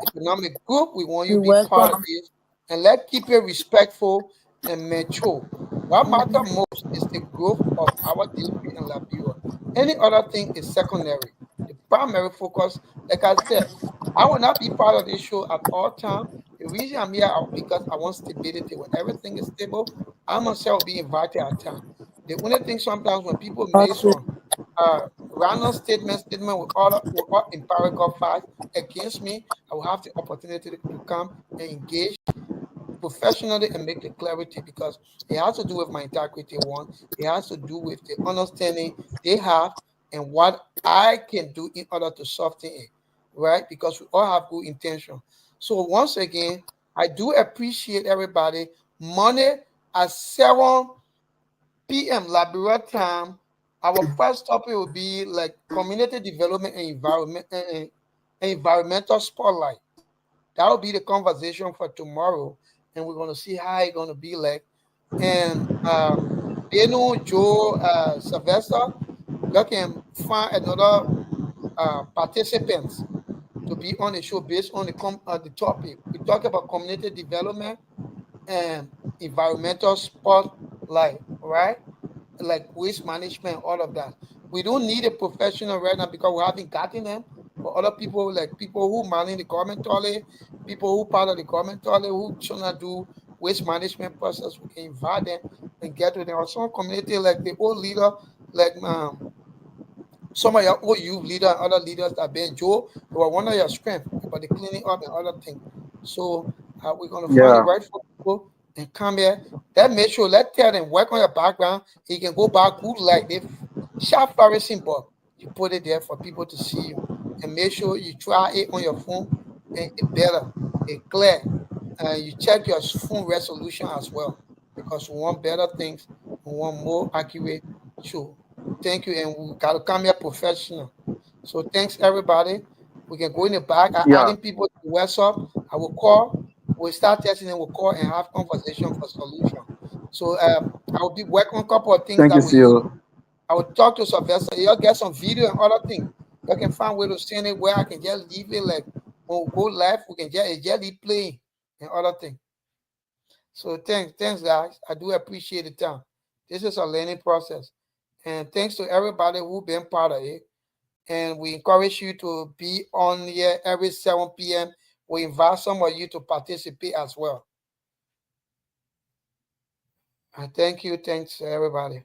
Speaker 3: economic group, we want you to
Speaker 6: You're
Speaker 3: be part of
Speaker 6: welcome.
Speaker 3: this. And let's keep it respectful and mature. What matters most is the growth of our district and Liberia. Any other thing is secondary. The primary focus, like I said, I will not be part of this show at all time. The reason I'm here because I want stability. When everything is stable, I myself will be invited at time. The only thing sometimes when people make
Speaker 6: Okay.
Speaker 3: some uh, random statement with all empirical facts against me, I will have the opportunity to come and engage professionally and make the clarity because it has to do with my integrity. One, it has to do with the understanding they have and what I can do in order to soften it, right? Because we all have good intention. So once again, I do appreciate everybody. Monday at 7 p.m. Liberia time. Our first topic will be like community development and environmental spotlight. That will be the conversation for tomorrow, and we're gonna see how it's gonna be like. And Beno, Joe, Sylvester, you can find another participants to be on the show based on the topic. We talk about community development and environmental spotlight, right? Like waste management, all of that. We don't need a professional right now because we haven't gotten them. But other people, like people who manage the government toilet, people who part of the government toilet, who trying to do waste management process, we can invite them and get to them. Or some community like the old leader, like some of your old youth leader and other leaders that been Joe, they were one of your strength about the cleaning up and other things. So we're gonna find the
Speaker 2: Yeah.
Speaker 3: right people and come here. That make sure let tell them work on your background. You can go back good like they sharp flourishing, but you put it there for people to see you and make sure you try it on your phone and it better, it clear, and you check your phone resolution as well because we want better things, we want more accurate show. Thank you, and we gotta come here professional. So thanks everybody. We can go in the back.
Speaker 2: Yeah.
Speaker 3: Adding people to WhatsApp. I will call. We'll start testing and we'll call and have conversation for solution. So I will be working on a couple of things
Speaker 2: Thank
Speaker 3: that
Speaker 2: you,
Speaker 3: we use.
Speaker 2: CEO.
Speaker 3: I will talk to Sylvester. You'll get some video and other things. You can find way to send it where I can just leave it like when we go live, we can just leave playing and other things. So thanks guys. I do appreciate the time. This is a learning process. And thanks to everybody who been part of it. And we encourage you to be on here every 7 p.m. We invite some of you to participate as well. I thank you. Thanks everybody.